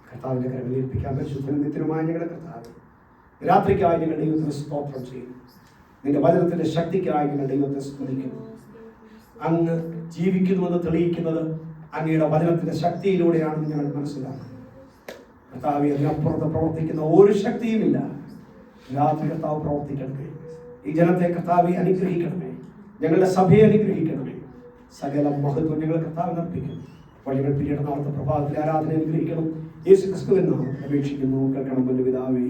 കർത്താവിന്റെ കരങ്ങളിൽ ഏൽപ്പിക്കാൻ പരിശുദ്ധനും നിത്യനുമായ ഞങ്ങളുടെ കർത്താവ്, രാത്രിക്കായി ഞങ്ങൾ ദൈവത്തിന് സ്തോത്രം ചെയ്യുന്നു. നിന്റെ വചനത്തിന്റെ ശക്തിക്കായി ഞങ്ങൾ ദൈവത്തെ സ്തുതിക്കുന്നു. അങ്ങ് ജീവിക്കുന്നുവെന്ന് തെളിയിക്കുന്നത് അങ്ങയുടെ വചനത്തിന്റെ ശക്തിയിലൂടെയാണെന്ന് ഞങ്ങൾ മനസ്സിലാക്കുന്നു. കർത്താവ്, അതിനപ്പുറത്ത് പ്രവർത്തിക്കുന്ന ഒരു ശക്തിയുമില്ല. രാത്രി കർത്താവ് പ്രവർത്തിക്കണമേ. ഈ ജനത്തെ കർത്താവെ അനുഗ്രഹിക്കണമേ. ഞങ്ങളുടെ സഭയെ അനുഗ്രഹിക്കണമേ. സകല മഹത്വം ഞങ്ങൾ കർത്താവിന് അർപ്പിക്കുന്നു. വഴികൾ പിന്നീട് നാളത്തെ പ്രഭാതത്തിലെ ആരാധന അനുഗ്രഹിക്കണം. യേശു ക്രിസ്തുവിൻ നാമത്തിൽ അപേക്ഷിക്കുന്നു. കേൾക്കണം പിതാവേ.